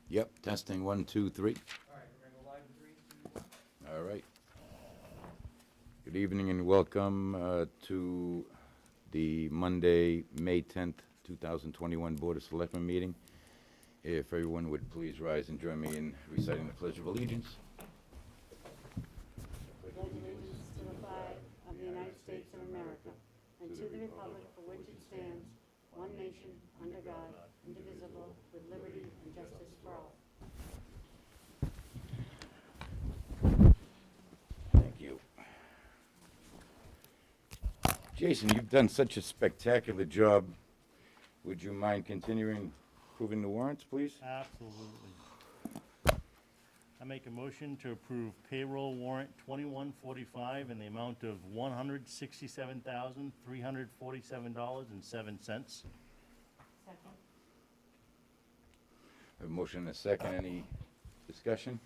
Yep, testing 1, 2, 3. All right, we're gonna go live in 3, 2, 1. All right. Good evening and welcome to the Monday, May 10th, 2021 Board of Selectmen meeting. If everyone would please rise and join me in reciting the Pledge of Allegiance. Pledge allegiance to the flag of the United States of America and to the republic for which it stands, one nation, under God, indivisible, with liberty and justice for all. Thank you. Jason, you've done such a spectacular job. Would you mind continuing approving the warrants, please? Absolutely. I make a motion to approve payroll warrant 2145 in the amount of $167,347.07. Second. I have a motion and a second. Any discussion?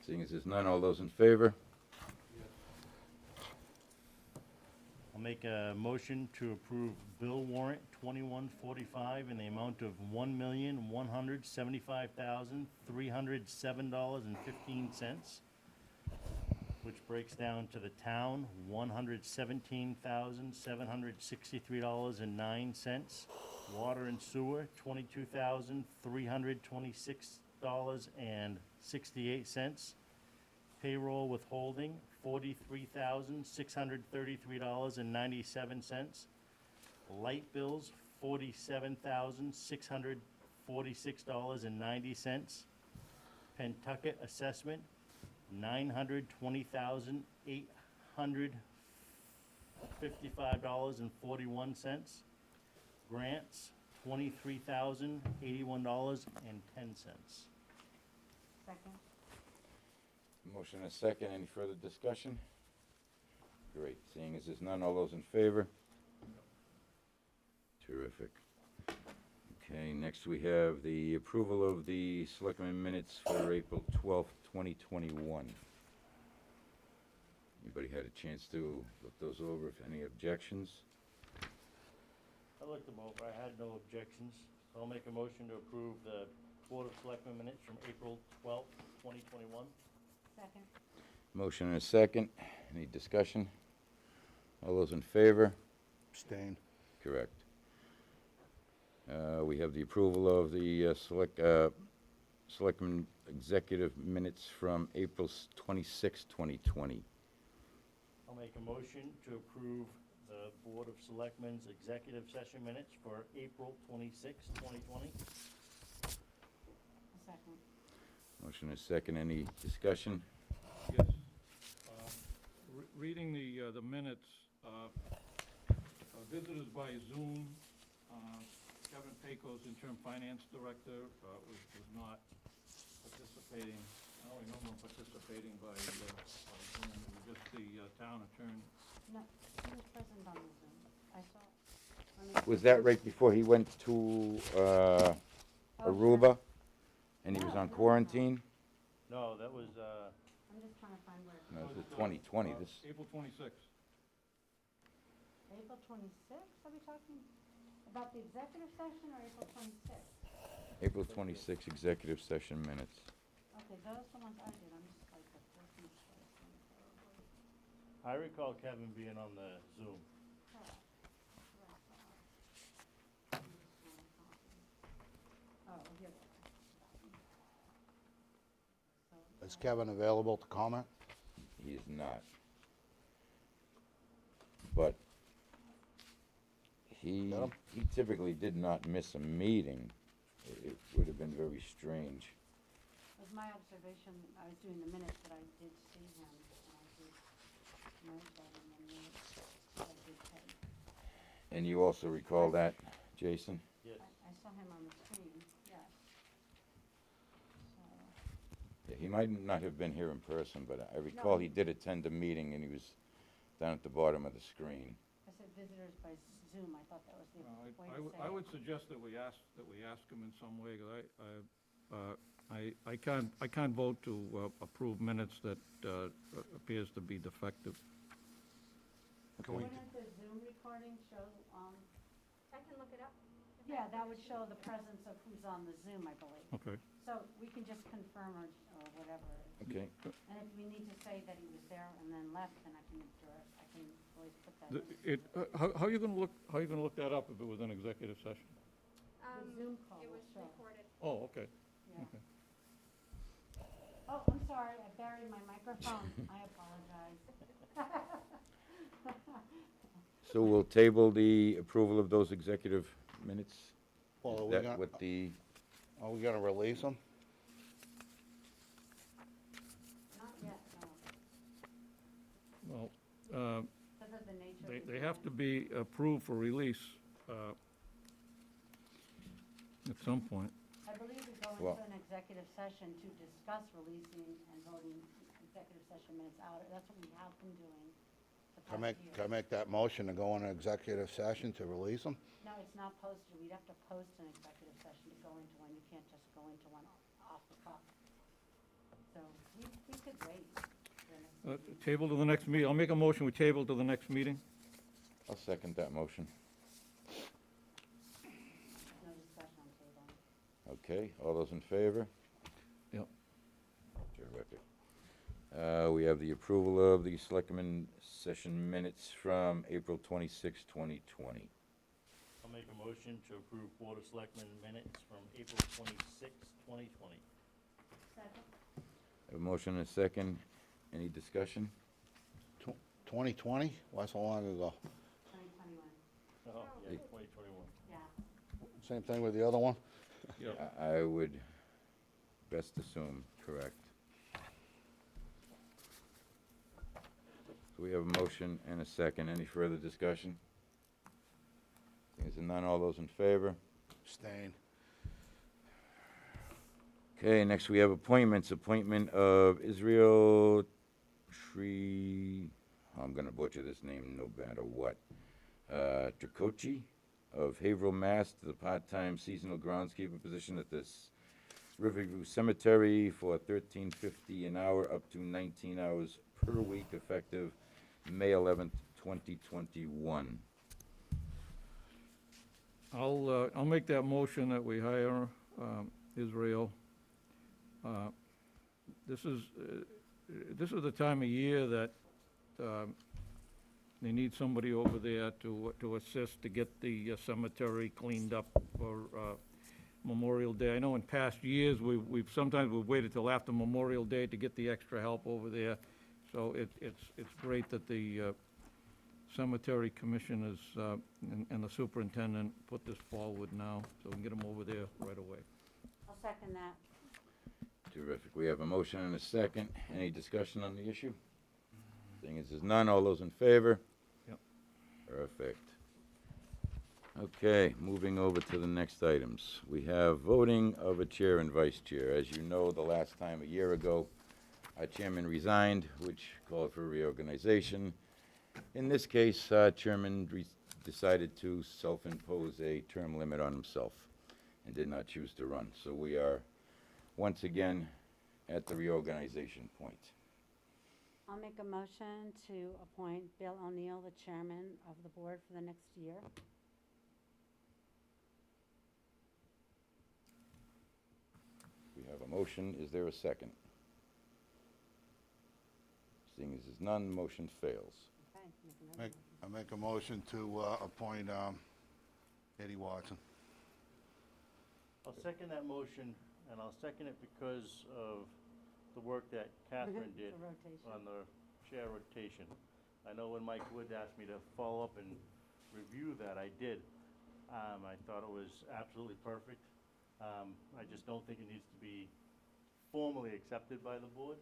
Seeing as there's none, all those in favor? I'll make a motion to approve bill warrant 2145 in the amount of $1,175,307.15, which breaks down to the town $117,763.09, water and sewer $22,326.68, payroll withholding $43,633.97, light bills $47,646.90, Pentucket assessment $920,855.41, grants $23,081.10. Second. Motion and a second. Any further discussion? Great. Seeing as there's none, all those in favor? Terrific. Okay, next we have the approval of the Selectmen minutes for April 12th, 2021. Anybody had a chance to look those over? If any objections? I looked them over, I had no objections, so I'll make a motion to approve the Board of Selectmen minutes from April 12th, 2021. Second. Motion and a second. Any discussion? All those in favor? Abstain. Correct. We have the approval of the Selectmen executive minutes from April 26, 2020. I'll make a motion to approve the Board of Selectmen's executive session minutes for April 26th, 2020. Second. Motion is second. Any discussion? Yes. Reading the minutes, visitors by Zoom, Kevin Pecos, interim finance director, was not participating. I only know him participating by Zoom. It was just the town attorney. No, he was present on the Zoom. I saw. Was that right before he went to Aruba and he was on quarantine? No, that was, I'm just trying to find where. No, this is 2020. This April 26th. April 26th, are we talking about the executive session or April 26th? April 26 executive session minutes. Okay, those are the ones I did, I'm just like the first one. I recall Kevin being on the Zoom. Oh, here they are. Is Kevin available to comment? He is not. But he Got him? he typically did not miss a meeting. It would have been very strange. It was my observation, I was doing the minutes, but I did see him, and I did note that in the minutes, that I did take. And you also recall that, Jason? Yes. I saw him on the screen, yes. So, Yeah, he might not have been here in person, but I recall he did attend a meeting and he was down at the bottom of the screen. I said visitors by Zoom, I thought that was the way to say it. I would suggest that we ask him in some way, because I can't vote to approve minutes that appears to be defective. Wouldn't the Zoom recording show, I can look it up. yeah, that would show the presence of who's on the Zoom, I believe. Okay. So we can just confirm or whatever. Okay, And if we need to say that he was there and then left, then I can always put that The- in. How you gonna look that up if it was an executive session? The Zoom call It will was show. recorded. Oh, okay. Yeah. Okay. Oh, I'm sorry, I buried my microphone. I apologize. so we'll table the approval of those executive minutes? Well, Is that what the, are we gonna release them? Not yet, no, Well, because of the nature of the. they have to hearing. be approved for release at some point. I believe we go Well- into an executive session to discuss releasing and voting executive session minutes out. That's what we have been doing the Can past I year. make that motion to go into executive session to release them? No, it's not posted. We'd have to post an executive session to go into one. You can't just go into one off the cuff. So we could wait for the next meeting. Table to the next meeting. I'll make a motion, we table to the next meeting. I'll second that motion. No discussion on table. Okay, all those in favor? Yep. Terrific. We have the approval of the Selectmen session minutes from April 26, 2020. I'll make a motion to approve Board of Selectmen minutes from April 26, 2020. Second? Have a motion and a second. Any discussion? 2020? Why so long ago? 2021. Oh, yeah, 2021. Yeah. Same thing with the other one? Yep. I would best assume correct. So we have a motion and a second. Any further discussion? Seeing as none, all those in favor? Abstain. Okay, next we have appointments. Appointment of Israel Tree, I'm gonna butcher this name no matter what. Tricoci of Haverhill, Mass. To the part-time seasonal groundskeeper position at this Riverview Cemetery for $13.50 an hour, up to 19 hours per week, effective May 11th, 2021. I'll make that motion that we hire Israel. This is the time of year that they need somebody over there to assist to get the cemetery cleaned up for Memorial Day. I know in past years, we've sometimes waited till after Memorial Day to get the extra help over there. So it's great that the Cemetery Commission is, and the superintendent put this forward now, so we can get them over there right away. I'll second that. Terrific. We have a motion and a second. Any discussion on the issue? Seeing as there's none, all those in favor? Yep. Perfect. Okay, moving over to the next items. We have voting of a chair and vice chair. As you know, the last time, a year ago, our chairman resigned, which called for reorganization. In this case, chairman decided to self-impose a term limit on himself and did not choose to run. So we are once again at the reorganization point. I'll make a motion to appoint Bill O'Neill, the chairman of the board for the next year. We have a motion. Is there a second? Seeing as there's none, motion fails. Okay, make another motion. I make a motion to appoint Eddie Watson. I'll second that motion, and I'll second it because of the work that Catherine It's did a rotation. on the chair rotation. I know when Mike Wood asked me to follow up and review that, I did. I thought it was absolutely perfect. I just don't think it needs to be formally accepted by the board.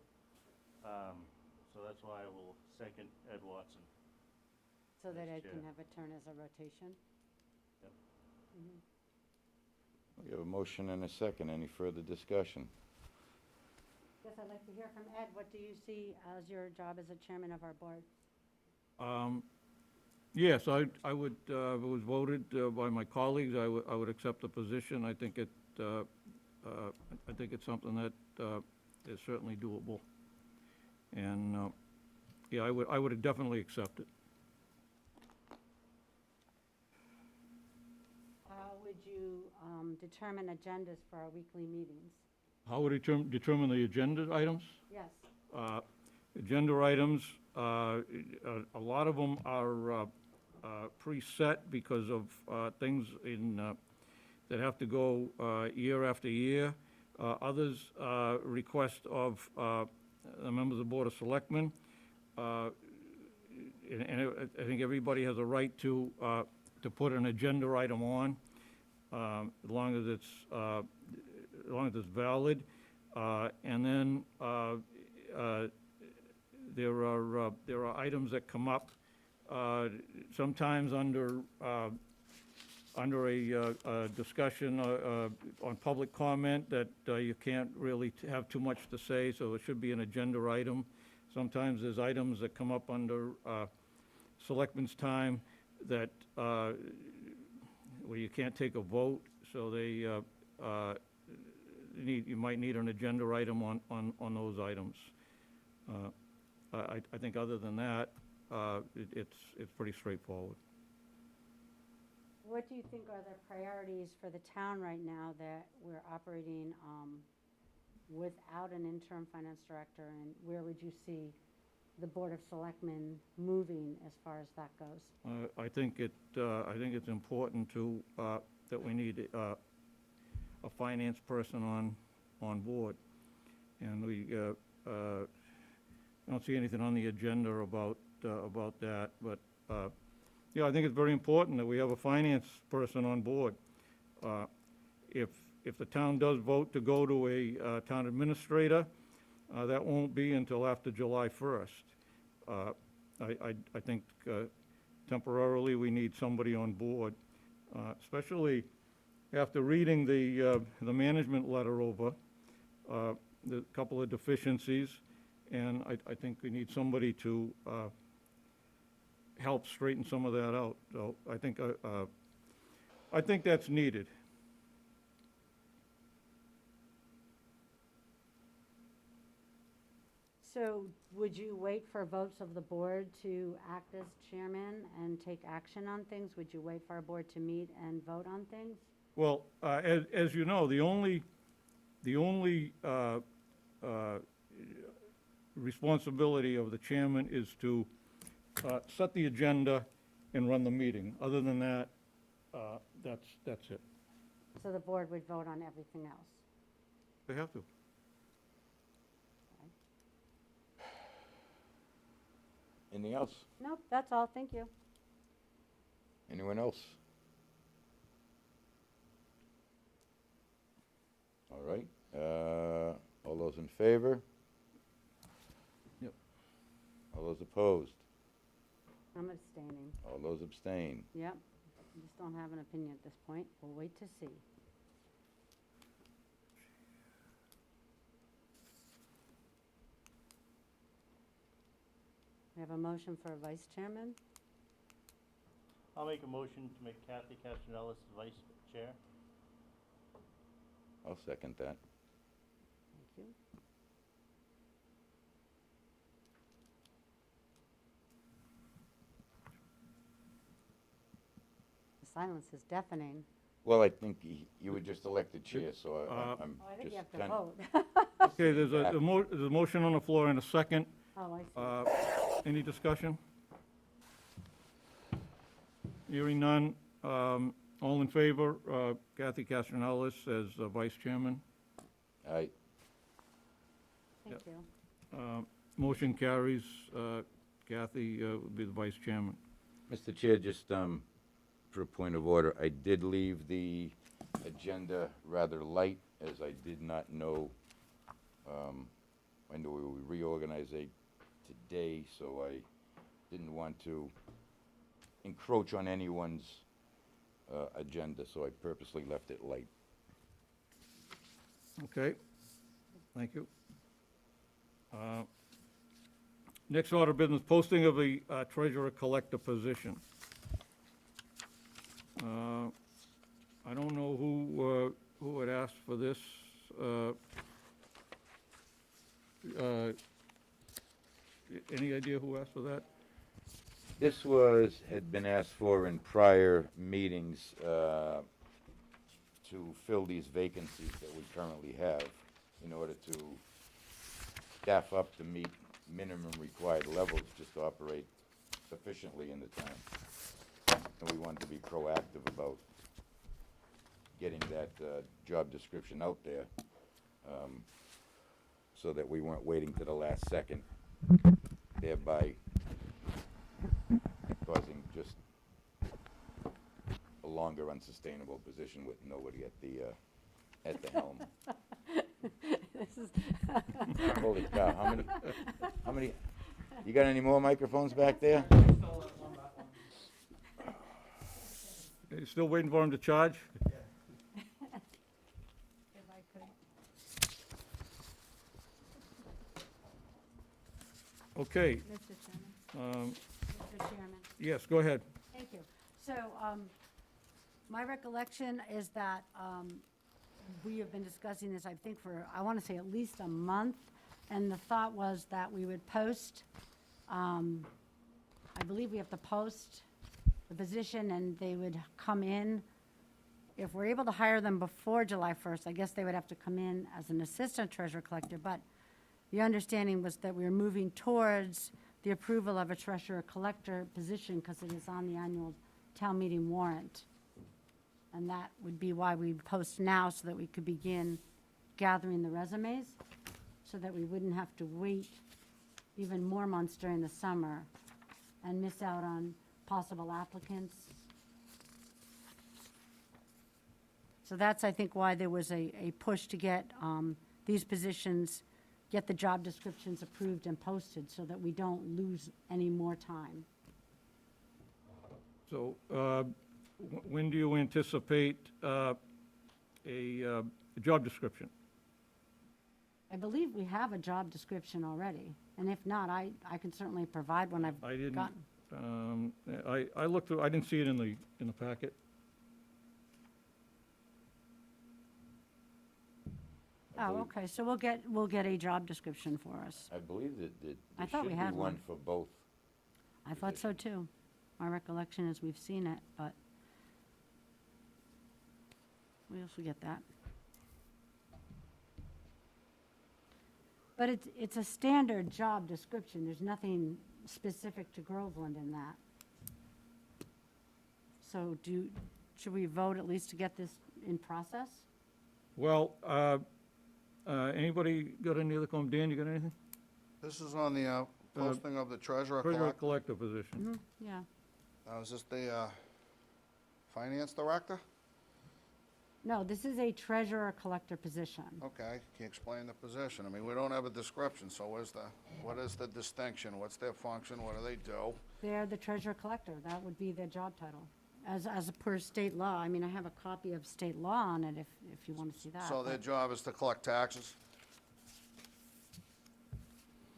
So that's why I will second Ed Watson. So that as Ed can chair. have a turn as a rotation? Yep. Mhm. We have a motion and a second. Any further discussion? Yes, I'd like to hear from Ed. What do you see as your job as a chairman of our board? Yes, I would, if it was voted by my colleagues, I would accept the position. I think it's something that is certainly doable. And, yeah, I would definitely accept it. How would you determine agendas for our weekly meetings? How would it determine the agenda items? Yes. Agenda items, a lot of them are preset because of things that have to go year after year. Others, request of the members of the Board of Selectmen. I think everybody has a right to put an agenda item on, as long as it's valid. And then there are items that come up sometimes under a discussion on public comment that you can't really have too much to say, so it should be an agenda item. Sometimes there's items that come up under selectmen's time that, where you can't take a vote, so you might need an agenda item on those items. I think other than that, it's pretty straightforward. What do you think are the priorities for the town right now that we're operating without an interim finance director? And where would you see the Board of Selectmen moving as far as that goes? I think it's important that we need a finance person on board. And we don't see anything on the agenda about that, but yeah, I think it's very important that we have a finance person on board. If the town does vote to go to a town administrator, that won't be until after July 1st. I think temporarily we need somebody on board, especially after reading the management letter over, the couple of deficiencies, and I think we need somebody to help straighten some of that out. So I think that's needed. So would you wait for votes of the board to act as chairman and take action on things? Would you wait for our board to meet and vote on things? Well, as you know, the only responsibility of the chairman is to set the agenda and run the meeting. Other than that, that's it. So the board would vote on everything else? They have to. Anything else? Nope, that's all, thank you. Anyone else? All right, all those in favor? Yep. All those opposed? I'm abstaining. All those abstain? Yep, just don't have an opinion at this point. We'll wait to see. We have a motion for a vice chairman. I'll make a motion to make Kathy Castronellis vice chair. I'll second that. Thank you. The silence is deafening. Well, I think you were just elected chair, so I'm Oh, I think you just have to kind vote. Okay, there's a motion on the floor and a second. Oh, I see. Any discussion? Hearing none. All in favor, Kathy Castronellis as vice chairman. Aye. Thank you. Motion carries. Kathy will be the vice chairman. Mr. Chair, just for a point of order, I did leave the agenda rather light, as I did not know when we would reorganize it today, so I didn't want to encroach on anyone's agenda, so I purposely left it light. Okay, thank you. Next order of business, posting of the treasurer-collector position. I don't know who had asked for this. Any idea who asked for that? This had been asked for in prior meetings to fill these vacancies that we currently have in order to staff up to meet minimum required levels just to operate efficiently in the town. And we wanted to be proactive about getting that job description out there, so that we weren't waiting to the last second, thereby causing just a longer unsustainable position with nobody at the helm. This is, Holy cow, how many, you got any more microphones back there? You still waiting for him to charge? if I could. Okay, Mr. Chairman, Mr. Chairman. yes, go ahead. Thank you. So, my recollection is that, we have been discussing this, I think, for, I want to say at least a month, and the thought was that we would post, I believe we have to post the position, and they would come in. If we're able to hire them before July 1st, I guess they would have to come in as an assistant treasurer collector, but the understanding was that we were moving towards the approval of a treasurer collector position because it is on the annual town meeting warrant. And that would be why we post now, so that we could begin gathering the resumes, so that we wouldn't have to wait even more months during the summer and miss out on possible applicants. So that's, I think, why there was a push to get these positions, get the job descriptions approved and posted, so that we don't lose any more time. So, when do you anticipate a job description? I believe we have a job description already, and if not, I can certainly provide one I've I didn't, gotten. I looked through, I didn't see it in the packet. Oh, okay, so we'll get a job description for us. I believe that I there thought we should be had one one. for both. I thought so too. My recollection is we've seen it, but we also get that. But it's a standard job description. There's nothing specific to Groveland in that. So should we vote at least to get this in process? Well, anybody got any other comment? Dan, you got anything? This is on the posting of the treasurer Treasurer collector. collector position. Yeah. Now, is this the finance director? No, this is a treasurer collector position. Okay, can you explain the position? I mean, we don't have a description, so what is the distinction? What's their function? What do they do? They're the treasurer collector. That would be their job title. As per state law. I mean, I have a copy of state law on it if you want to see that. So their but job is to collect taxes?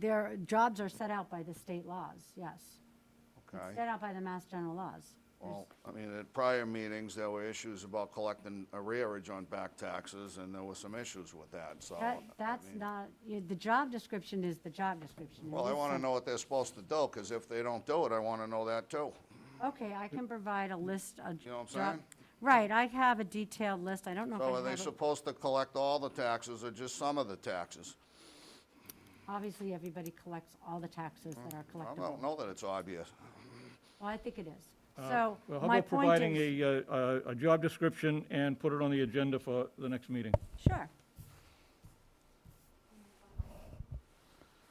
Their jobs are set out by the state laws, yes. It's Okay. set out by the Mass General laws. Well, I mean, at prior meetings, there were issues about collecting arrearage on back taxes, and there were some issues with that, so. That's I mean, not, the job description is the job description. Well, It I is want to some- know what they're supposed to do, because if they don't do it, I want to know that too. Okay, I can provide a list of. You know what I'm job- saying? Right, I have a detailed list. I don't know if I So are have they it. supposed to collect all the taxes or just some of the taxes? Obviously, everybody collects all the taxes that are I collectible. don't know that it's obvious. Well, I think it is. So, Well, how my about point providing is. a job description and put it on the agenda for the next meeting? Sure.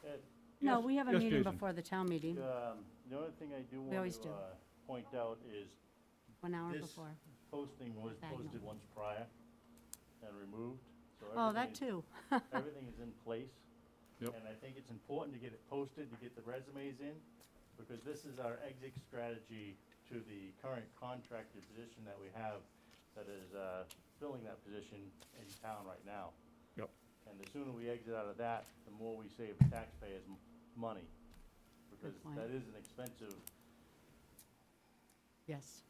Ed, No, Yes, we have a yes, meeting Jason. before the town meeting, the only thing I do We want always to do. point out is 1 hour this before. posting was Diagonal. posted once prior and removed, so Oh, that everything too. everything is in place. Yep. And I think it's important to get it posted, to get the resumes in, because this is our exit strategy to the current contracted position that we have that is filling that position in town right now. Yep. And the sooner we exit out of that, the more we save taxpayers money, because point. that is an expensive Yes.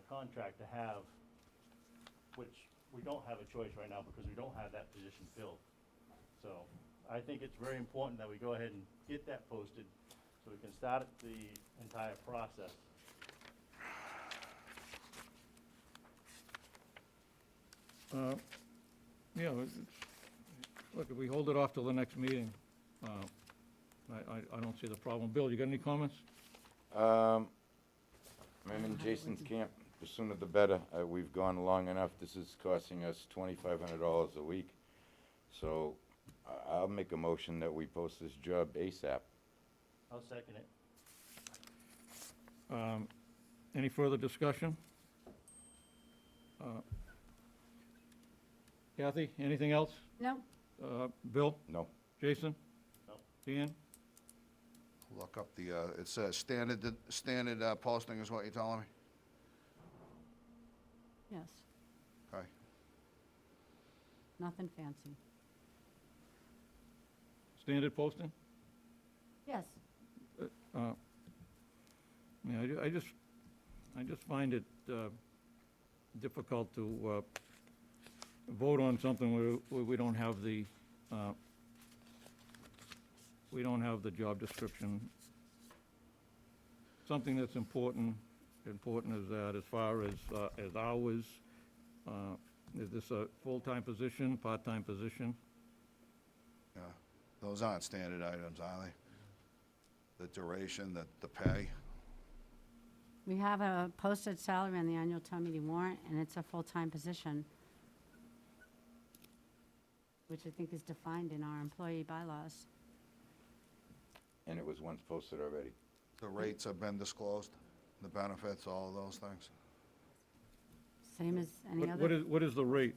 contract to have, which we don't have a choice right now because we don't have that position filled. So I think it's very important that we go ahead and get that posted so we can start the entire process. Yeah, Look, if we hold it off till the next meeting, I don't see the problem. Bill, you got any comments? I'm in Jason's camp, the sooner the better. We've gone long enough. This is costing us $2,500 a week. So I'll make a motion that we post this job ASAP. I'll second it. Any further discussion? Kathy, anything else? No, Bill? No. Jason? No. Dan? Look up the, it says standard posting is what you're telling me? yes, Okay. nothing fancy. Standard posting? Yes, Yeah, I just find it difficult to vote on something where we don't have the job description. Something that's important is that as far as hours, is this a full-time position, part-time position? Yeah, those aren't standard items, are they? The duration, the pay. we have a posted salary on the annual town meeting warrant, and it's a full-time position, which I think is defined in our employee bylaws. And it was once posted already. The rates have been disclosed, the benefits, all of those things. Same as any What other. what is the rate?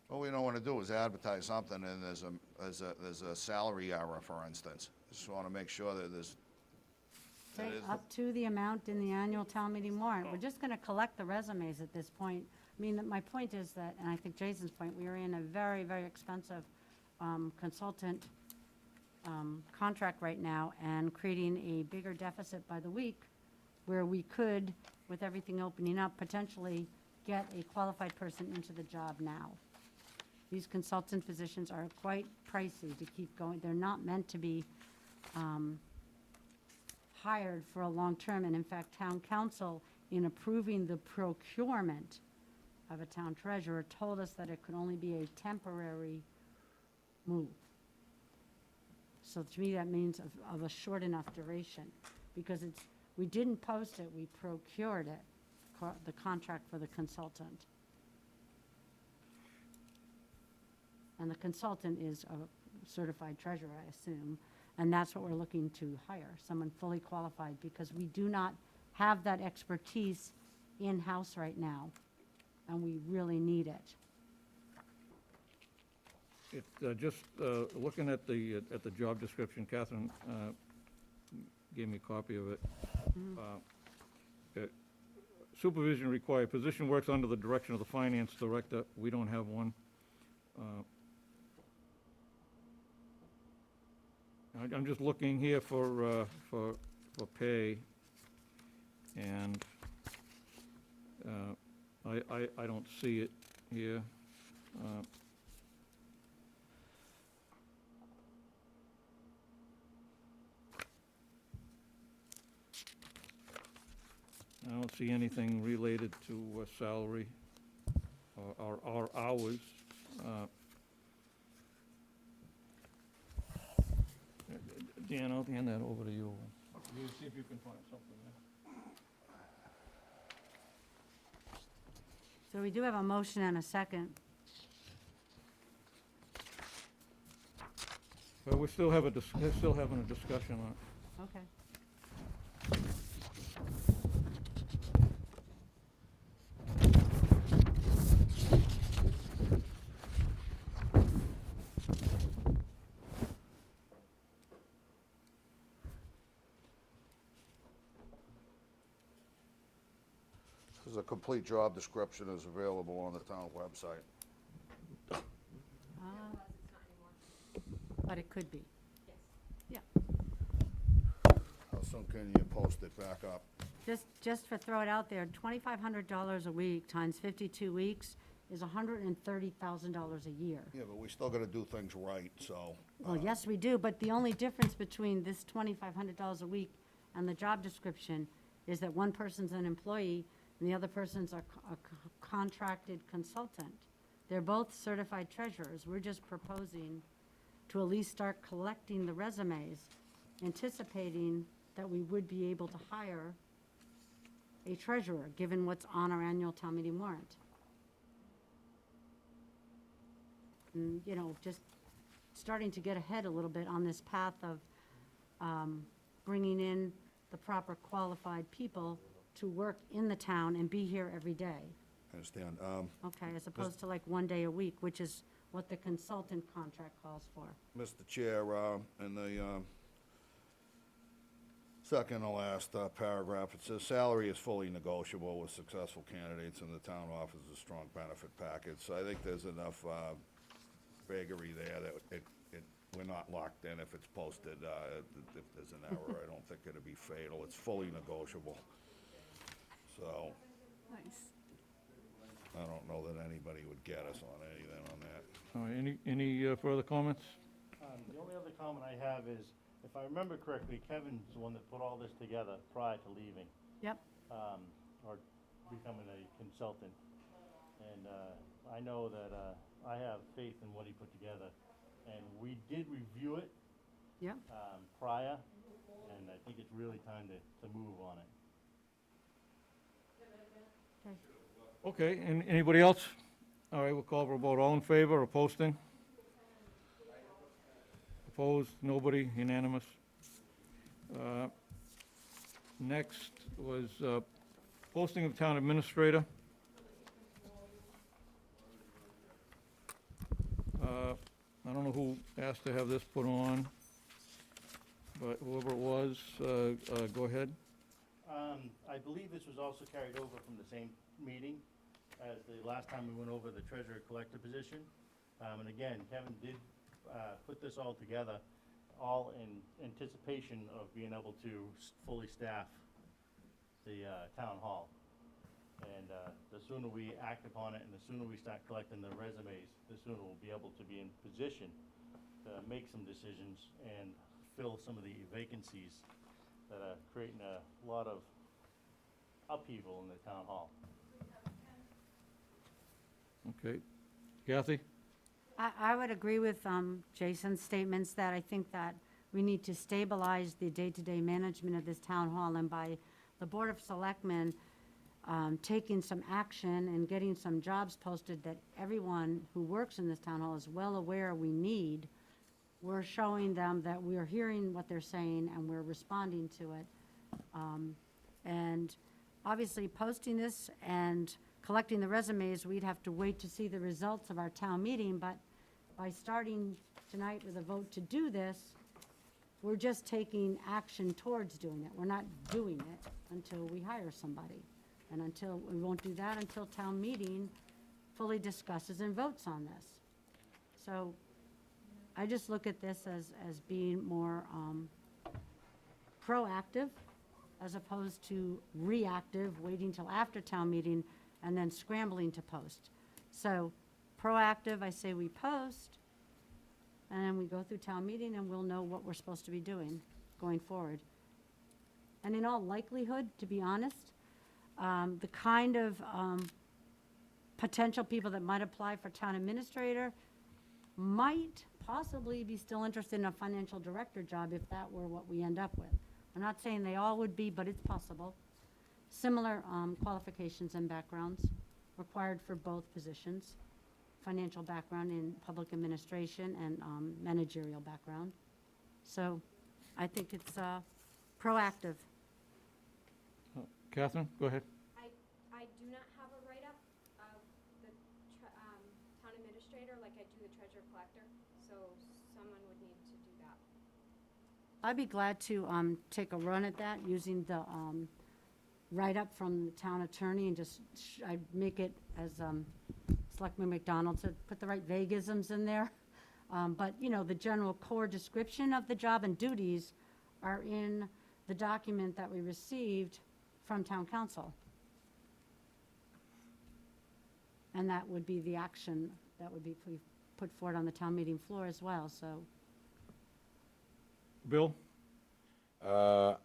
What we don't want to do is advertise something and there's a salary error, for instance. Just want to make sure that there's, Say that is up to the amount in the annual town meeting warrant. We're just gonna collect the resumes at this point. I mean, my point is that, and I think Jason's point, we are in a very, very expensive consultant contract right now, and creating a bigger deficit by the week, where we could, with everything opening up, potentially get a qualified person into the job now. These consultant positions are quite pricey to keep going. They're not meant to be hired for a long term, and in fact, town council, in approving the procurement of a town treasurer, told us that it could only be a temporary move. So to me, that means of a short enough duration, because we didn't post it, we procured it, the contract for the consultant. And the consultant is a certified treasurer, I assume, and that's what we're looking to hire, someone fully qualified, because we do not have that expertise in-house right now, and we really need it. Just looking at the job description, Catherine gave me a copy of it. Supervision required, position works under the direction of the finance director. We don't have one. I'm just looking here for pay, and I don't see it here. I don't see anything related to salary or hours. Dan, I'll hand that over to you. You see if you can find something there. So we do have a motion and a second. Well, we're still having a discussion on it. Okay. there's a complete job description is available on the town website. But it could be. Yeah. How soon can you post it back up? Just for throw it out there, $2,500 a week times 52 weeks is $130,000 a year. Yeah, but we still gotta do things right, so. Well, yes, we do, but the only difference between this $2,500 a week and the job description is that one person's an employee and the other person's a contracted consultant. They're both certified treasurers. We're just proposing to at least start collecting the resumes, anticipating that we would be able to hire a treasurer, given what's on our annual town meeting warrant. And, you know, just starting to get ahead a little bit on this path of bringing in the proper qualified people to work in the town and be here every day. I understand. Okay, as opposed to like one day a week, which is what the consultant contract calls for. Mr. Chair, in the second to last paragraph, it says salary is fully negotiable with successful candidates and the town offers a strong benefit package. So I think there's enough vagary there that we're not locked in if it's posted. If there's an error, I don't think it'll be fatal. It's fully negotiable. So Nice. I don't know that anybody would get us on anything on that. All right, any further comments? The only other comment I have is, if I remember correctly, Kevin's the one that put all this together prior to leaving, Yep, or becoming a consultant. And I know that I have faith in what he put together. And we did review it yep. prior, and I think it's really time to move on it. Okay. Okay, and anybody else? All right, we'll call for a vote. All in favor of posting? Opposed? Nobody? Unanimous? Next was posting of town administrator. I don't know who asked to have this put on, but whoever it was, go ahead. I believe this was also carried over from the same meeting as the last time we went over the treasurer collector position. And again, Kevin did put this all together, all in anticipation of being able to fully staff the town hall. And the sooner we act upon it and the sooner we start collecting the resumes, the sooner we'll be able to be in position to make some decisions and fill some of the vacancies that are creating a lot of upheaval in the town hall. Okay. Kathy? I would agree with Jason's statements that I think that we need to stabilize the day-to-day management of this town hall, and by the Board of Selectmen taking some action and getting some jobs posted that everyone who works in this town hall is well aware we need, we're showing them that we're hearing what they're saying and we're responding to it. And obviously, posting this and collecting the resumes, we'd have to wait to see the results of our town meeting, but by starting tonight with a vote to do this, we're just taking action towards doing it. We're not doing it until we hire somebody. And we won't do that until town meeting fully discusses and votes on this. So I just look at this as being more proactive as opposed to reactive, waiting till after town meeting and then scrambling to post. So proactive, I say we post, and then we go through town meeting and we'll know what we're supposed to be doing going forward. And in all likelihood, to be honest, the kind of potential people that might apply for town administrator might possibly be still interested in a financial director job if that were what we end up with. I'm not saying they all would be, but it's possible. Similar qualifications and backgrounds required for both positions. Financial background in public administration and managerial background. So I think it's proactive. Catherine, go ahead. I do not have a write-up of the town administrator like I do the treasurer collector, so someone would need to do that. I'd be glad to take a run at that using the write-up from the town attorney and just, I'd make it as Selectman McDonald said, put the right vagisms in there. But, you know, the general core description of the job and duties are in the document that we received from town council. And that would be the action that would be put forward on the town meeting floor as well, so. Bill? I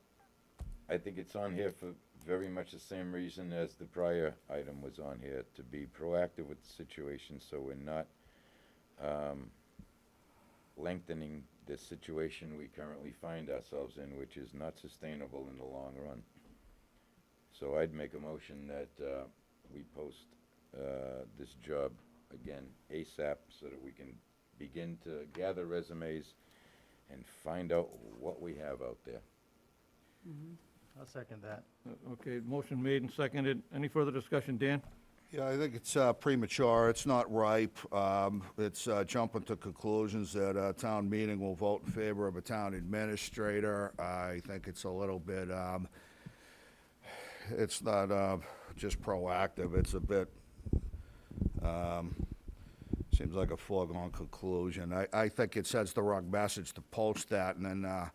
think it's on here for very much the same reason as the prior item was on here, to be proactive with the situation, so we're not lengthening the situation we currently find ourselves in, which is not sustainable in the long run. So I'd make a motion that we post this job again ASAP, so that we can begin to gather resumes and find out what we have out there. I'll second that. Okay, motion made and seconded. Any further discussion, Dan? Yeah, I think it's premature, it's not ripe. It's jumping to conclusions that a town meeting will vote in favor of a town administrator. I think it's a little bit, it's not just proactive, it's a bit, seems like a foregone conclusion. I think it sends the wrong message to post that, and then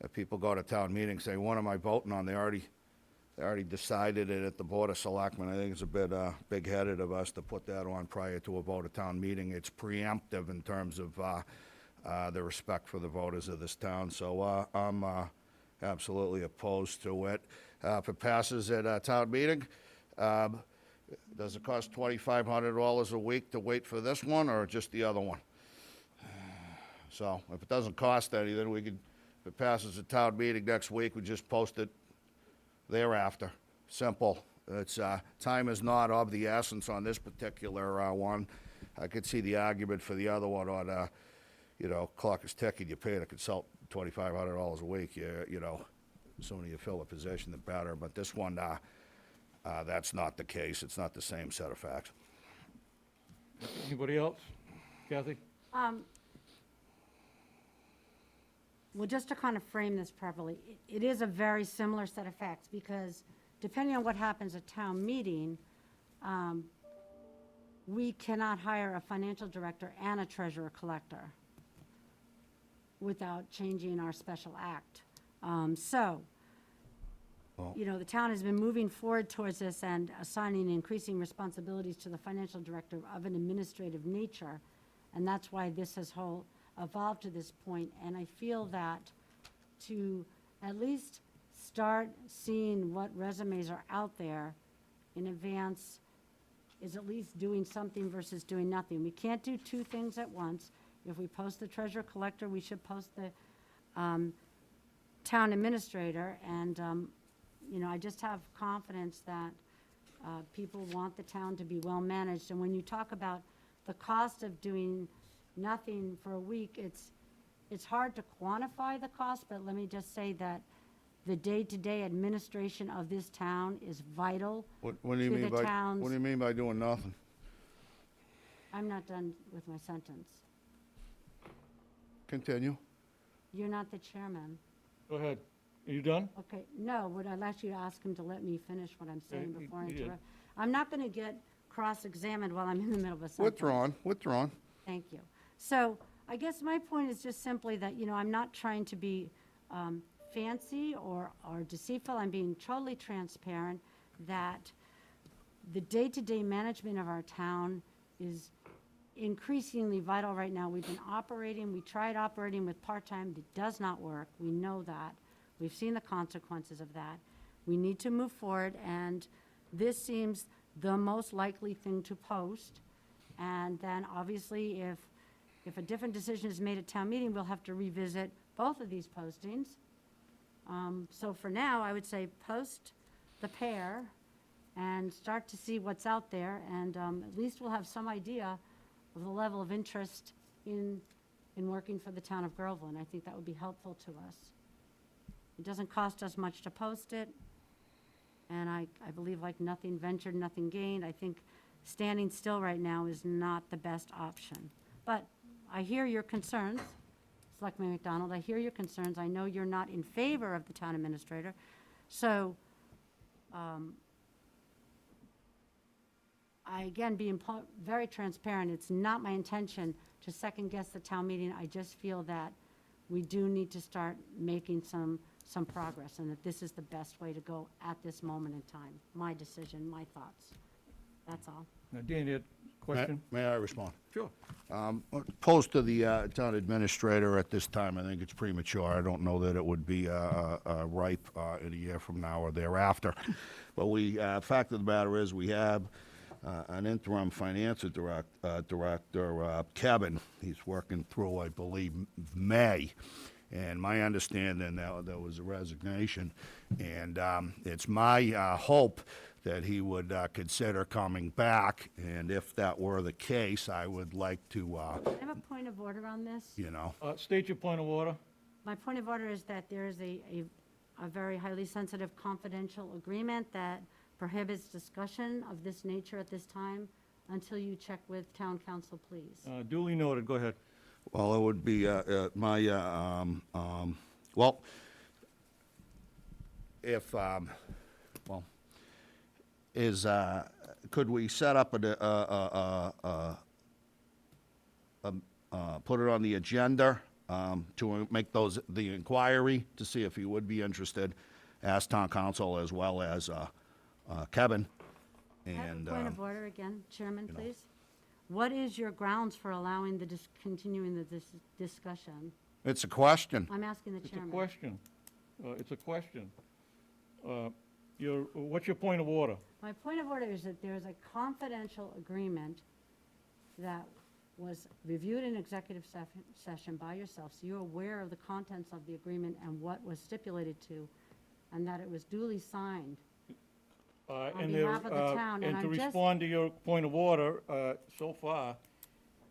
if people go to town meeting and say, what am I voting on? They already decided it at the Board of Selectmen. I think it's a bit big-headed of us to put that on prior to a vote of town meeting. It's preemptive in terms of the respect for the voters of this town. So I'm absolutely opposed to it. If it passes at a town meeting, does it cost $2,500 a week to wait for this one, or just the other one? So if it doesn't cost anything, we could, if it passes a town meeting next week, we just post it thereafter. Simple. It's, time is not of the essence on this particular one. I could see the argument for the other one on, you know, clock is ticking, you're paying a consultant $2,500 a week, you know, assuming you fill a position, the better. But this one, that's not the case. It's not the same set of facts. Anybody else? Kathy? Well, just to kind of frame this properly, it is a very similar set of facts, because depending on what happens at town meeting, we cannot hire a financial director and a treasurer collector without changing our special act. You know, the town has been moving forward towards this and assigning increasing responsibilities to the financial director of an administrative nature, and that's why this has evolved to this point. And I feel that to at least start seeing what resumes are out there in advance is at least doing something versus doing nothing. We can't do two things at once. If we post the treasurer collector, we should post the town administrator. And, you know, I just have confidence that people want the town to be well-managed. And when you talk about the cost of doing nothing for a week, it's hard to quantify the cost, but let me just say that the day-to-day administration of this town is vital What do you to mean the by, town's. what do you mean by doing nothing? I'm not done with my sentence. Continue. You're not the chairman. Go ahead. Are you done? Okay, no, would I like you to ask him to let me finish what I'm saying you- before I you did. interrupt? I'm not going to get cross-examined while I'm in the middle of a sentence. Withdrawn. Thank you. So I guess my point is just simply that, you know, I'm not trying to be fancy or deceitful. I'm being totally transparent that the day-to-day management of our town is increasingly vital right now. We've been operating, we tried operating with part-time, it does not work. We know that. We've seen the consequences of that. We need to move forward, and this seems the most likely thing to post. And then, obviously, if a different decision is made at town meeting, we'll have to revisit both of these postings. So for now, I would say post the pair and start to see what's out there, and at least we'll have some idea of the level of interest in working for the town of Groveland. I think that would be helpful to us. It doesn't cost us much to post it, and I believe, like, nothing ventured, nothing gained. I think standing still right now is not the best option. But I hear your concerns, Selectman McDonald, I hear your concerns. I know you're not in favor of the town administrator. So, I, again, being very transparent, it's not my intention to second-guess the town meeting. I just feel that we do need to start making some progress, and that this is the best way to go at this moment in time. My decision, my thoughts. That's all. Now, Dan, you had a question? May I respond? Sure. Opposed to the town administrator at this time, I think it's premature. I don't know that it would be ripe in a year from now or thereafter. But fact of the matter is, we have an interim finance director, Kevin. He's working through, I believe, May. And my understanding, there was a resignation. And it's my hope that he would consider coming back. And if that were the case, I would like to, I have a point of order on this. State your point of order. My point of order is that there is a very highly sensitive confidential agreement that prohibits discussion of this nature at this time until you check with town council, please. Duly noted, go ahead. well, it would be well, if, could we set up put it on the agenda to make the inquiry to see if he would be interested, ask town council as well as Kevin, I have and, a point of order again, Chairman, please. What is your grounds for allowing continuing the discussion? it's a question. I'm asking the It's a chairman. question. It's a question. What's your point of order? My point of order is that there is a confidential agreement that was reviewed in executive session by yourself, so you're aware of the contents of the agreement and what was stipulated to, and that it was duly signed. And behalf of the town, and And to I'm just- respond to your point of order, so far,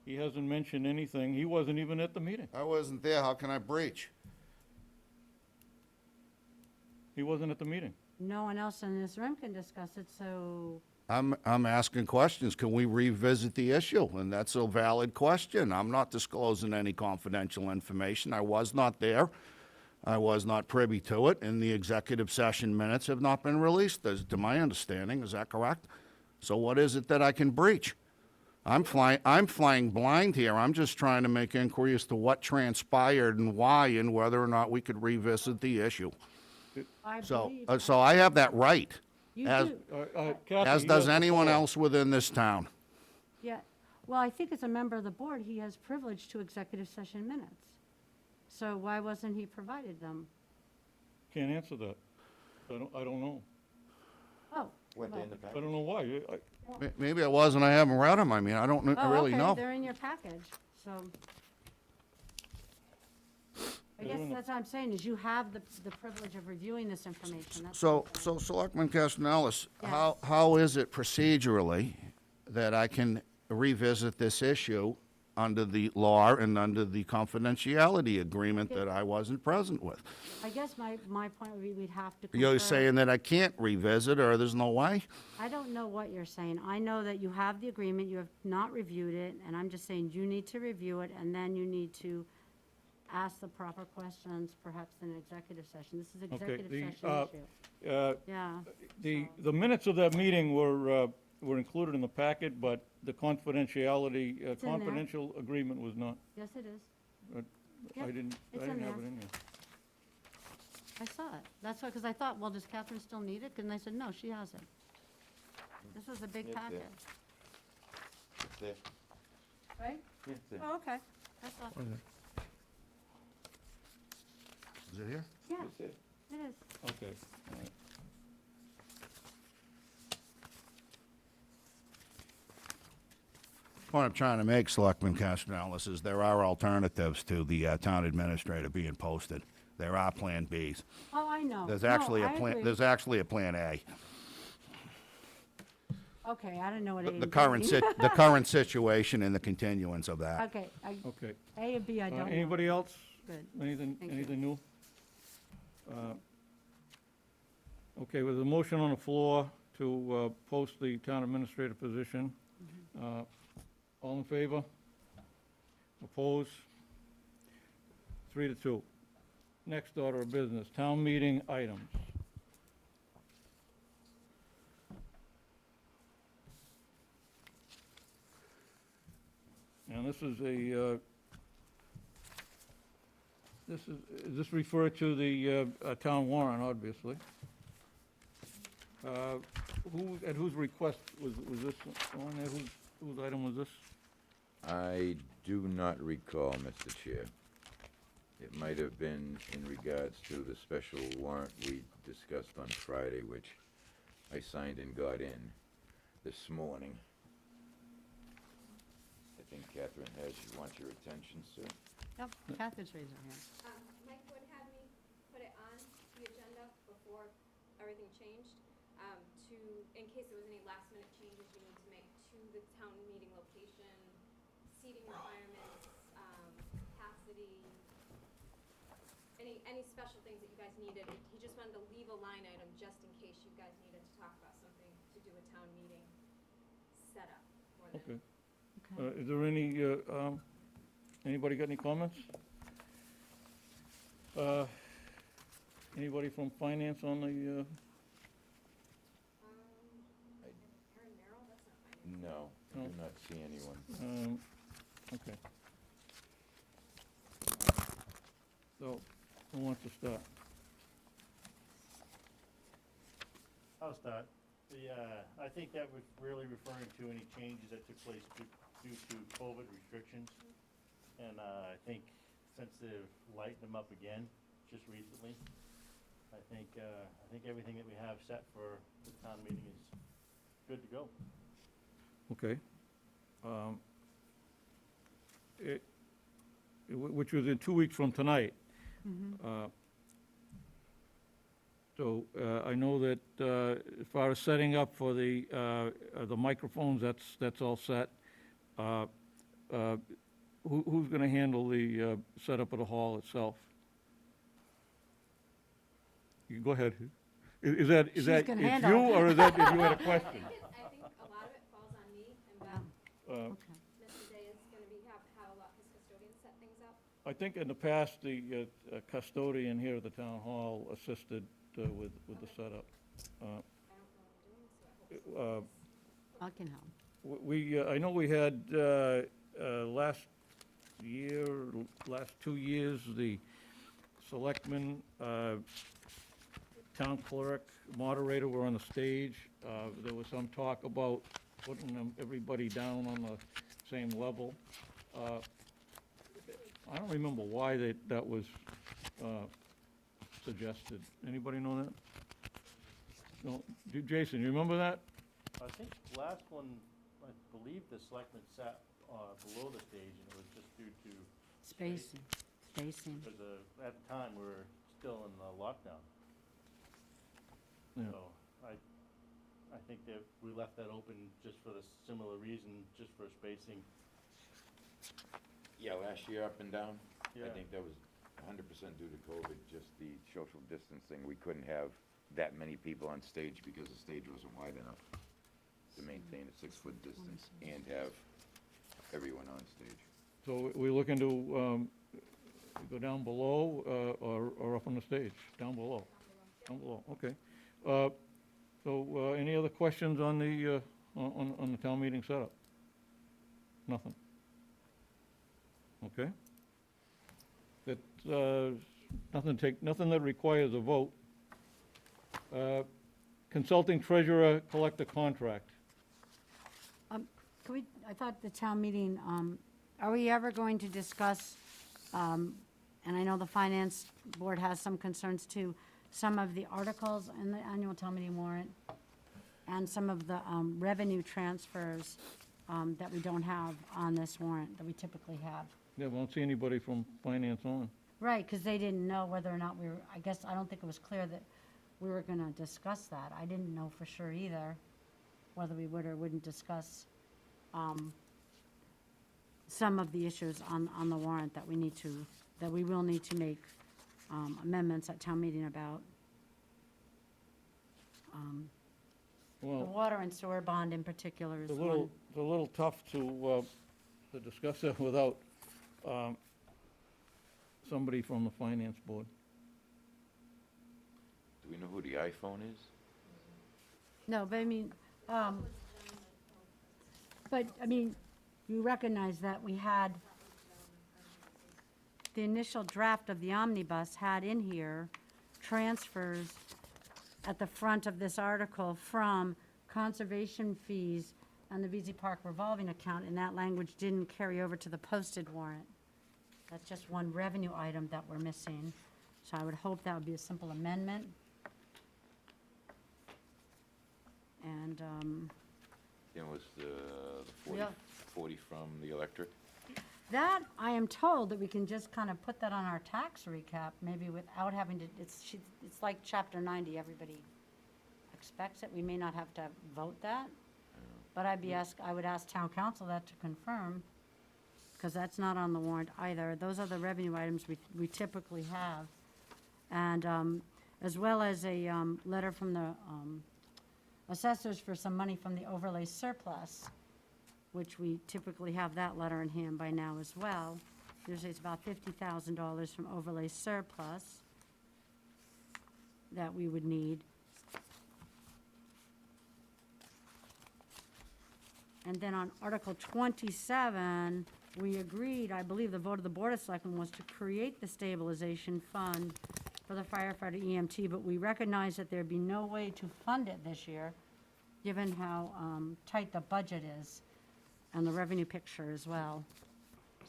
he hasn't mentioned anything. He wasn't even at the meeting. I wasn't there, how can I breach? He wasn't at the meeting. No one else in this room can discuss it, so I'm asking questions, can we revisit the issue? And that's a valid question. I'm not disclosing any confidential information. I was not there. I was not privy to it, and the executive session minutes have not been released, to my understanding. Is that correct? So what is it that I can breach? I'm flying blind here. I'm just trying to make inquiry as to what transpired and why, and whether or not we could revisit the issue. I So, believe. so I have that right, You as- do, Kathy, as he does has the anyone floor. else within this town. yeah. Well, I think as a member of the board, he has privilege to executive session minutes. So why wasn't he provided them? Can't answer that. I don't know. Oh. Went well- in the I don't know why. Maybe I was and I haven't read them. I mean, I don't Oh, really okay, know. they're in your package, so. I guess that's what I'm saying, is you have the privilege of reviewing this information. That's So, what I'm saying. Selectman Castellalis, Yes. how is it procedurally that I can revisit this issue under the law and under the confidentiality agreement that I wasn't present with? I guess my point would be we'd have to. You're confer- saying that I can't revisit, or there's no way? I don't know what you're saying. I know that you have the agreement, you have not reviewed it, and I'm just saying you need to review it, and then you need to ask the proper questions, perhaps in an executive session. This is executive the, session issue. Yeah. The minutes of that meeting were included in the packet, but the confidentiality, It's in there. confidential agreement was not. Yes, it is. I Yep, didn't it's have in it there. in here. I saw it. That's why, because I thought, well, does Catherine still need it? And they said, no, she has it. This was a big It's there. packet, There. right? Yeah, it's there. Oh, okay. That's all. Is it here? Yeah, It's there. it is. Okay, all right. What I'm trying to make, Selectman Castellalis, is there are alternatives to the town administrator being posted. There are Plan Bs. Oh, I know. There's No, actually a I plan, agree. there's actually a Plan A. Okay, I didn't know what A and The B current, mean. the current situation and the continuance of that. Okay, Okay. A and B, I don't know. Anybody else? Good. Anything, Thank you. anything new? Okay, with a motion on the floor to post the town administrator position. Mm-hmm. All in favor? Opposed? 3-2. Next order of business, town meeting items. And this is is this referred to the town warrant, obviously? At whose request was this on there? Whose item was this? I do not recall, Mr. Chair. It might have been in regards to the special warrant we discussed on Friday, which I signed and got in this morning. I think Catherine wants your attention, sir. Yep, Catherine's raising her hand. Mike would have me put it on the agenda before everything changed, in case there was any last minute changes you need to make to the town meeting location, seating requirements, capacity, any special things that you guys needed. He just wanted to leave a line item just in case you guys needed to talk about something to do with town meeting setup more than. Okay. Okay. Is there anybody got any comments? Anybody from finance on the, Aaron Merrill, that's not my name. No, I do No. not see anyone. okay. So, who wants to start? I'll start. I think that was really referring to any changes that took place due to COVID restrictions. And I think since they've lightened them up again just recently, I think everything that we have set for the town meeting is good to go. Okay. Which was in 2 weeks from tonight. So I know that as far as setting up for the microphones, that's all set. Who's going to handle the setup of the hall itself? You go ahead. Is that She's it's gonna you, handle it. or is that if you had a question? I think a lot of it falls on me and Beth. Uh, Okay. Mr. Day is gonna have a lot, his custodian set things up. I think in the past, the custodian here at the town hall assisted with the setup. I don't know what I'm doing, so I hope. I can help. I know we had last 2 years, the selectmen, town clerk, moderator were on the stage. There was some talk about putting everybody down on the same level. I don't remember why that was suggested. Anybody know that? No, Jason, you remember that? I think last one, I believe the selectmen sat below the stage, and it was just due to Spacing. because at the time, we were still in lockdown. Yeah. So I think that we left that open just for the similar reason, just for spacing. Yeah, last year up and down. I Yeah. think that was 100% due to COVID, just the social distancing. We couldn't have that many people on stage because the stage wasn't wide enough to maintain a 6-foot distance and have everyone on stage. So we're looking to go down below or up on the stage? Down below? Down below, okay. So any other questions on the town meeting setup? Nothing? Okay. Nothing that requires a vote. Consulting treasurer collector contract. I thought the town meeting, are we ever going to discuss, and I know the finance board has some concerns too, some of the articles in the annual town meeting warrant and some of the revenue transfers that we don't have on this warrant that we typically have. Yeah, won't see anybody from finance on. Right, because they didn't know whether or not we were, I don't think it was clear that we were going to discuss that. I didn't know for sure either whether we would or wouldn't discuss some of the issues on the warrant that we will need to make amendments at town meeting about. The Well, water and sewer bond in particular is it's a one. little tough to discuss it without somebody from the finance board. Do we know who the iPhone is? No, but I mean, you recognize that we had, the initial draft of the omnibus had in here transfers at the front of this article from conservation fees and the VZ Park revolving account, and that language didn't carry over to the posted warrant. That's just one revenue item that we're missing. So I would hope that would be a simple amendment. And, It was the 40, Yeah. 40 from the electric. that, I am told that we can just kind of put that on our tax recap, maybe without having to, it's like chapter 90, everybody expects it. We may not have to vote that, but I would ask town council that to confirm, because that's not on the warrant either. Those are the revenue items we typically have. And, as well as a, letter from the, assessors for some money from the overlay surplus, which we typically have that letter in hand by now as well. Usually it's about $50,000 from overlay surplus that we would need. And then on Article 27, we agreed, I believe the vote of the Board of Selectmen was to create the stabilization fund for the firefighter EMT, but we recognize that there'd be no way to fund it this year, given how tight the budget is and the revenue picture as well.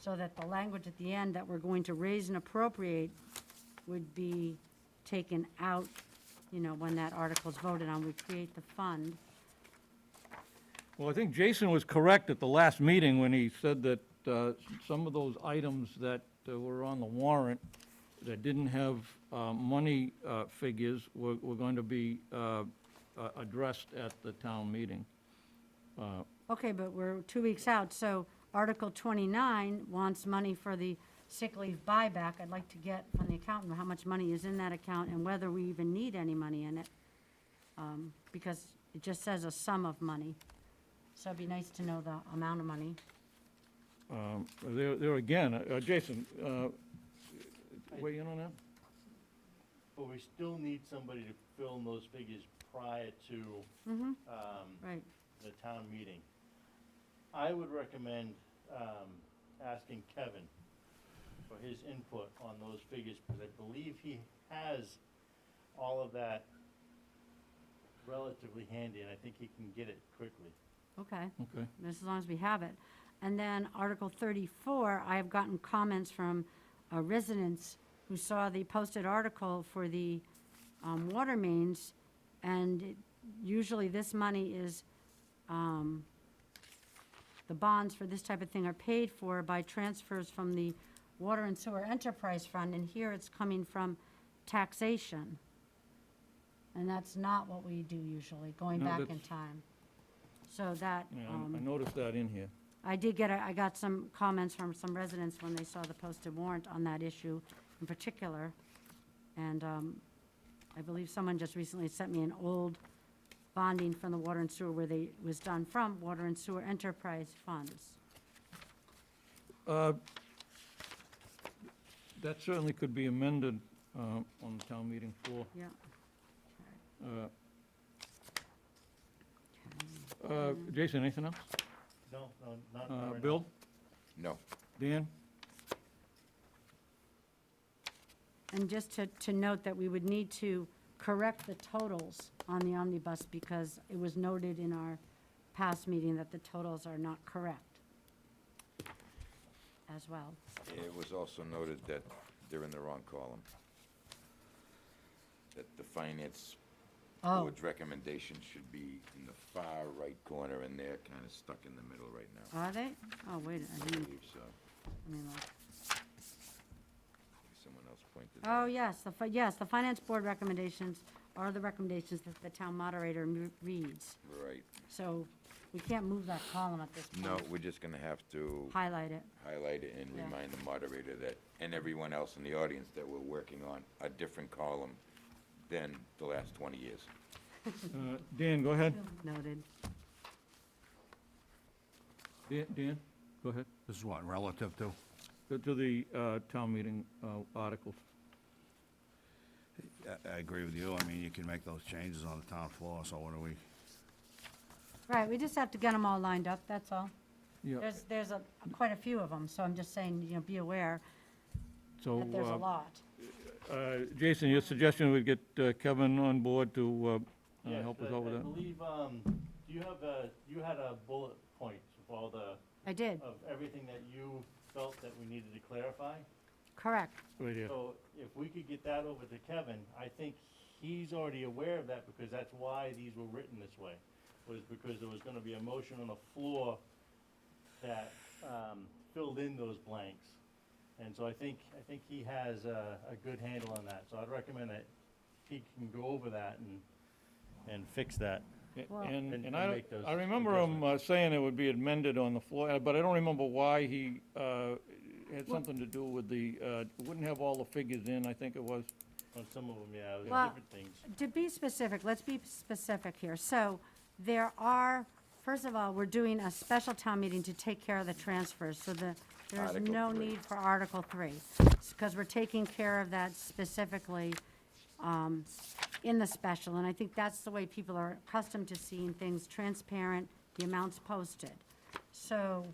So that the language at the end that we're going to raise and appropriate would be taken out, when that article's voted on, we create the fund. Well, I think Jason was correct at the last meeting when he said that some of those items that were on the warrant that didn't have money figures were going to be addressed at the town meeting. Okay, but we're 2 weeks out, so Article 29 wants money for the sick leave buyback. I'd like to get from the accountant how much money is in that account and whether we even need any money in it, because it just says a sum of money. So it'd be nice to know the amount of money. There again, Jason, weigh in on that? But we still need somebody to fill in those figures prior to, Right. the town meeting. I would recommend, asking Kevin for his input on those figures, because I believe he has all of that relatively handy, and I think he can get it quickly. Okay. Okay. As long as we have it. And then Article 34, I have gotten comments from residents who saw the posted article for the water mains, and usually this money is, the bonds for this type of thing are paid for by transfers from the Water and Sewer Enterprise Fund, and here it's coming from taxation. And that's not what we do usually, going No, back in that's- time. So that, Yeah, I noticed that in here. I got some comments from some residents when they saw the posted warrant on that issue in particular. And I believe someone just recently sent me an old bonding from the water and sewer where it was done from water and sewer enterprise funds. That certainly could be amended on the town meeting floor. Yeah. Jason, anything else? No, not right now. Bill? No. Dan? And just to note that we would need to correct the totals on the omnibus because it was noted in our past meeting that the totals are not correct as well. It was also noted that they're in the wrong column. That the finance Oh, board's recommendation should be in the far right corner, and they're kind of stuck in the middle right now. are they? Oh, wait, I believe so. let me look. Someone else pointed. Oh, yes, the finance board recommendations are the recommendations that the town moderator reads. Right. So we can't move that column at this point. No, we're just gonna have to Highlight it. highlight it and Yeah. remind the moderator that, and everyone else in the audience, that we're working on a different column than the last 20 years. Dan, go ahead. Noted. Dan, go ahead. This is what, relative to? To the town meeting articles. I agree with you. I mean, you can make those changes on the town floor, so what do we? Right, we just have to get them all lined up, that's all. Yeah, There's quite a few of them, so I'm just saying, be aware so that there's a lot. Jason, your suggestion would get Kevin on board to Yes, help us I out with that? believe, do you have you had a bullet points of all the, I did, of everything that you felt that we needed to clarify? correct. Right here. So if we could get that over to Kevin, I think he's already aware of that because that's why these were written this way. Was because there was gonna be a motion on the floor that, filled in those blanks. And so I think he has a good handle on that. So I'd recommend that he can go over that and fix that. Well- And And I, make those I remember him saying it would be amended on the floor, but I don't remember why he had something to do with the, wouldn't have all the figures in, I think it was. On some of them, yeah, it was Well- different things. To be specific, let's be specific here. So there are, first of all, we're doing a special town meeting to take care of the transfers, so there's Article no 3. need for Article 3. Because we're taking care of that specifically in the special, and I think that's the way people are accustomed to seeing things transparent, the amounts posted. So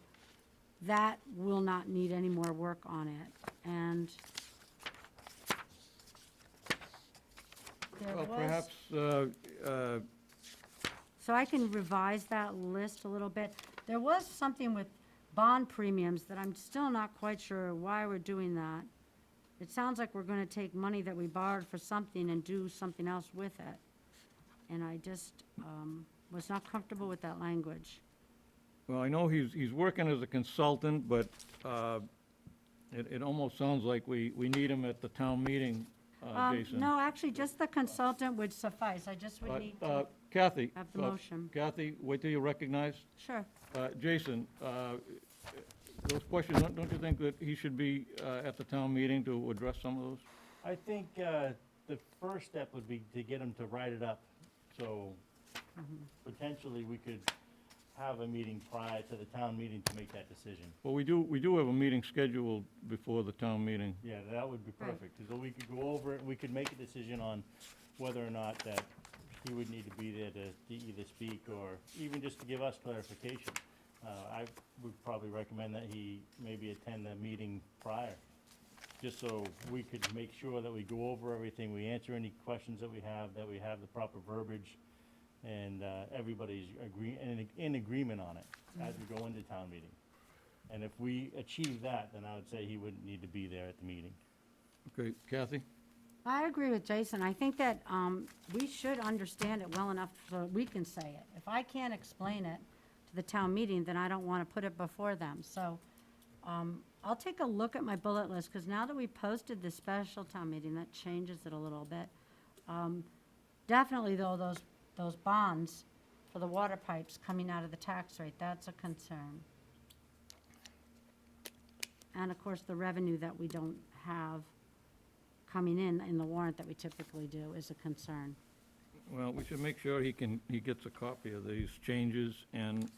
that will not need any more work on it, and there Well, was. perhaps, So I can revise that list a little bit. There was something with bond premiums that I'm still not quite sure why we're doing that. It sounds like we're gonna take money that we borrowed for something and do something else with it. And I just, was not comfortable with that language. well, I know he's working as a consultant, but it almost sounds like we need him at the town meeting, Jason. No, actually, just the consultant would suffice. I just would But, need to, Kathy. have the motion. Kathy, wait till you're recognized. sure. Jason, those questions, don't you think that he should be at the town meeting to address some of those? I think the first step would be to get him to write it up, so potentially we could have a meeting prior to the town meeting to make that decision. Well, we do have a meeting scheduled before the town meeting. Yeah, that would be Right. perfect, because we could go over it, we could make a decision on whether or not that he would need to be there to either speak or even just to give us clarification. I would probably recommend that he maybe attend the meeting prior, just so we could make sure that we go over everything, we answer any questions that we have the proper verbiage, and everybody's in agreement on it as we go into town meeting. And if we achieve that, then I would say he wouldn't need to be there at the meeting. Okay, Kathy? I agree with Jason. I think that we should understand it well enough so that we can say it. If I can't explain it to the town meeting, then I don't want to put it before them. So I'll take a look at my bullet list, because now that we posted the special town meeting, that changes it a little bit. Definitely, though, those bonds for the water pipes coming out of the tax rate, that's a concern. And of course, the revenue that we don't have coming in the warrant that we typically do is a concern. Well, we should make sure he gets a copy of these changes, and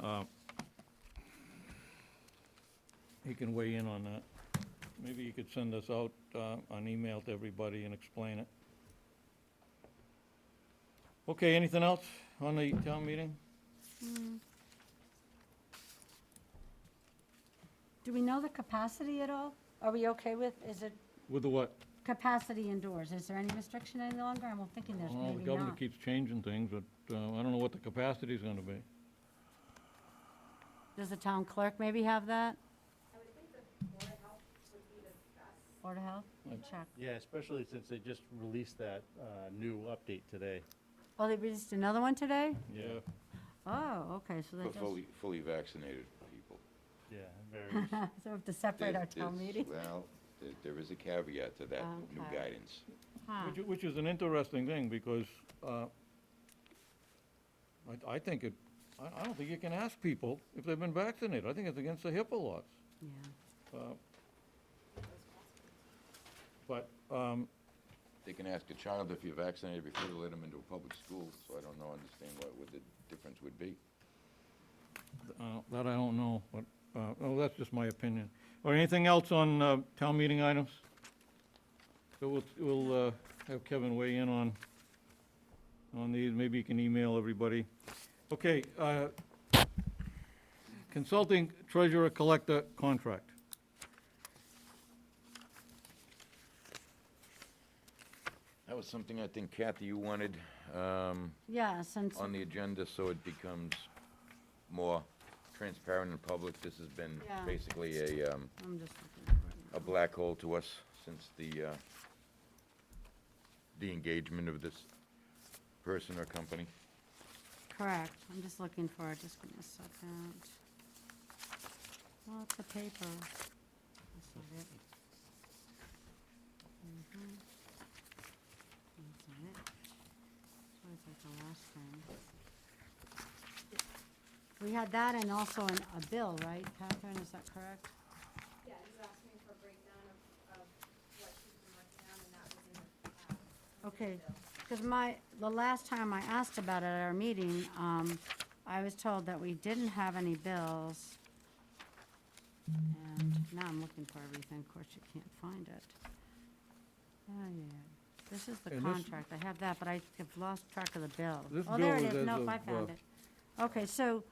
he can weigh in on that. Maybe you could send us out an email to everybody and explain it. Okay, anything else on the town meeting? Do we know the capacity at all? Are we okay with, is it With the what? capacity indoors? Is there any restriction any longer? I'm thinking there's Well, the maybe governor not. keeps changing things, but I don't know what the capacity's gonna be. Does the town clerk maybe have that? I would think the Board of Health would be the best. Board of Health? Check. Yeah, especially since they just released that new update today. Oh, they released another one today? Yeah. Oh, okay, so they For just, fully vaccinated people. Yeah, very. so we have to separate our There- town there's- meeting? Well, there is a caveat to that new Okay. guidance. Huh. Which is an interesting thing, because I think I don't think you can ask people if they've been vaccinated. I think it's against the HIPAA laws. Yeah. But, They can ask a child if you're vaccinated before they let them into a public school, so I don't understand what the difference would be. that I don't know, but, oh, that's just my opinion. Or anything else on town meeting items? So we'll have Kevin weigh in on these, maybe you can email everybody. Okay, consulting treasurer collector contract. That was something I think Kathy, you wanted Yeah, since, on the agenda, so it becomes more transparent and public. This has been Yeah. basically I'm just looking for it a now. black hole to us since the engagement of this person or company. Correct, I'm just looking for it, just give me a second. Well, it's a paper. That's not it. Mhm. That's not it. So it's like the last thing. We had that and also a bill, right, Catherine, is that correct? Yeah, he's asked me for a breakdown of what he's been working on, and that was in the, Okay, bill. because the last time I asked about it at our meeting, I was told that we didn't have any bills. And now I'm looking for everything, of course you can't find it. Oh, yeah, this is the And this- contract, I have that, but I have lost track of the bill. This Oh, there bill it is is, as nope, I of, found it. Okay, so,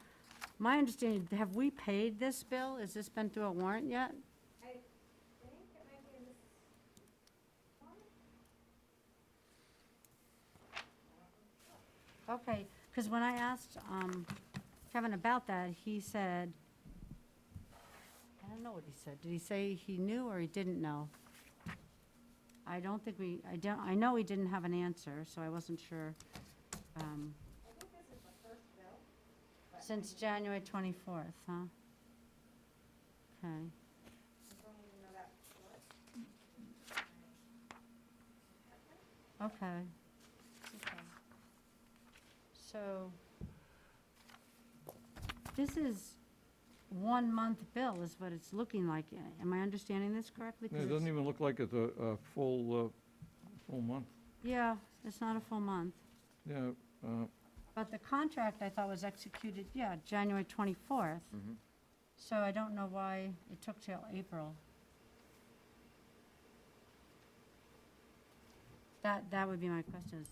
my understanding, have we paid this bill? Has this been through a warrant yet? I think it might be in this one. Okay, because when I asked Kevin about that, he said, I don't know what he said. Did he say he knew or he didn't know? I don't think I know he didn't have an answer, so I wasn't sure. I think this is the first bill. but Since January 24th, huh? Okay, I don't even know that short. okay. Okay. So, this is 1 month bill is what it's looking like. Am I understanding this correctly? 'Cause It doesn't it's- even look like it's a full month. Yeah, it's not a full month. Yeah, But the contract, I thought, was executed, yeah, January 24th. Mhm. So I don't know why it took till April. That would be my question, is,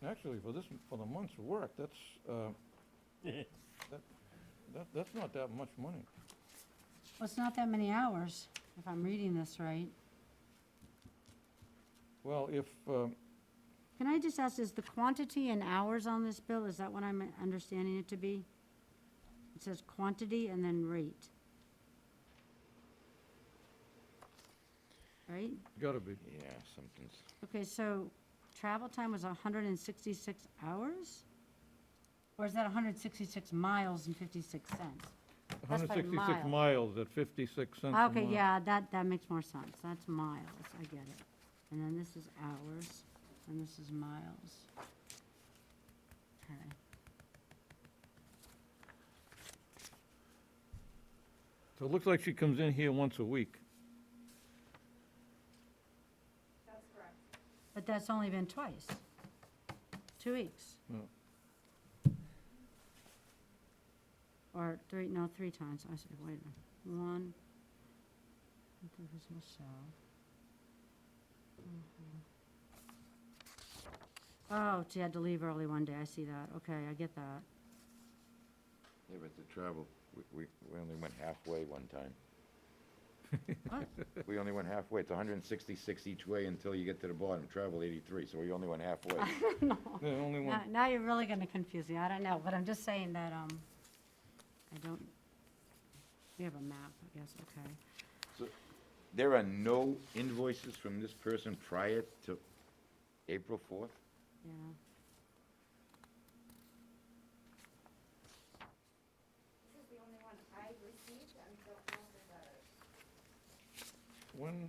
actually, for the month's work, that's not that much money. well, it's not that many hours, if I'm reading this right. Well, if, Can I just ask, is the quantity in hours on this bill, is that what I'm understanding it to be? It says quantity and then rate. Right? gotta be. Yeah, something's, Okay, so travel time was 166 hours? Or is that 166 miles and 56 cents? That's by 166 mile. miles at 56 cents a Okay, mile. yeah, that makes more sense. That's miles, I get it. And then this is hours, and this is miles. Okay. So it looks like she comes in here once a week. That's correct. But that's only been twice. 2 weeks. Yeah. Or 3 times. I said, wait a minute. 1, I think it was Michelle. Oh, she had to leave early one day. I see that. Okay, I get that. yeah, but the travel, we only went halfway one time. What? We only went halfway. It's 166 each way until you get to the bottom. Travel 83, so we only went halfway. Yeah, only one. Now you're really gonna confuse me. I don't know, but I'm just saying that, I don't, we have a map, I guess, okay. So there are no invoices from this person prior to April 4th? Yeah. This is the only one I've received, and don't know if there's others.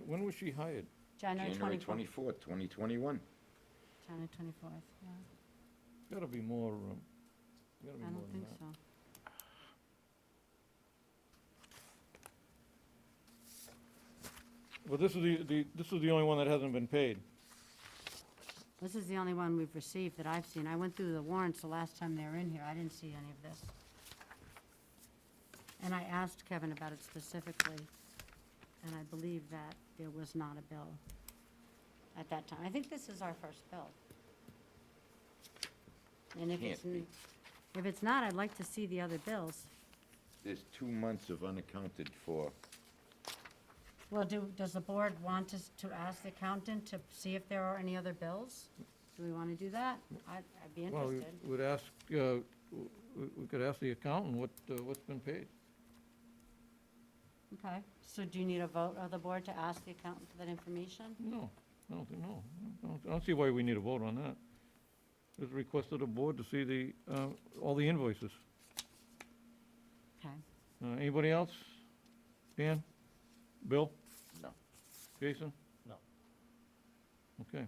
When was she hired? January January 24th. 24th, 2021. January 24th, yeah. Gotta be more, I than don't think that. so. Well, this is the only one that hasn't been paid. This is the only one we've received that I've seen. I went through the warrants the last time they were in here. I didn't see any of this. And I asked Kevin about it specifically, and I believe that there was not a bill at that time. I think this is our first bill. And if it's, Can't be. if it's not, I'd like to see the other bills. There's 2 months of unaccounted for Well, does the board want us to ask the accountant to see if there are any other bills? Do we want to do that? I'd be Well, interested. we would ask, we could ask the accountant what's been paid. Okay, so do you need a vote of the board to ask the accountant for that information? No, I don't think, no. I don't see why we need a vote on that. Just request of the board to see the, all the invoices. Okay. Anybody else? Dan? Bill? No. Jason? No. Okay,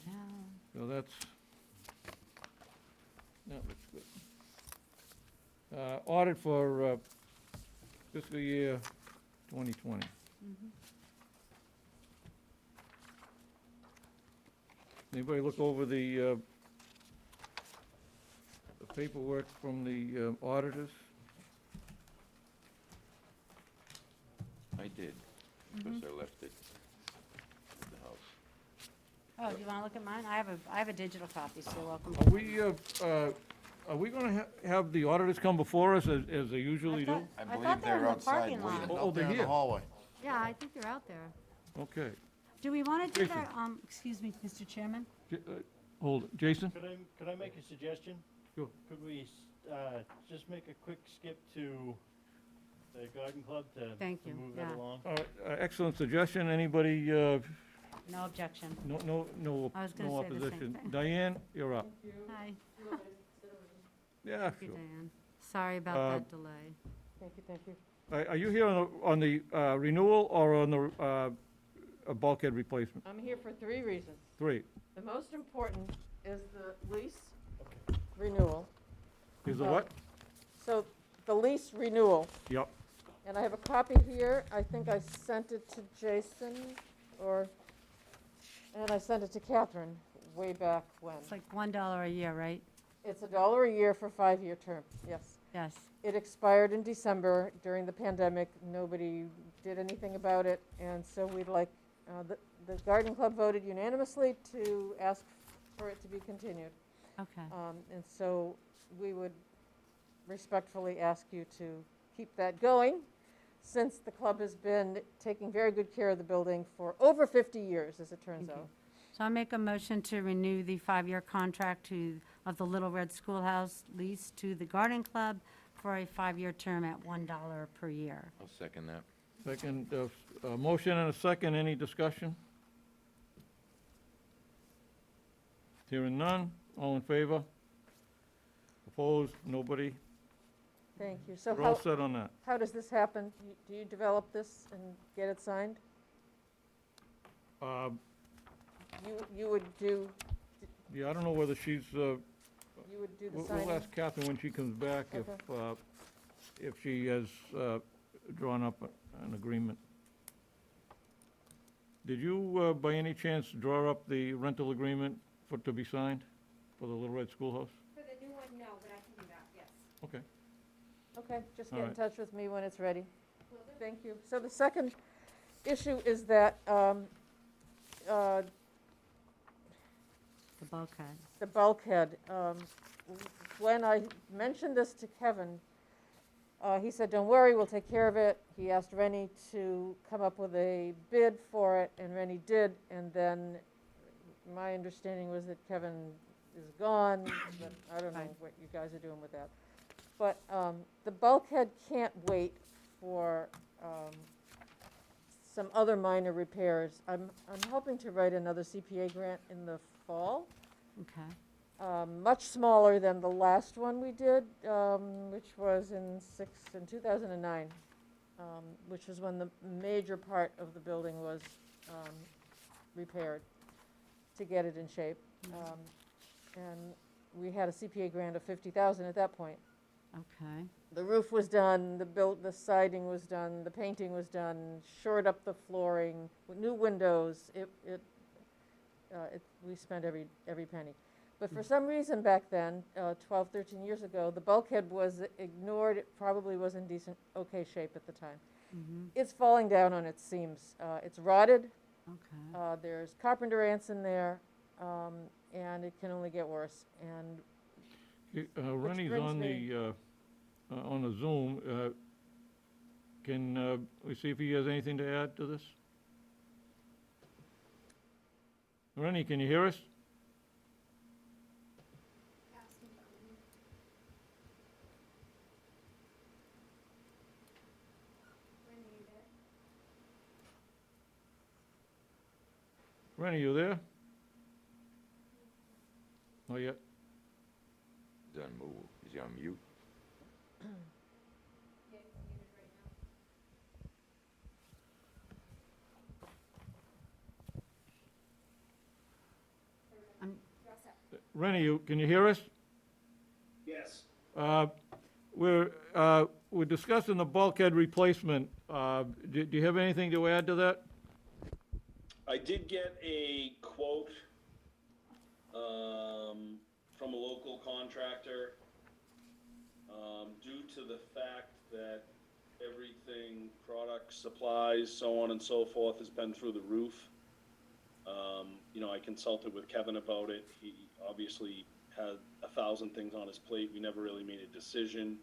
Now, so that looks good. Audit for fiscal year 2020. Anybody look over the paperwork from the auditors? I did, because I left it at the house. oh, do you want to look at mine? I have a digital copy, so you're welcome. Are we gonna have the auditors come before us as they usually do? I I believe thought they were in they're the outside parking lot. waiting. Oh, Out there they're in the here. hallway. Yeah, I think they're out there. Okay. Do we want to do Jason. that, excuse me, Mr. Chairman? Hold it. Jason? Could I make a suggestion? Sure. Could we, just make a quick skip to the garden club to Thank you, move that yeah. along? Excellent suggestion. Anybody, No objection. no I was gonna no say the same opposition? thing. Diane, you're up. Hi. Yeah, Thank you, sure. Diane. Sorry about that delay. Thank you, thank you. Are you here on the renewal or on the bulkhead replacement? I'm here for 3 reasons. 3. The most important is the lease renewal. Is the Oh. what? So the lease renewal, Yep. and I have a copy here. I think I sent it to Jason, and I sent it to Catherine way back when. It's like $1 a year, right? It's $1 a year for a 5-year term, yes. Yes. It expired in December during the pandemic. Nobody did anything about it, and so we'd like, the garden club voted unanimously to ask for it to be continued. Okay. And so we would respectfully ask you to keep that going, since the club has been taking very good care of the building for over 50 years, as it turns Thank you. out. So I make a motion to renew the 5-year contract of the Little Red Schoolhouse lease to the Garden Club for a 5-year term at $1 per year. I'll second that. Second, motion and a second. Any discussion? Hearing none. All in favor? Opposed? Nobody? Thank you. So We're all set on that. how does this happen? Do you develop this and get it signed? You would do, Yeah, I don't know whether she's, you would do the we'll signing? ask Catherine when she comes back if she has drawn up an agreement. Did you, by any chance, draw up the rental agreement to be signed for the Little Red Schoolhouse? For the new one, no, but I can do that, yes. Okay. Okay, just All get in right. touch with me when it's ready. Will do. Thank you. So the second issue is that The bulkhead. the bulkhead. When I mentioned this to Kevin, he said, "Don't worry, we'll take care of it." He asked Rennie to come up with a bid for it, and Rennie did. And then my understanding was that Kevin is gone, but I don't know Right. what you guys are doing with that. But the bulkhead can't wait for some other minor repairs. I'm hoping to write another CPA grant in the fall. Okay. Much smaller than the last one we did, which was in 2009, which was when the major part of the building was repaired to get it in shape. And we had a CPA grant of 50,000 at that point. Okay. The roof was done, the siding was done, the painting was done, shored up the flooring, new windows. We spent every penny. But for some reason back then, 12, 13 years ago, the bulkhead was ignored. It probably was in decent, okay shape at the time. It's falling down on its seams. It's rotted. Okay. There's carpenter ants in there, and it can only get worse. And Rennie's brings on me- the Zoom. Can we see if he has anything to add to this? Rennie, can you hear us? Rennie, you there? Not yet. He's on move, he's on mute. Yeah, he's muted right now. I'm- You're all set. Rennie, can you hear us? Yes. We're discussing the bulkhead replacement. Do you have anything to add to that? I did get a quote, from a local contractor. Due to the fact that everything, products, supplies, so on and so forth, has been through the roof. You know, I consulted with Kevin about it. He obviously had 1,000 things on his plate. We never really made a decision.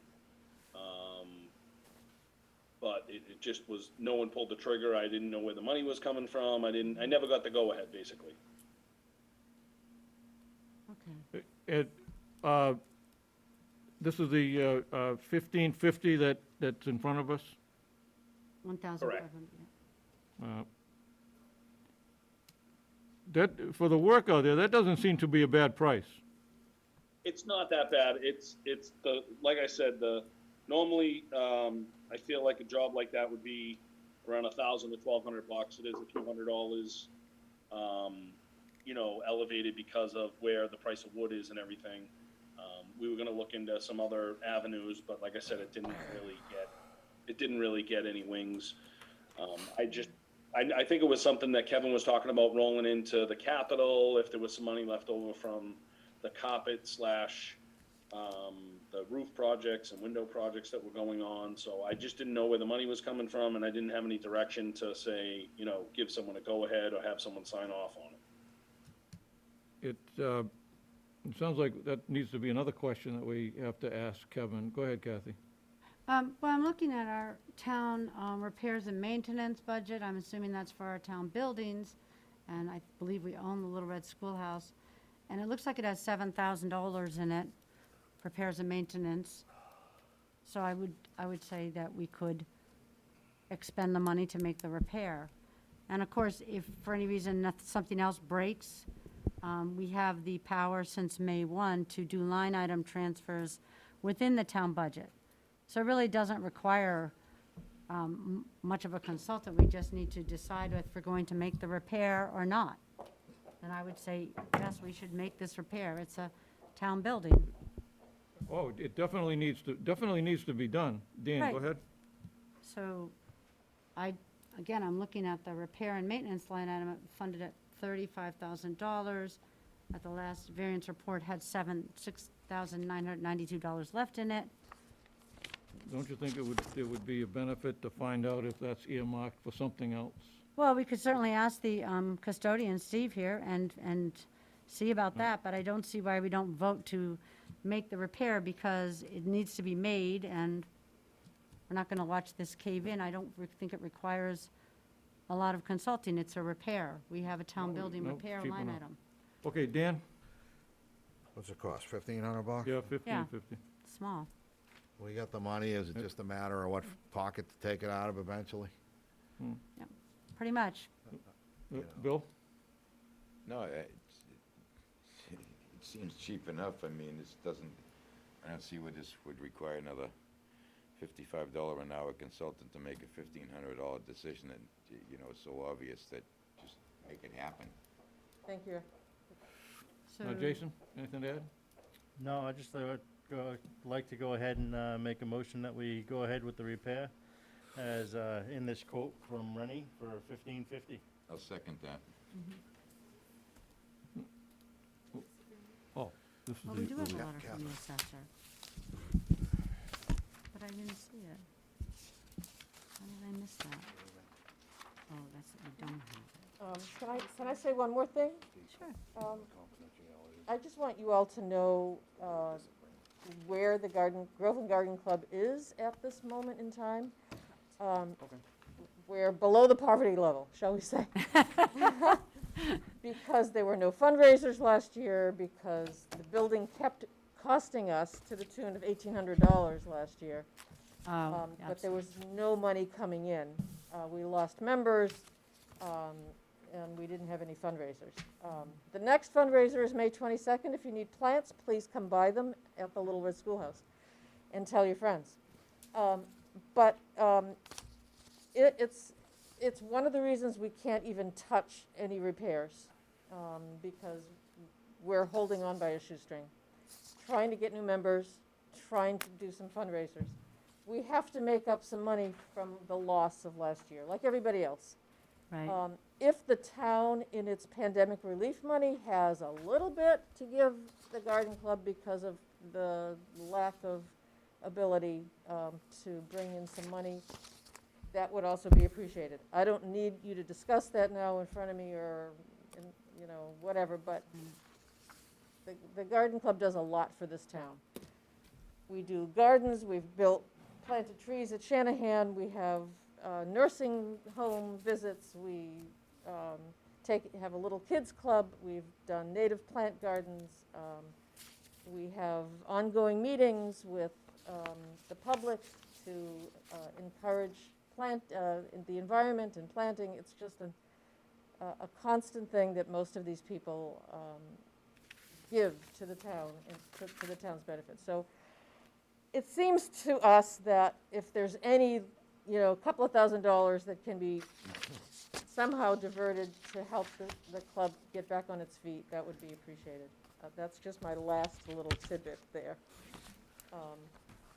But it just was, no one pulled the trigger. I didn't know where the money was coming from. I never got the go-ahead, basically. Okay. This is the 1550 that's in front of us? 1,500, yeah. That, for the work out there, that doesn't seem to be a bad price. It's not that bad. It's the, like I said, normally, I feel like a job like that would be around $1,000 to $1,200. It is a few $100, you know, elevated because of where the price of wood is and everything. We were gonna look into some other avenues, but like I said, it didn't really get any wings. I think it was something that Kevin was talking about rolling into the capital, if there was some money left over from the carpet slash, the roof projects and window projects that were going on. So I just didn't know where the money was coming from, and I didn't have any direction to say, you know, give someone a go-ahead or have someone sign off on it. It sounds like that needs to be another question that we have to ask Kevin. Go ahead, Kathy. Well, I'm looking at our town repairs and maintenance budget. I'm assuming that's for our town buildings, and I believe we own the Little Red Schoolhouse. And it looks like it has $7,000 in it, repairs and maintenance. So I would say that we could expend the money to make the repair. And of course, if for any reason something else breaks, we have the power since May 1 to do line item transfers within the town budget. So it really doesn't require much of a consultant. We just need to decide if we're going to make the repair or not. And I would say, yes, we should make this repair. It's a town building. Oh, it definitely needs to be done. Dan, go Right. ahead. So again, I'm looking at the repair and maintenance line item funded at $35,000. At the last variance report had $6,992 left in it. Don't you think it would be a benefit to find out if that's earmarked for something else? Well, we could certainly ask the custodian, Steve, here, and see about that, but I don't see why we don't vote to make the repair, because it needs to be made, and we're not gonna watch this cave in. I don't think it requires a lot of consulting. It's a repair. We have a town building no, repair cheap line enough. item. Okay, Dan? What's it cost, $1,500? Yeah, 1550. Small. We got the money, is it just a matter of what pocket to take it out of eventually? Pretty much. Bill? No, it seems cheap enough. I mean, I don't see where this would require another $55 an hour consultant to make a $1,500 decision, and, you know, it's so obvious that just make it happen. Thank you. So Jason, anything to add? No, I just like to go ahead and make a motion that we go ahead with the repair as in this quote from Rennie for $1,550. I'll second that. Oh, this is Well, we do have a Yeah, letter from the assessor. But I didn't see it. How did I miss that? Oh, that's, we don't have Can I say one more thing? it. Sure. I just want you all to know where the Grove and Garden Club is at this moment in time. We're below the poverty level, shall we say. Because there were no fundraisers last year, because the building kept costing us to the tune of $1,800 last year. Oh, But there was no money coming in. We lost members, and we didn't have any fundraisers. The next fundraiser is May 22nd. If you need plants, please come buy them at the Little Red Schoolhouse and tell your friends. But it's one of the reasons we can't even touch any repairs, because we're holding on by a shoestring, trying to get new members, trying to do some fundraisers. We have to make up some money from the loss of last year, like everybody else. right. If the town, in its pandemic relief money, has a little bit to give the garden club because of the lack of ability to bring in some money, that would also be appreciated. I don't need you to discuss that now in front of me or, whatever, but the garden club does a lot for this town. We do gardens, we've planted trees at Shanahan, we have nursing home visits, we have a little kids club, we've done native plant gardens, we have ongoing meetings with the public to encourage the environment and planting. It's just a constant thing that most of these people give to the town and to the town's benefit. So it seems to us that if there's any, couple of $1,000s that can be somehow diverted to help the club get back on its feet, that would be appreciated. That's just my last little tidbit there.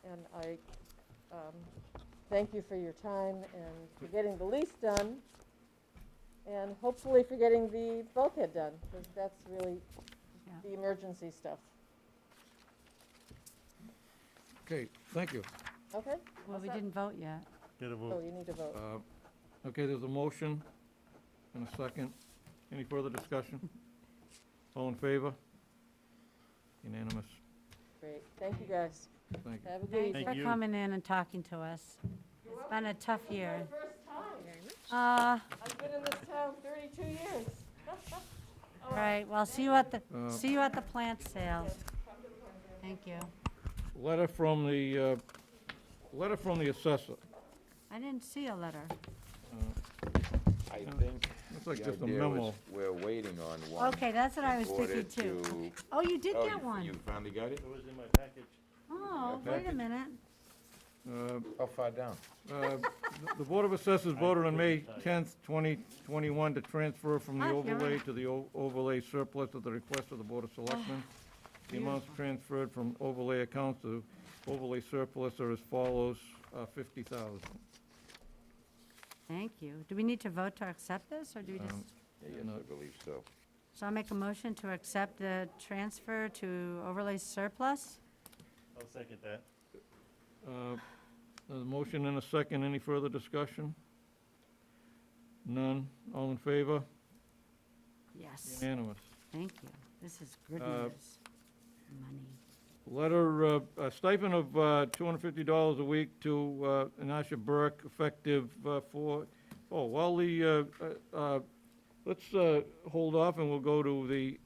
And I thank you for your time and for getting the lease done, and hopefully for getting the bulkhead done, because that's really Yeah. the emergency stuff. Okay, thank you. Okay? Well, All we set? didn't vote yet. Get a Oh, vote. you need to vote. Okay, there's a motion and a second. Any further discussion? All in favor? Unanimous. Great. Thank you, guys. Thank you. Have a good Thanks evening. for you. coming in and talking to us. It's been a tough year. First time. I've I've been in this town 32 years. all right, well, see you at the plant sale. Thank you. Letter from the assessor. I didn't see a letter. I think Looks like the just a idea memo. was we're waiting on one. Okay, that's what I was in order thinking too. to- Okay. Oh, you did Oh, get one. You finally got it? It was in my package. Oh, Yeah, wait a package. minute. How far down? The Board of Assessors voted on May 10th, 2021 to transfer from the Ah, you're overlay right. to the overlay surplus at the request of the Board of Selectmen. The amounts transferred from overlay accounts to overlay surplus are as follows, 50,000. Thank you. Do we need to vote to accept this, or do we just? Yes, I believe so. So I'll make a motion to accept the transfer to overlay surplus? I'll second that. There's a motion and a second. Any further discussion? None. All in favor? Yes. Unanimous. Thank you. This is good Uh, news. Money. Letter, a stipend of $250 a week to Anasha Burke, effective let's hold off and we'll go to the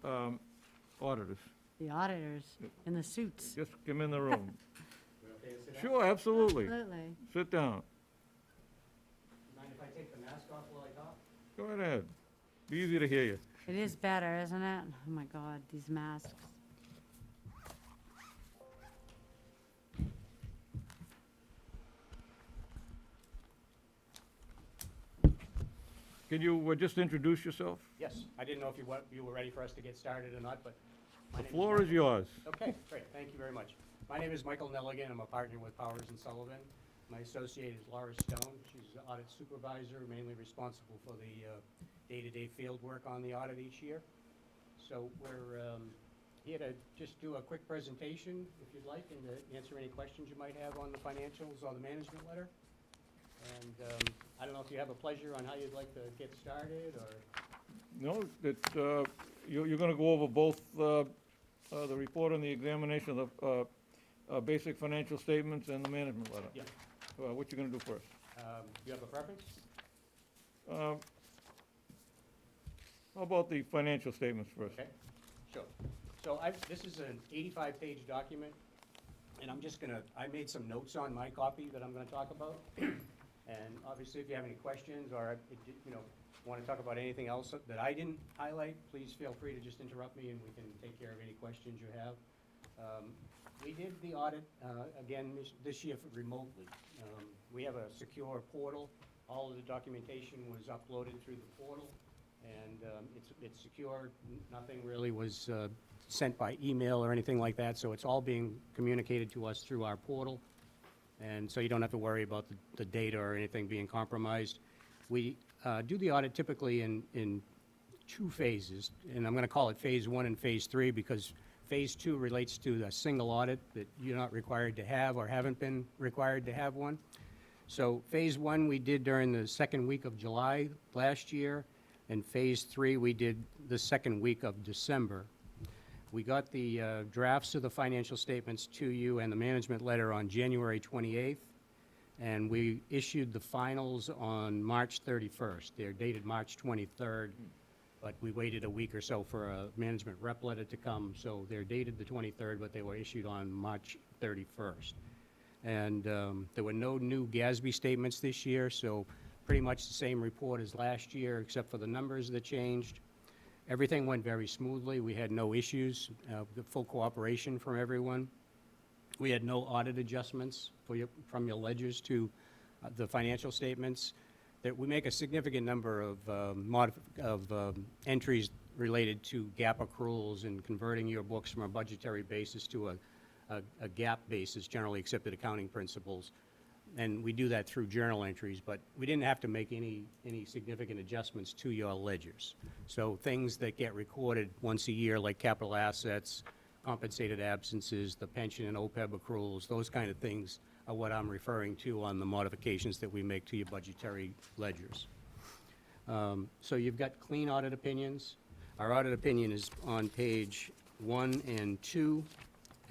auditors. The auditors in the suits. Just come in the room. Sure, absolutely. Absolutely. Sit down. Mind if I take the mask off while I talk? Go right ahead. Be easy to hear you. It is better, isn't it? Oh, my God, these masks. Can you just introduce yourself? Yes, I didn't know if you were ready for us to get started or not, but. my The name floor is yours. Okay, great, thank you very much. My name is Michael Nelligan, I'm a partner with Powers and Sullivan. My associate is Laura Stone, she's the audit supervisor, mainly responsible for the day-to-day field work on the audit each year. So we're here to just do a quick presentation, if you'd like, and to answer any questions you might have on the financials or the management letter. And I don't know if you have a pleasure on how you'd like to get started, or? No, you're going to go over both the report on the examination of the basic financial statements and the management letter. Yeah. What you going to do first? You have a preference? How about the financial statements first? Okay, sure. So this is an 85-page document, and I made some notes on my copy that I'm gonna talk about. And obviously, if you have any questions, or, want to talk about anything else that I didn't highlight, please feel free to just interrupt me, and we can take care of any questions you have. We did the audit, again, this year remotely. We have a secure portal. All of the documentation was uploaded through the portal, and it's secure. Nothing really was sent by email or anything like that, so it's all being communicated to us through our portal. And so you don't have to worry about the data or anything being compromised. We do the audit typically in 2 phases, and I'm going to call it Phase 1 and Phase 3 because Phase 2 relates to a single audit that you're not required to have or haven't been required to have one. So Phase 1 we did during the second week of July last year, and Phase 3 we did the second week of December. We got the drafts of the financial statements to you and the management letter on January 28th, and we issued the finals on March 31st. They're dated March 23rd, but we waited a week or so for a management rep letter to come, so they're dated the 23rd, but they were issued on March 31st. And there were no new GASB statements this year, so pretty much the same report as last year, except for the numbers that changed. Everything went very smoothly. We had no issues, the full cooperation from everyone. We had no audit adjustments from your ledgers to the financial statements. That we make a significant number of entries related to GAAP accruals and converting your books from a budgetary basis to a GAAP basis, generally accepted accounting principles. And we do that through journal entries, but we didn't have to make any significant adjustments to your ledgers. So things that get recorded once a year, like capital assets, compensated absences, the pension and OPEB accruals, those kind of things are what I'm referring to on the modifications that we make to your budgetary ledgers. So you've got clean audit opinions. Our audit opinion is on page 1 and 2,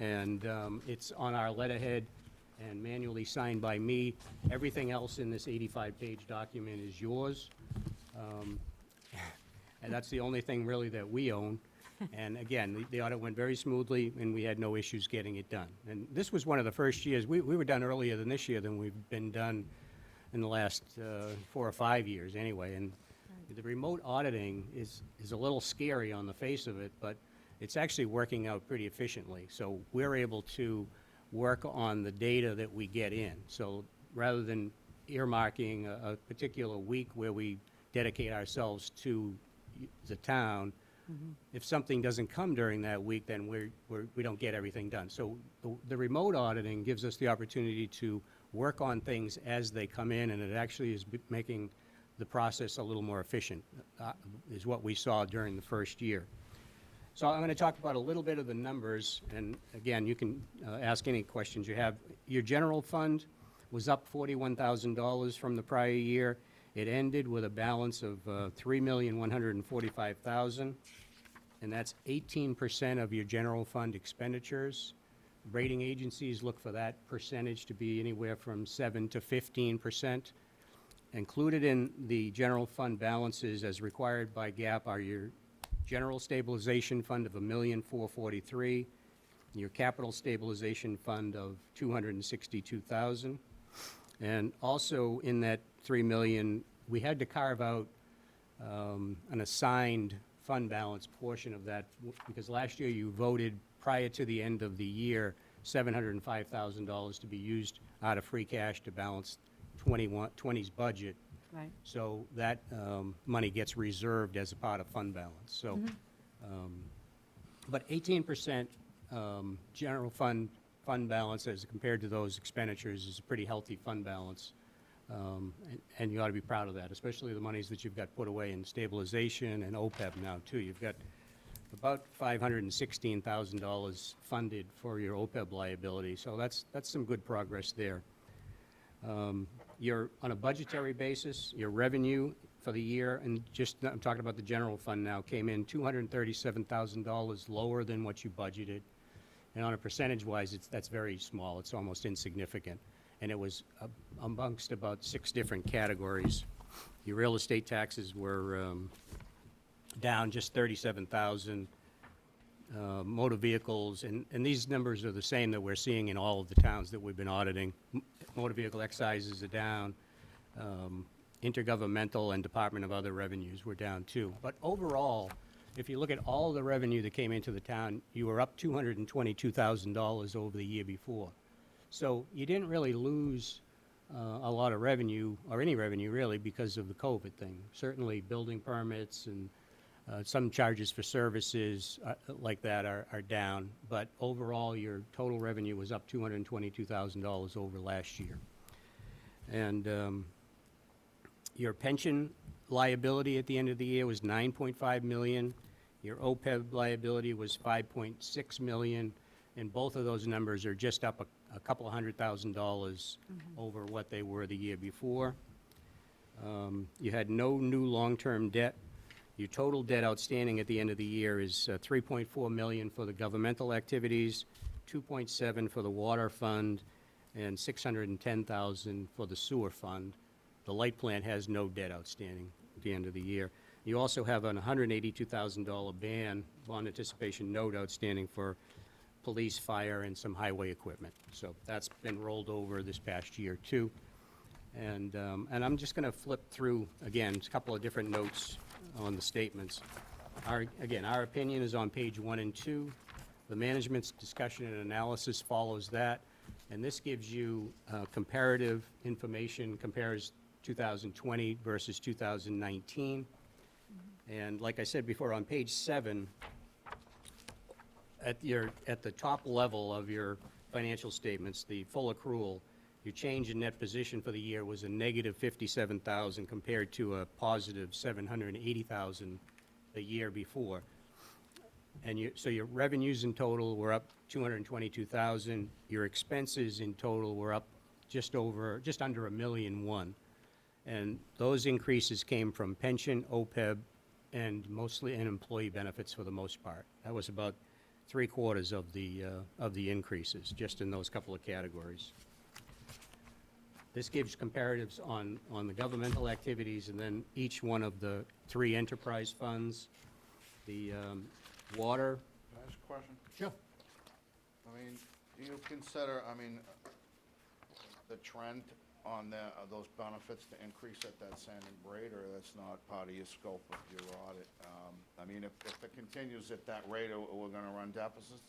and it's on our letterhead and manually signed by me. Everything else in this 85-page document is yours. And that's the only thing really that we own. And again, the audit went very smoothly, and we had no issues getting it done. And this was one of the first years, we were done earlier than this year than we've been done in the last 4 or 5 years anyway. And the remote auditing is a little scary on the face of it, but it's actually working out pretty efficiently. So we're able to work on the data that we get in. So rather than earmarking a particular week where we dedicate ourselves to the town, if something doesn't come during that week, then we don't get everything done. So the remote auditing gives us the opportunity to work on things as they come in, and it actually is making the process a little more efficient, is what we saw during the first year. So I'm going to talk about a little bit of the numbers, and again, you can ask any questions you have. Your general fund was up $41,000 from the prior year. It ended with a balance of $3,145,000, and that's 18% of your general fund expenditures. Rating agencies look for that percentage to be anywhere from 7 to 15%. Included in the general fund balances as required by GAAP are your general stabilization fund of $1,443,000, your capital stabilization fund of $262,000. And also in that $3 million, we had to carve out an assigned fund balance portion of that because last year you voted prior to the end of the year $705,000 to be used out of free cash to balance 20's budget. Right. So that money gets reserved as a part of fund balance. So, but 18% general fund balance as compared to those expenditures is a pretty healthy fund balance. And you ought to be proud of that, especially the monies that you've got put away in stabilization and OPEB now, too. You've got about $516,000 funded for your OPEB liability, so that's some good progress there. You're on a budgetary basis, your revenue for the year, and I'm talking about the general fund now, came in $237,000 lower than what you budgeted. And on a percentage-wise, that's very small. It's almost insignificant. and it was amongst about 6 different categories. Your real estate taxes were down just 37,000. Motor vehicles, and these numbers are the same that we're seeing in all of the towns that we've been auditing. Motor vehicle excises are down. Intergovernmental and Department of Other Revenues were down too. But overall, if you look at all the revenue that came into the town, you were up $222,000 over the year before. So you didn't really lose a lot of revenue, or any revenue really, because of the COVID thing. Certainly building permits and some charges for services like that are down, but overall, your total revenue was up $222,000 over last year. And your pension liability at the end of the year was $9.5 million. Your OPEB liability was $5.6 million, and both of those numbers are just up a couple of $100,000 over what they were the year before. You had no new long-term debt. Your total debt outstanding at the end of the year is $3.4 million for the governmental activities, $2.7 for the water fund, and $610,000 for the sewer fund. The light plant has no debt outstanding at the end of the year. You also have an $182,000 bond anticipation note outstanding for police, fire, and some highway equipment. So that's been rolled over this past year too. And I'm just going to flip through, again, a couple of different notes on the statements. Our opinion is on page 1 and 2. The management's discussion and analysis follows that. And this gives you comparative information, compares 2020 versus 2019. And like I said before, on page 7, at the top level of your financial statements, the full accrual, your change in net position for the year was a negative $57,000 compared to a positive $780,000 the year before. And so your revenues in total were up $222,000. Your expenses in total were up just under $1.1 million. And those increases came from pension, OPEB, and mostly in employee benefits for the most part. That was about 3/4 of the increases, just in those couple of categories. This gives comparatives on the governmental activities and then each one of the 3 enterprise funds. The water. Can I ask a question? Sure. I mean, do you consider, the trend on those benefits to increase at that same rate, or that's not part of your scope of your audit? If it continues at that rate, we're gonna run deficits?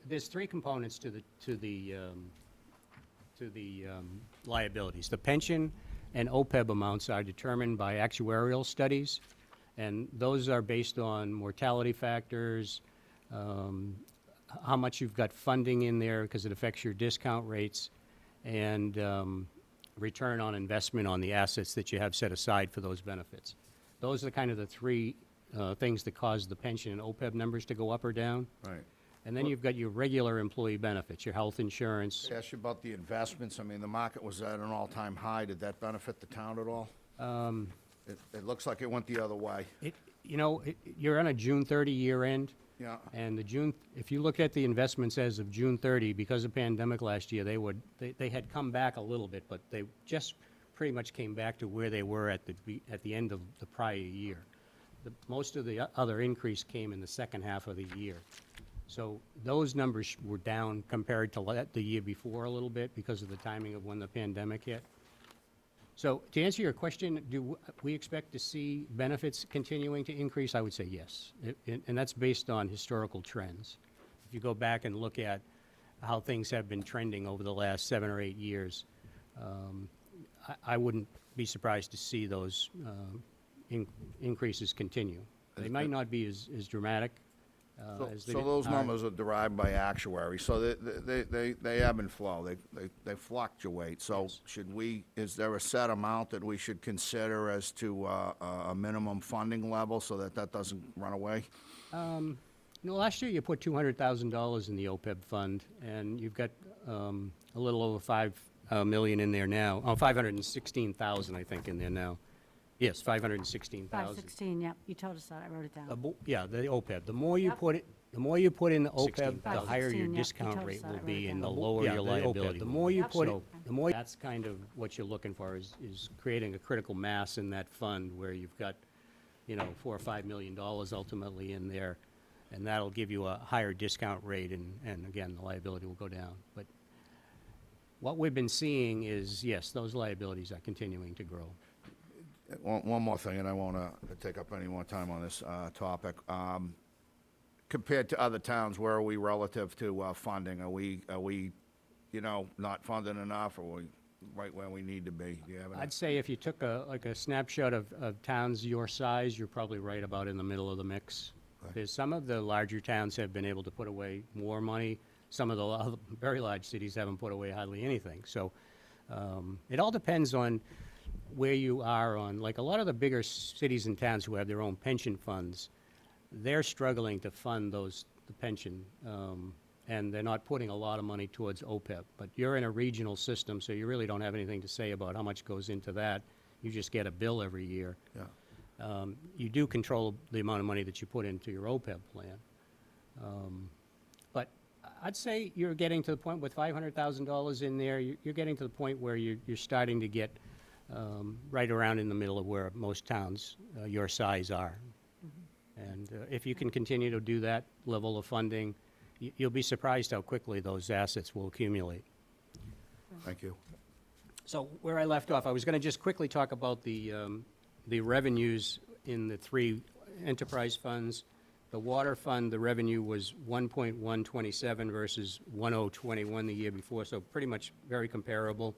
There's 3 components to the liabilities. The pension and OPEB amounts are determined by actuarial studies, and those are based on mortality factors, how much you've got funding in there because it affects your discount rates, and return on investment on the assets that you have set aside for those benefits. Those are kind of the 3 things that cause the pension and OPEB numbers to go up or down. Right. And then you've got your regular employee benefits, your health insurance. I asked you about the investments. The market was at an all-time high. Did that benefit the town at all? It looks like it went the other way. You're on a June 30 year end. Yeah. And if you look at the investments as of June 30, because of pandemic last year, they had come back a little bit, but they just pretty much came back to where they were at the end of the prior year. Most of the other increase came in the second half of the year. So those numbers were down compared to the year before a little bit because of the timing of when the pandemic hit. So to answer your question, do we expect to see benefits continuing to increase? I would say yes. And that's based on historical trends. If you go back and look at how things have been trending over the last 7 or 8 years, I wouldn't be surprised to see those increases continue. They might not be as dramatic as they So those numbers are derived by actuaries, so they ebb and flow, they fluctuate. So is there a set amount that we should consider as to a minimum funding level so that doesn't run away? Last year you put $200,000 in the OPEB fund, and you've got a little over $5 million in there now. 516,000, I think, in there now. Yes, 516,000. 516, yep, you told us that, I wrote it down. Yeah, the OPEB. The more you Yep. put it, the more you put in the OPEB, the 516, higher your yep, you discount told us rate that, I will wrote be, it and the down. lower your liability. The more you Yep. put it, So- the more, that's kind of what you're looking for, is creating a critical mass in that fund where you've got, you know, $4 or $5 million ultimately in there, and that'll give you a higher discount rate, and again, the liability will go down. But what we've been seeing is, yes, those liabilities are continuing to grow. One more thing, and I won't take up any more time on this topic. Compared to other towns, where are we relative to funding? Are we, you know, not funding enough, or are we right where we need to be? Do you have any? I'd say if you took like a snapshot of towns your size, you're probably right about in the middle of the mix. There's some of the larger towns have been able to put away more money. Some of the very large cities haven't put away hardly anything. So it all depends on where you are on, like a lot of the bigger cities and towns who have their own pension funds, they're struggling to fund the pension, and they're not putting a lot of money towards OPEB. But you're in a regional system, so you really don't have anything to say about how much goes into that. You just get a bill every year. Yeah. You do control the amount of money that you put into your OPEB plan. But I'd say you're getting to the point with $500,000 in there, you're getting to the point where you're starting to get right around in the middle of where most towns your size are. And if you can continue to do that level of funding, you'll be surprised how quickly those assets will accumulate. Thank you. So where I left off, I was going to just quickly talk about the revenues in the three enterprise funds. The water fund, the revenue was 1.127 versus 1.021 the year before, so pretty much very comparable.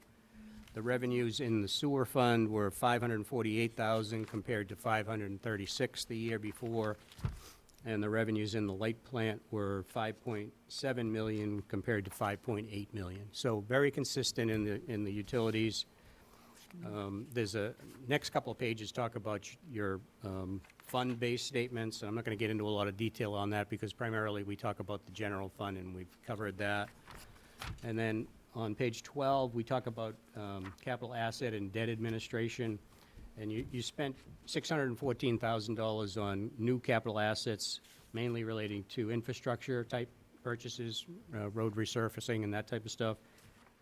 The revenues in the sewer fund were 548,000 compared to 536 the year before. And the revenues in the light plant were 5.7 million compared to 5.8 million. So very consistent in the utilities. There's next couple of pages talk about your fund-based statements. I'm not going to get into a lot of detail on that because primarily we talk about the general fund and we've covered that. And then on page 12, we talk about capital asset and debt administration. And you spent $614,000 on new capital assets, mainly relating to infrastructure-type purchases, road resurfacing and that type of stuff.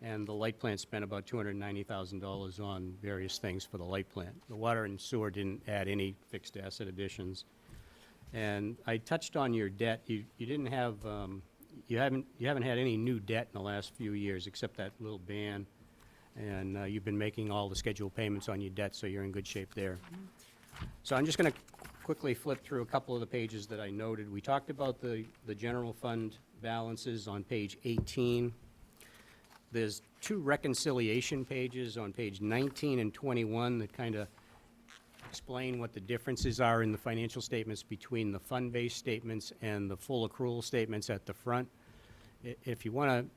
And the light plant spent about $290,000 on various things for the light plant. The water and sewer didn't add any fixed asset additions. And I touched on your debt. You didn't have, you haven't had any new debt in the last few years except that little ban. And you've been making all the scheduled payments on your debt, so you're in good shape there. So I'm just going to quickly flip through a couple of the pages that I noted. We talked about the general fund balances on page 18. There's two reconciliation pages on page 19 and 21 that kind of explain what the differences are in the financial statements between the fund-based statements and the full accrual statements at the front. If you want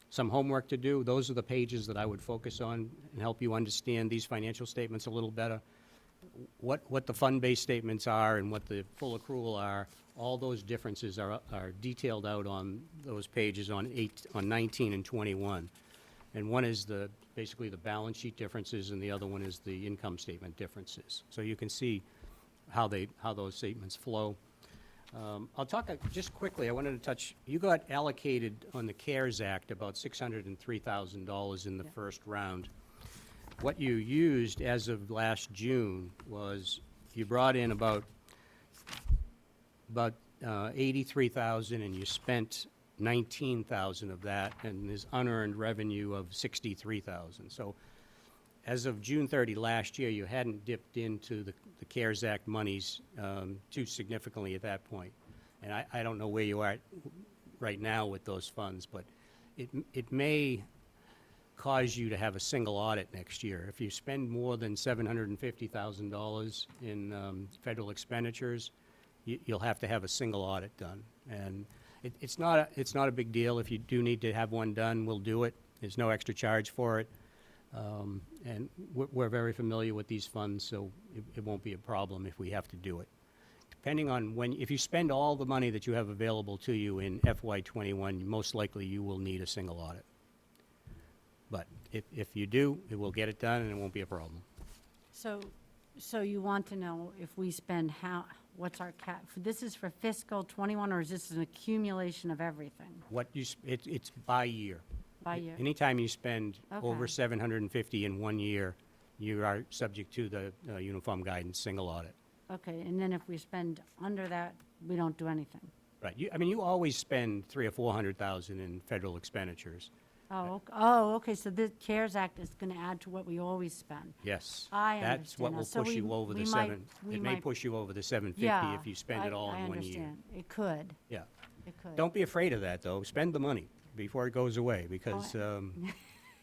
some homework to do, those are the pages that I would focus on and help you understand these financial statements a little better. What the fund-based statements are and what the full accrual are, all those differences are detailed out on those pages on 19 and 21. And one is basically the balance sheet differences, and the other one is the income statement differences. So you can see how those statements flow. I'll talk just quickly. I wanted to touch. You got allocated on the CARES Act about $603,000 in the first round. What you used as of last June was you brought in about 83,000, and you spent 19,000 of that, and there's unearned revenue of 63,000. So as of June 30 last year, you hadn't dipped into the CARES Act monies too significantly at that point. And I don't know where you are right now with those funds, but it may cause you to have a single audit next year. If you spend more than $750,000 in federal expenditures, you'll have to have a single audit done. And it's not a big deal. If you do need to have one done, we'll do it. There's no extra charge for it. And we're very familiar with these funds, so it won't be a problem if we have to do it. Depending on if you spend all the money that you have available to you in FY21, most likely you will need a single audit. But if you do, it will get it done and it won't be a problem. So So you want to know if we spend what's our this is for fiscal '21, or is this an accumulation of everything It's by year. by year? Anytime you spend over Okay. 750 in 1 year, you are subject to the Uniform Guidance Single Audit. Okay, and then if we spend under that, we don't do anything? Right, I mean, you always spend 300,000 or 400,000 in federal expenditures. Oh, okay, so the CARES Act is gonna add to what we always spend. Yes. I That's what understand now. will So push you over the we it may might- push you over the 750 Yeah. if you spend it all in 1 year. I understand. It could, Yeah. it could. Don't be afraid of that, though. Spend the money before it goes away, because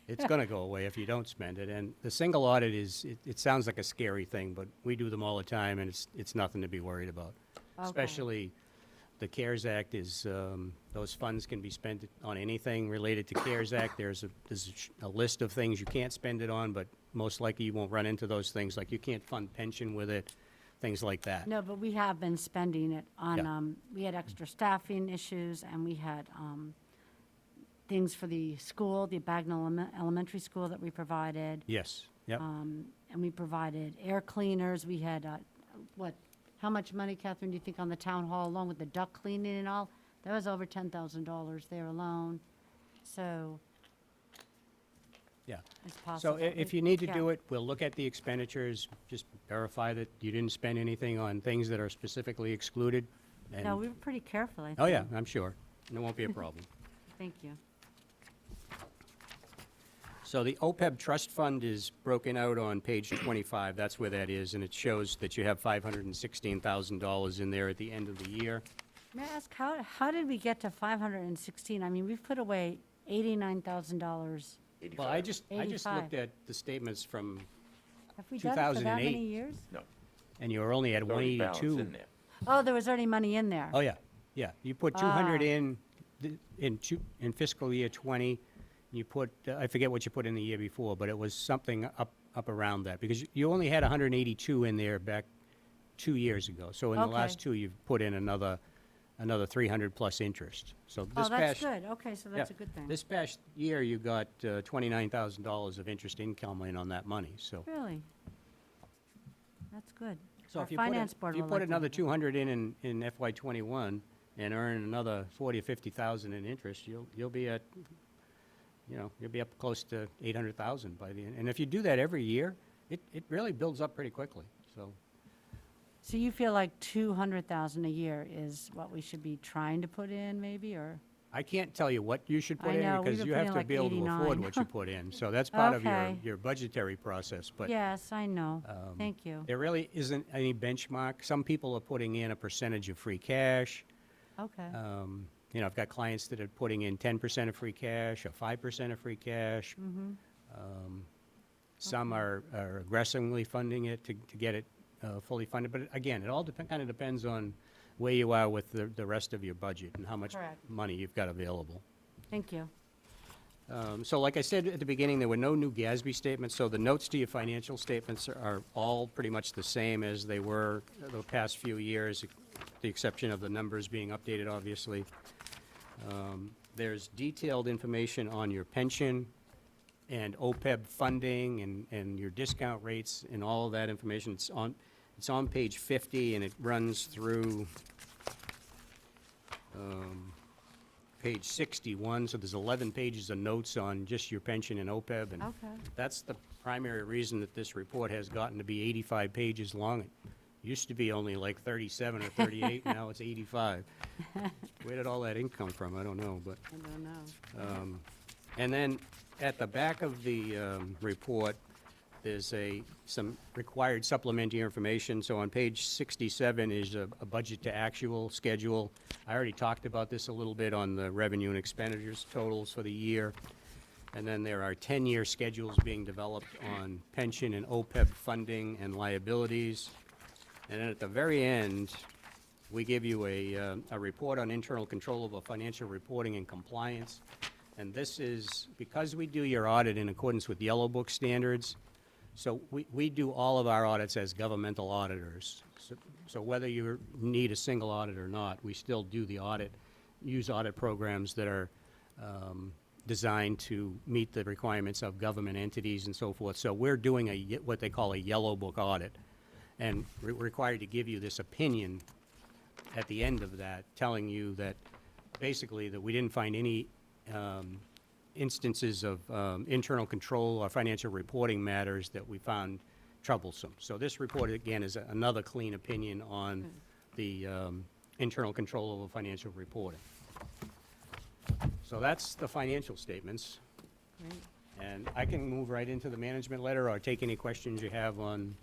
it's going to go away if you don't spend it. And the single audit it sounds like a scary thing, but we do them all the time, and it's nothing to be worried about. Okay. Especially the CARES Act those funds can be spent on anything related to CARES Act. There's a list of things you can't spend it on, but most likely you won't run into those things, like you can't fund pension with it, things like that. No, but we have been spending it on, Yeah. We had extra staffing issues, and we had things for the school, the Bagnell Elementary School that we provided. Yes, yep. And we provided air cleaners. We had, how much money, Catherine, do you think on the town hall alone with the duct cleaning and all? That was over $10,000 there alone. So Yeah. it's possible. So if you need to do it, we'll look at the expenditures, just verify that you didn't spend anything on things that are specifically excluded. and- No, we were pretty careful, I think. Oh, yeah, I'm sure. And it won't be a problem. Thank you. So the OPEB trust fund is broken out on page 25. That's where that is, and it shows that you have $516,000 in there at the end of the year. May I ask, how did we get to 516? I mean, we've put away $89,000. Well, I just 85. looked at the statements from, Have we done it for that 2008. many years? No, and you were only at there's already balance 182. in there. Oh, there was already money in there. Oh, yeah, yeah. You put 200 in fiscal year '20. You put, I forget what you put in the year before, but it was something up around that, because you only had 182 in there back 2 years ago. So in the last Okay. 2, you've put in another 300 plus interest. So this Oh, that's past, good. Okay, so that's a yeah, good thing. This past year, you got $29,000 of interest income in on that money, so. Really? That's good. So Our if you put, finance board you will put like to another do that. 200 in FY '21 and earn another 40 or 50,000 in interest, you'll be at, you'll be up close to 800,000 by the end. And if you do that every year, it really builds up pretty quickly, so. So you feel like 200,000 a year is what we should be trying to put in, maybe, or? I can't tell you what you should put I in, know, we because were you have putting to like be able to afford 89. what you put in. So that's part of Okay. your budgetary process, but. Yes, I know. Thank you. There really isn't any benchmark. Some people are putting in a percentage of free cash. Okay. I've got clients that are putting in 10% of free cash or 5% of free cash. Some are aggressively funding it to get it fully funded. But again, it all kind of depends on where you are with the rest of your budget and how much Correct. money you've got available. Thank you. So like I said at the beginning, there were no new GASB statements, so the notes to your financial statements are all pretty much the same as they were the past few years, the exception of the numbers being updated, obviously. There's detailed information on your pension and OPEB funding and your discount rates and all of that information. It's on page 50, and it runs through page 61, so there's 11 pages of notes on just your pension and OPEB, and Okay. that's the primary reason that this report has gotten to be 85 pages long. It used to be only like 37 or 38, now it's 85. Where did all that ink come from? I don't know, but. I don't know. And then at the back of the report, there's some required supplementary information. So on page 67 is a budget to actual schedule. I already talked about this a little bit on the revenue and expenditures totals for the year. And then there are 10-year schedules being developed on pension and OPEB funding and liabilities. And then at the very end, we give you a report on internal control over financial reporting and compliance. And this is, because we do your audit in accordance with Yellow Book standards, so we do all of our audits as governmental auditors. So whether you need a single audit or not, we still do the audit, use audit programs that are designed to meet the requirements of government entities and so forth. So we're doing what they call a Yellow Book audit. and we're required to give you this opinion at the end of that, telling you that basically that we didn't find any instances of internal control or financial reporting matters that we found troublesome. So this report, again, is another clean opinion on the internal control over financial reporting. So that's the financial statements. Great. And I can move right into the management letter or take any questions you have on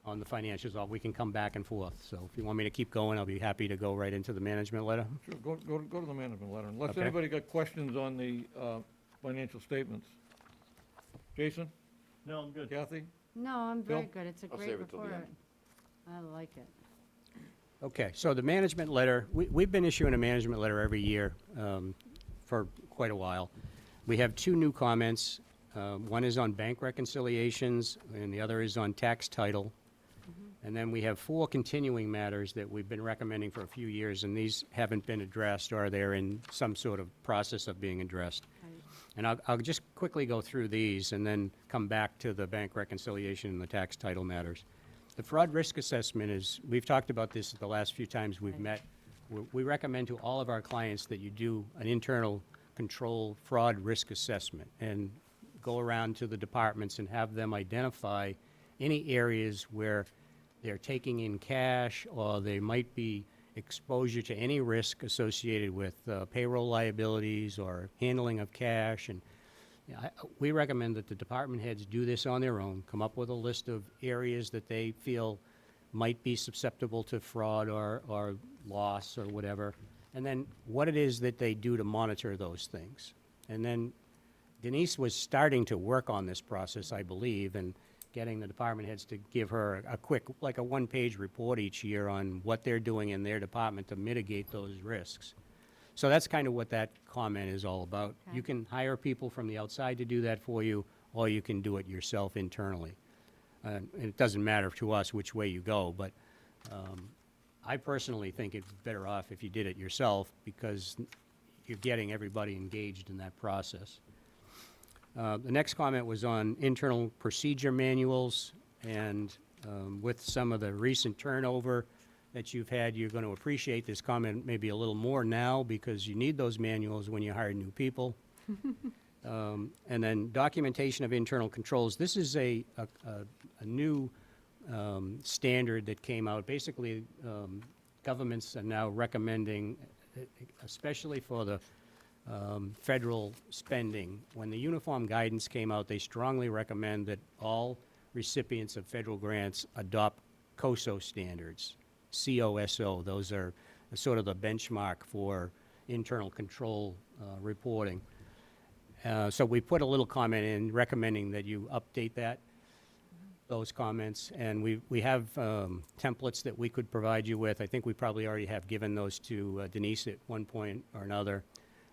the financials, or we can come back and forth. So if you want me to keep going, I'll be happy to go right into the management letter. Sure, go to the management letter, unless Okay. anybody got questions on the financial statements. Jason, No, I'm good. Kathy? No, I'm very Bill? good. It's a I'll great save it till the report. end. I like it. Okay, so the management letter, we've been issuing a management letter every year for quite a while. We have two new comments. One is on bank reconciliations, and the other is on tax title. And then we have 4 continuing matters that we've been recommending for a few years, and these haven't been addressed, or they're in some sort of process of being addressed. Right. And I'll just quickly go through these and then come back to the bank reconciliation and the tax title matters. The fraud risk assessment is, we've talked about this the last few times we've Right. met. We recommend to all of our clients that you do an internal control fraud risk assessment and go around to the departments and have them identify any areas where they're taking in cash, or they might be exposure to any risk associated with payroll liabilities or handling of cash. And we recommend that the department heads do this on their own, come up with a list of areas that they feel might be susceptible to fraud or loss or whatever, and then what it is that they do to monitor those things. And then Denise was starting to work on this process, I believe, and getting the department heads to give her a quick, like a one-page report each year on what they're doing in their department to mitigate those risks. So that's kind of what that comment is all about. Okay. You can hire people from the outside to do that for you, or you can do it yourself internally. And it doesn't matter to us which way you go, but I personally think it's better off if you did it yourself, because you're getting everybody engaged in that process. The next comment was on internal procedure manuals, and with some of the recent turnover that you've had, you're going to appreciate this comment maybe a little more now, because you need those manuals when you hire new people. And then documentation of internal controls. This is a new standard that came out. Basically, governments are now recommending, especially for the federal spending. When the uniform guidance came out, they strongly recommend that all recipients of federal grants adopt COSO standards, COSO. Those are sort of the benchmark for internal control reporting. So we put a little comment in recommending that you update those comments, and we have templates that we could provide you with. I think we probably already have given those to Denise at one point or another.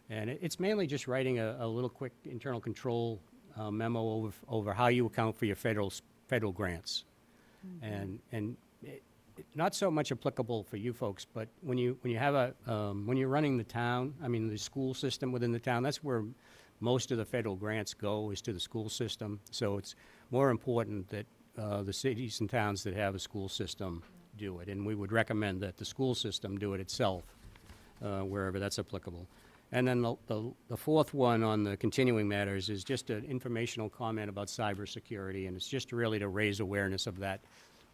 And it's mainly just writing a little quick internal control memo over how you account for your federal grants. And not so much applicable for you folks, but when you have when you're running the town, I mean the school system within the town, that's where most of the federal grants go, is to the school system. So it's more important that the cities and towns that have a school system do it. And we would recommend that the school system do it itself wherever that's applicable. And then the fourth one on the continuing matters is just an informational comment about cybersecurity, and it's just really to raise awareness of that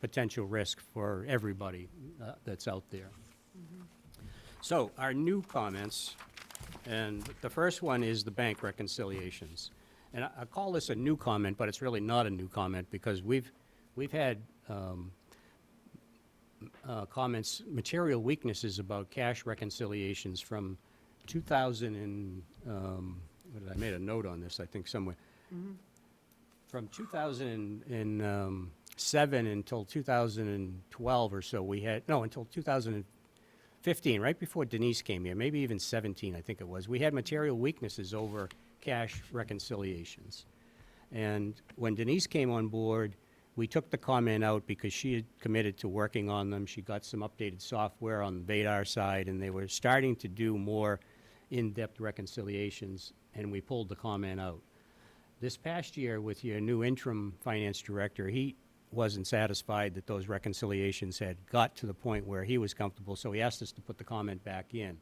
potential risk for everybody that's out there. So our new comments, and the first one is the bank reconciliations. And I call this a new comment, but it's really not a new comment, because we've had comments, material weaknesses about cash reconciliations from 2000 and, I made a note on this, I think, somewhere. From 2007 until 2012 or so, we had, no, until 2015, right before Denise came here, maybe even 17, I think it was, we had material weaknesses over cash reconciliations. And when Denise came on board, we took the comment out because she had committed to working on them. She got some updated software on the Vadar side, and they were starting to do more in-depth reconciliations, and we pulled the comment out. This past year, with your new interim finance director, wasn't satisfied that those reconciliations had got to the point where he was comfortable, so he asked us to put the comment back in.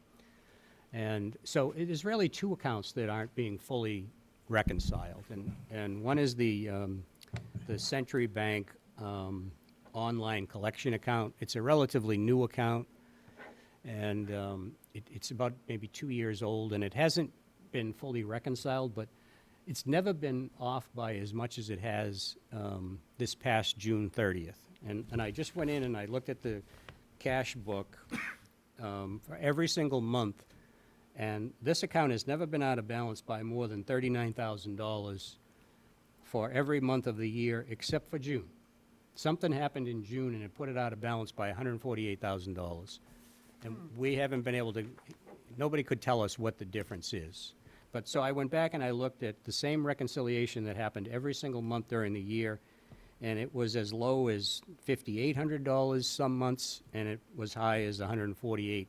And so it is really two accounts that aren't being fully reconciled. And one is the Century Bank online collection account. It's a relatively new account, and it's about maybe 2 years old, and it hasn't been fully reconciled, but it's never been off by as much as it has this past June 30th. And I just went in and I looked at the cash book for every single month, and this account has never been out of balance by more than $39,000 for every month of the year except for June. Something happened in June and it put it out of balance by $148,000. And we haven't been able to, nobody could tell us what the difference is. But so I went back and I looked at the same reconciliation that happened every single month during the year, and it was as low as $5,800 some months, and it was high as $148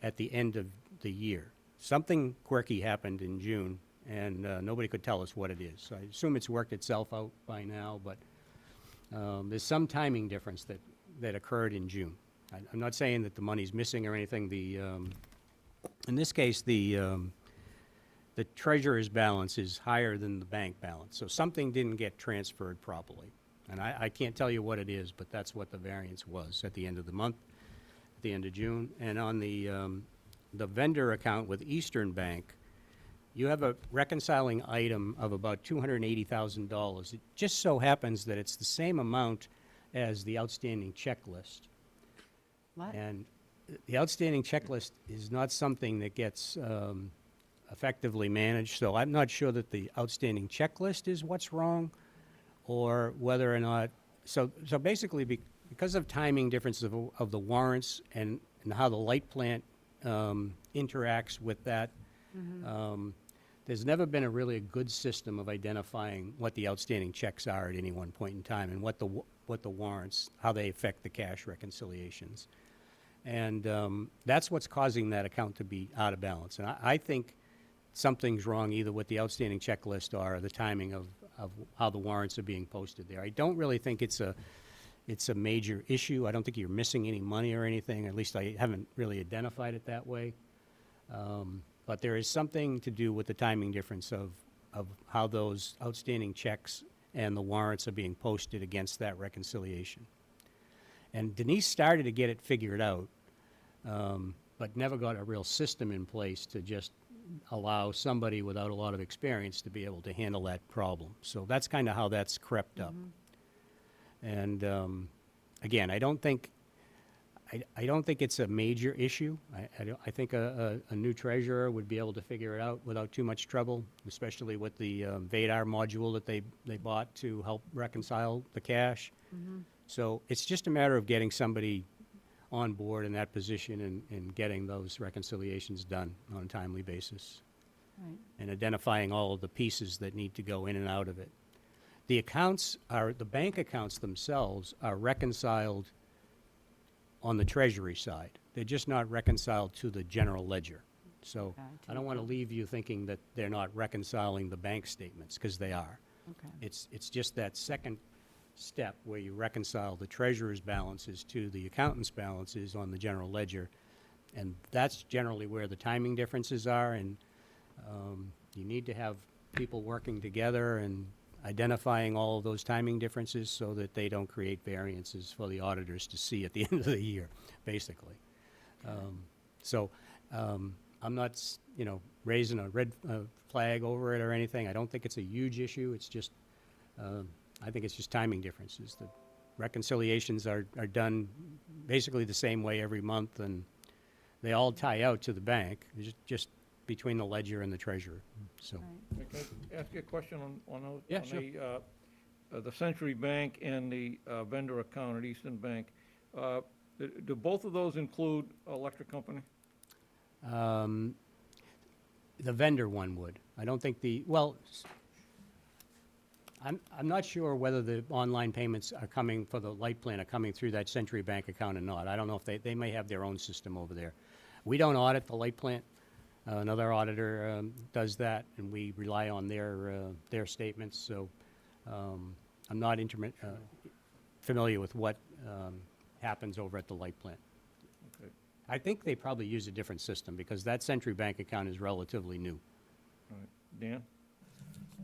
at the end of the year. Something quirky happened in June, and nobody could tell us what it is. So I assume it's worked itself out by now, but there's some timing difference that occurred in June. I'm not saying that the money's missing or anything. In this case, the treasurer's balance is higher than the bank balance, so something didn't get transferred properly. And I can't tell you what it is, but that's what the variance was at the end of the month, at the end of June. And on the vendor account with Eastern Bank, you have a reconciling item of about $280,000. It just so happens that it's the same amount as the outstanding checklist. What? And the outstanding checklist is not something that gets effectively managed, so I'm not sure that the outstanding checklist is what's wrong, or whether or not, so basically because of timing differences of the warrants and how the light plant interacts with that, there's never been a good system of identifying what the outstanding checks are at any one point in time and what the warrants, how they affect the cash reconciliations. And that's what's causing that account to be out of balance. And I think something's wrong either with the outstanding checklist or the timing of how the warrants are being posted there. I don't really think it's a major issue. I don't think you're missing any money or anything. At least I haven't really identified it that way. But there is something to do with the timing difference of how those outstanding checks and the warrants are being posted against that reconciliation. And Denise started to get it figured out, but never got a real system in place to just allow somebody without a lot of experience to be able to handle that problem. So that's kind of how that's crept up. And again, I don't think it's a major issue. I think a new treasurer would be able to figure it out without too much trouble, especially with the Vadar module that they bought to help reconcile the cash. So it's just a matter of getting somebody on board in that position and getting those reconciliations done on a timely basis. Right. And identifying all of the pieces that need to go in and out of it. The bank accounts themselves are reconciled on the treasury side. They're just not reconciled to the general ledger. So Okay, I don't want to leave you thinking that they're not reconciling the bank statements, because they are. Okay. It's just that second step where you reconcile the treasurer's balances to the accountant's balances on the general ledger. And that's generally where the timing differences are, and you need to have people working together and identifying all of those timing differences so that they don't create variances for the auditors to see at the end of the year, basically. I'm not, raising a red flag over it or anything. I don't think it's a huge issue. It's just, I think it's just timing differences. The reconciliations are done basically the same way every month, and they all tie out to the bank, just between the ledger and the treasurer, so. Right. Can I ask you a question on those? Yeah, on sure. The Century Bank and the vendor account at Eastern Bank, do both of those include electric company? The vendor one would. I don't think I'm not sure whether the online payments are coming for the light plant are coming through that Century Bank account or not. I don't know if they may have their own system over there. We don't audit the light plant. Another auditor does that, and we rely on their statements. So I'm not familiar with what happens over at the light plant. Okay. I think they probably use a different system, because that Century Bank account is relatively new. All right. Dan?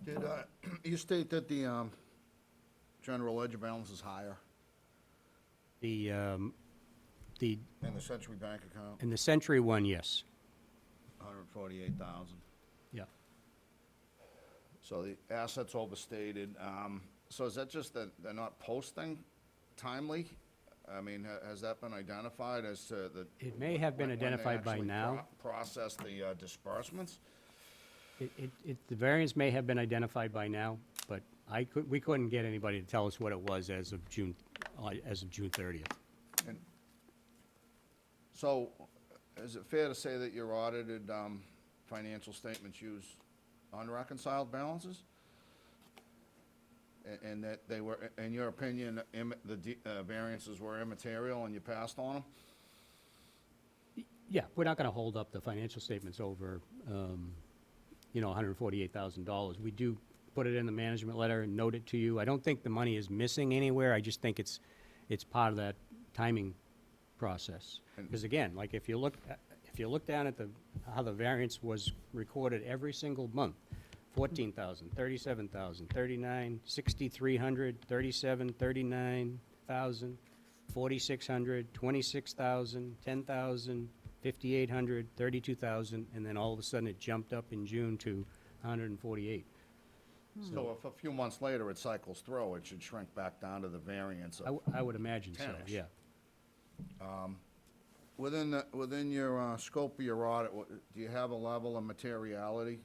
Did, you state that the, general ledger balance is higher The, in the Century Bank account? in the Century one, yes. 148,000. Yeah. So the assets overstated. So is that just that they're not posting timely? I mean, has that been identified as to the? It may have been when they identified by actually now. Process the disbursements? The variance may have been identified by now, but we couldn't get anybody to tell us what it was as of June 30th. And so, is it fair to say that your audited financial statements use unreconciled balances? And that they were, in your opinion, the variances were immaterial and you passed on them? Yeah, we're not gonna hold up the financial statements over, $148,000. We do put it in the management letter and note it to you. I don't think the money is missing anywhere. I just think it's part of that timing process. And- Because again, like if you look down at how the variance was recorded every single month, 14,000, 37,000, 39, 6,300, 37, 39,000, 4,600, 26,000, 10,000, 5,800, 32,000, and then all of a sudden it jumped up in June to 148. So if a few months later it cycles through, it should shrink back down to the variance of I would imagine so, 10-ish. yeah. Within your scope of your audit, do you have a level of materiality?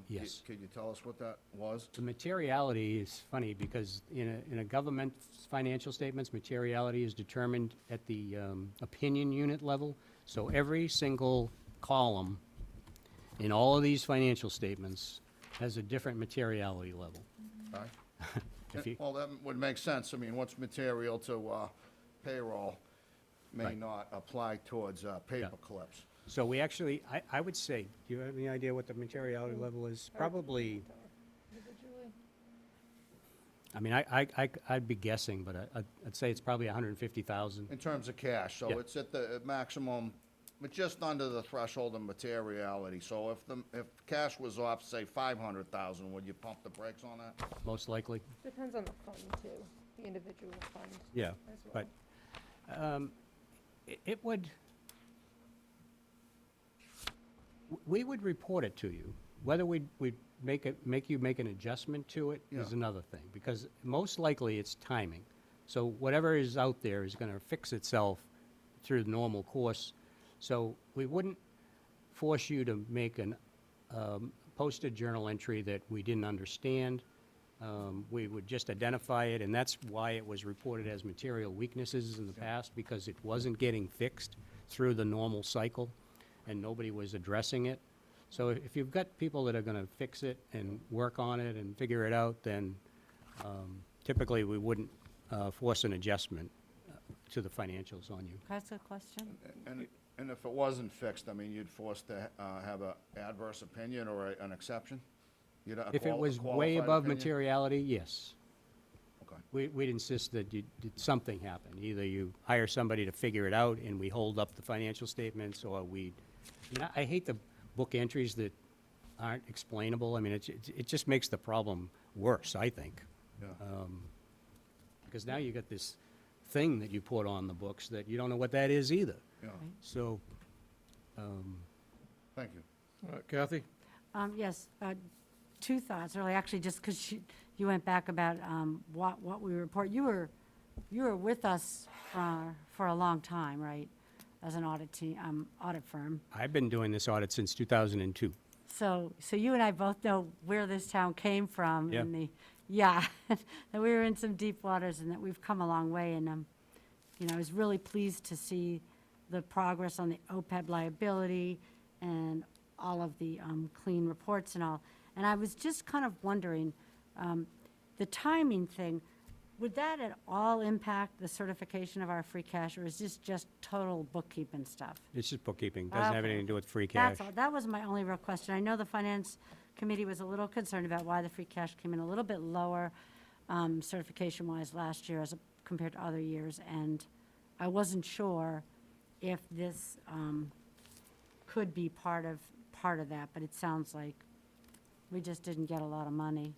Yes. Could you tell us what that was? The materiality is funny, because in a government financial statements, materiality is determined at the opinion unit level. So every single column in all of these financial statements has a different materiality level. Okay. If you- Well, that would make sense. I mean, what's material to payroll may Right. not apply towards paper clips. So we actually, I would say, do you have any idea what the materiality level is? Probably, Individually? I mean, I'd be guessing, but I'd say it's probably 150,000. In terms of cash, so Yeah. it's at the maximum, but just under the threshold of materiality. So if cash was off, say, 500,000, would you pump the brakes on that? Most likely. Depends on the fund too, the individual fund Yeah, as well. but it would, we would report it to you. Whether we'd make you make an adjustment to it is Yeah. another thing, because most likely it's timing. So whatever is out there is gonna fix itself through the normal course. So we wouldn't force you to make an posted journal entry that we didn't understand. We would just identify it, and that's why it was reported as material weaknesses in the past, because it wasn't getting fixed through the normal cycle, and nobody was addressing it. So if you've got people that are gonna fix it and work on it and figure it out, then typically we wouldn't force an adjustment to the financials on you. Can I ask a question? And if it wasn't fixed, I mean, you'd force to have a adverse opinion or an exception? If it was way above materiality, yes. Okay. We'd insist that something happen. Either you hire somebody to figure it out and we hold up the financial statements, or I hate the book entries that aren't explainable. I mean, it just makes the problem worse, I think. Yeah. Because now you got this thing that you put on the books that you don't know what that is either. Yeah, So, thank you. All right, Kathy? Yes, two thoughts, really, actually, just because you went back about what we report. You were with us for a long time, right, as an audit firm. I've been doing this audit since 2002. So you and I both know where this town came from. Yeah. And that we were in some deep waters and that we've come a long way. And, I was really pleased to see the progress on the OPEB liability and all of the clean reports and all. And I was just kind of wondering, the timing thing, would that at all impact the certification of our free cash, or is this just total bookkeeping stuff? It's just bookkeeping, doesn't have Okay. anything to do with free cash. That's all. That was my only real question. I know the finance committee was a little concerned about why the free cash came in a little bit lower certification-wise last year compared to other years, and I wasn't sure if this could be part of that, but it sounds like we just didn't get a lot of money.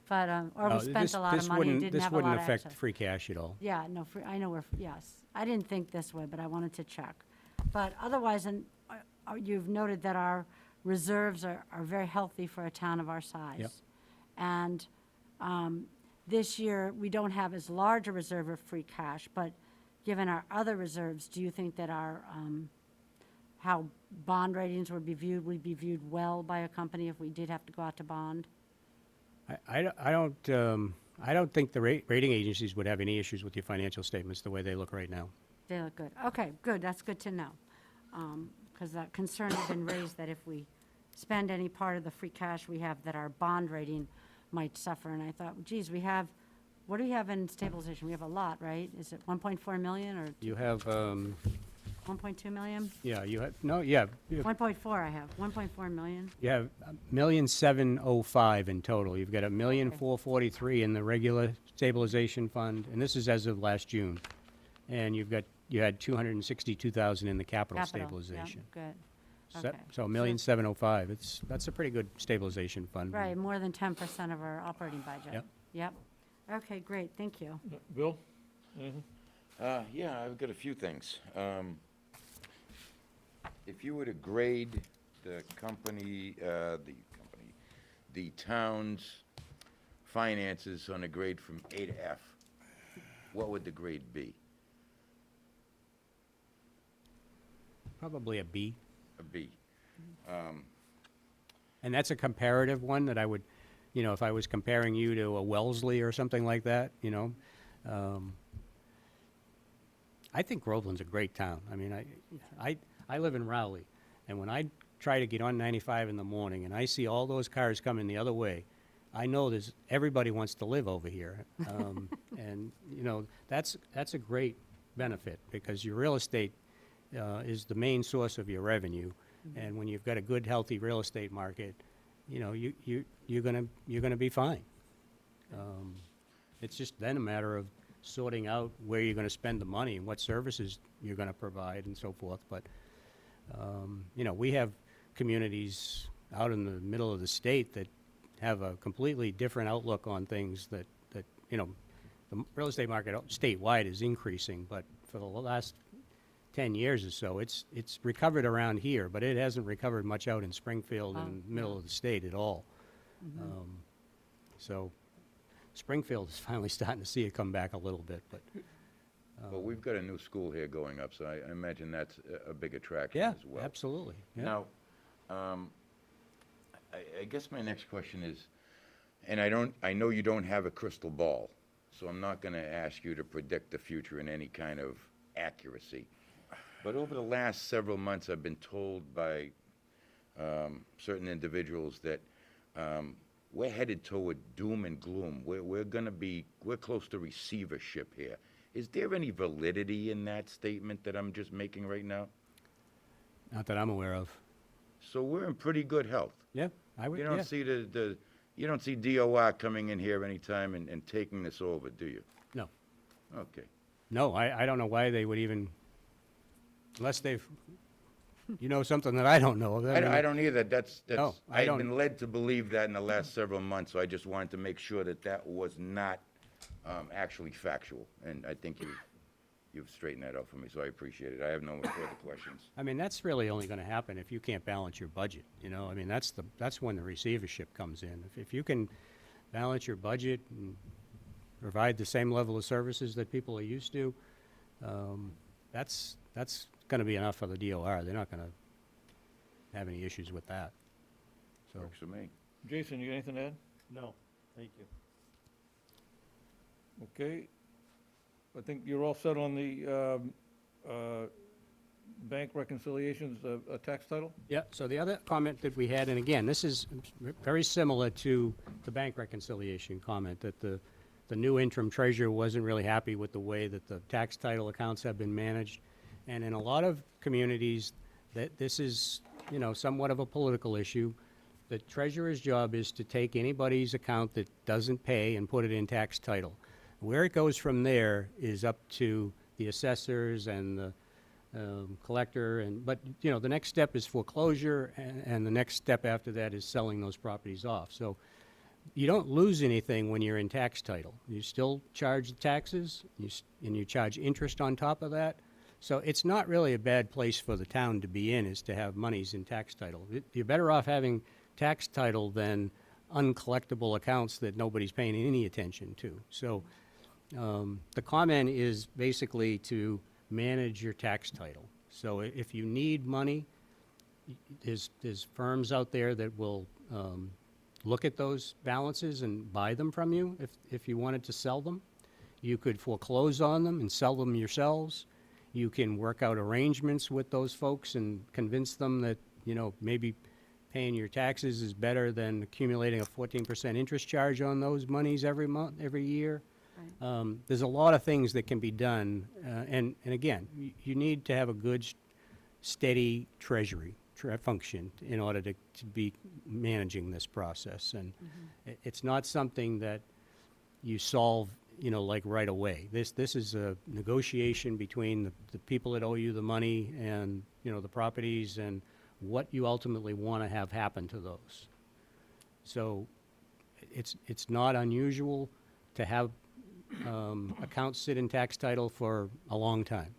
But, or we spent a lot of money and didn't have a lot of This wouldn't access. affect free cash at all. Yeah, no, I know yes. I didn't think this way, but I wanted to check. But otherwise, and you've noted that our reserves are very healthy for a town of our size. Yep. And this year, we don't have as large a reserve of free cash, but given our other reserves, do you think that our, how bond ratings would be viewed well by a company if we did have to go out to bond? I don't think the rating agencies would have any issues with your financial statements the way they look right now. They look good. Okay, good, that's good to know. Because that concern has been raised that if we spend any part of the free cash we have, that our bond rating might suffer. And I thought, geez, what do we have in stabilization? We have a lot, right? Is it 1.4 million or You have, 1.2 million? yeah, you have, no, yeah, 1.4 I have, 1.4 million. you have $1,705,000 in total. You've got $1,443,000 in the regular stabilization fund, and this is as of last June. And you had $262,000 in the capital Yeah, stabilization. good. So- Okay. So $1,705,000, that's a pretty good stabilization fund. Right, more than 10% of our operating budget. Yep. Yep. Okay, great, thank you. Bill? Anything? Yeah, I've got a few things. If you were to grade the town's finances on a grade from A to F, what would the grade be? Probably a B. A B. And that's a comparative one that I would, if I was comparing you to a Wellesley or something like that, I think Groveland's a great town. I mean, I live in Rowley, and when I try to get on 95 in the morning and I see all those cars coming the other way, I know everybody wants to live over here. And, that's a great benefit because your real estate is the main source of your revenue. And when you've got a good, healthy real estate market, you're gonna be fine. It's just then a matter of sorting out where you're gonna spend the money and what services you're gonna provide and so forth. But, we have communities out in the middle of the state that have a completely different outlook on things that, the real estate market statewide is increasing, but for the last 10 years or so, it's recovered around here, but it hasn't recovered much out in Springfield and middle of the state at all. So Springfield is finally starting to see it come back a little bit, but. Well, we've got a new school here going up, so I imagine that's a big attraction Yeah, as well. absolutely. Yeah. Now, I guess my next question is, and I know you don't have a crystal ball, so I'm not gonna ask you to predict the future in any kind of accuracy. But over the last several months, I've been told by certain individuals that we're headed toward doom and gloom. We're close to receivership here. Is there any validity in that statement that I'm just making right now? Not that I'm aware of. So we're in pretty good health. Yeah, I would, You yeah. don't see you don't see DOR coming in here anytime and taking this over, do you? No. Okay. No, I don't know why they would even, unless they've, something that I don't know. I don't either. No, I I've don't- been led to believe that in the last several months, so I just wanted to make sure that was not actually factual. And I think you've straightened that out for me, so I appreciate it. I have no further questions. I mean, that's really only gonna happen if you can't balance your budget, I mean, that's when the receivership comes in. If you can balance your budget and provide the same level of services that people are used to, that's gonna be enough for the DOR. They're not gonna have any issues with that. So, Works for me. Jason, you got anything to add? No, thank you. Okay. I think you're all set on the bank reconciliations, tax title? yeah, so the other comment that we had, and again, this is very similar to the bank reconciliation comment, that the new interim treasurer wasn't really happy with the way that the tax title accounts have been managed. And in a lot of communities, that this is, somewhat of a political issue. The treasurer's job is to take anybody's account that doesn't pay and put it in tax title. Where it goes from there is up to the assessors and the collector, but, the next step is foreclosure, and the next step after that is selling those properties off. So you don't lose anything when you're in tax title. You still charge the taxes, and you charge interest on top of that. So it's not really a bad place for the town to be in, is to have monies in tax title. You're better off having tax title than uncollectible accounts that nobody's paying any attention to. So the comment is basically to manage your tax title. So if you need money, there's firms out there that will look at those balances and buy them from you if you wanted to sell them. You could foreclose on them and sell them yourselves. You can work out arrangements with those folks and convince them that, maybe paying your taxes is better than accumulating a 14% interest charge on those monies every year. There's a lot of things that can be done, and again, you need to have a good, steady treasury function in order to be managing this process. And it's not something that you solve, like right away. This is a negotiation between the people that owe you the money and, the properties, and what you ultimately want to have happen to those. So it's not unusual to have accounts sit in tax title for a long time.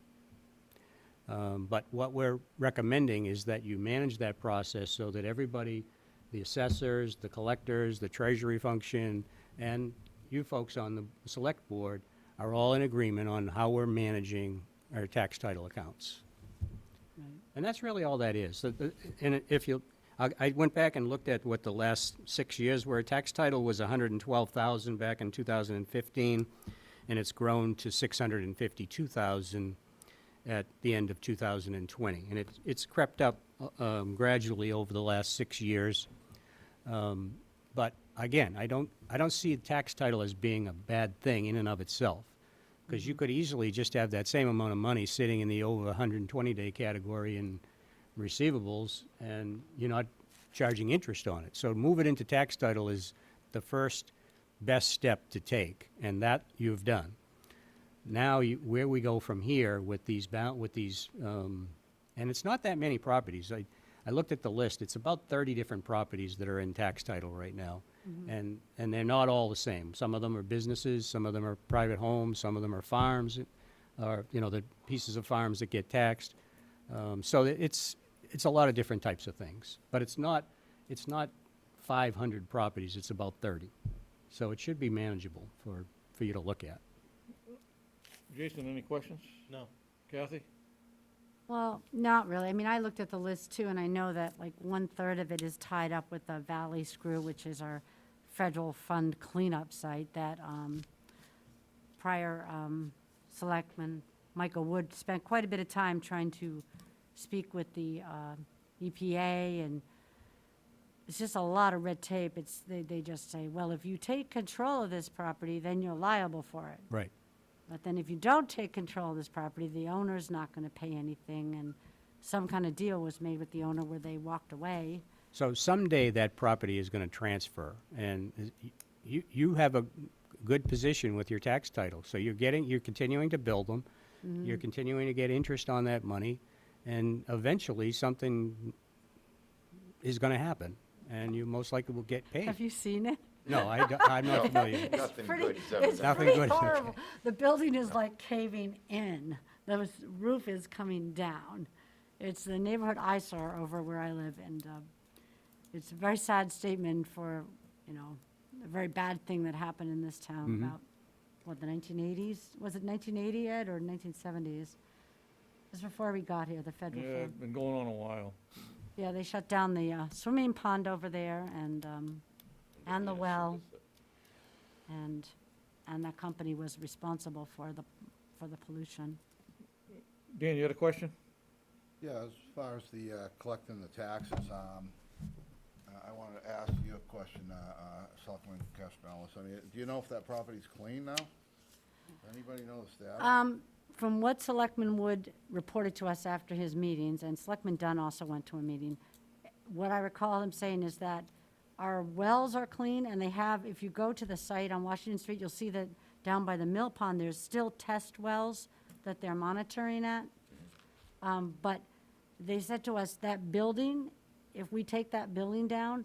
But what we're recommending is that you manage that process so that everybody, the assessors, the collectors, the treasury function, and you folks on the select board are all in agreement on how we're managing our tax title accounts. And that's really all that is. So and if you, I went back and looked at what the last 6 years were. Tax title was 112,000 back in 2015, and it's grown to 652,000 at the end of 2020. And it's crept up gradually over the last 6 years. But again, I don't see tax title as being a bad thing in and of itself, because you could easily just have that same amount of money sitting in the over 120-day category in receivables, and you're not charging interest on it. So move it into tax title is the first best step to take, and that you've done. Now, where we go from here with these, and it's not that many properties. I looked at the list. It's about 30 different properties that are in tax title right now, and they're not all the same. Some of them are businesses, some of them are private homes, some of them are farms, or the pieces of farms that get taxed. So it's a lot of different types of things, but it's not 500 properties. It's about 30, so it should be manageable for you to look at. Jason, any questions? No. Kathy? Well, not really. I mean, I looked at the list too, and I know that like 1/3 of it is tied up with the Valley Screw, which is our federal fund cleanup site that prior selectman Michael Wood spent quite a bit of time trying to speak with the EPA, and it's just a lot of red tape. They just say, well, if you take control of this property, then you're liable for it. Right. But then if you don't take control of this property, the owner's not going to pay anything, and some kind of deal was made with the owner where they walked away. So someday that property is going to transfer, and you have a good position with your tax title. So you're continuing to build them, you're continuing to get interest on that money, and eventually something is going to happen, and you most likely will get paid. Have you seen it? No, I'm not familiar. Nothing pretty- good has ever It's done. Nothing pretty good. horrible. The building is like caving in. The roof is coming down. It's the neighborhood eyesore over where I live, and it's a very sad statement for, a very bad thing that happened in this town about, the 1980s? Was it 1980, Ed, or 1970s? It was before we got here, the federal Yeah, fund. it's been going on a while. Yeah, they shut down the swimming pond over there and the well, and that company was responsible for the pollution. Dan, you had a question? Yeah, as far as the collecting the taxes, I wanted to ask you a question, Selectman Castellanos. I mean, do you know if that property's clean now? Does anybody know the status? From what Selectman Wood reported to us after his meetings, and Selectman Dunn also went to a meeting, what I recall him saying is that our wells are clean, and they have, if you go to the site on Washington Street, you'll see that down by the mill pond, there's still test wells that they're monitoring at. But they said to us, that building, if we take that building down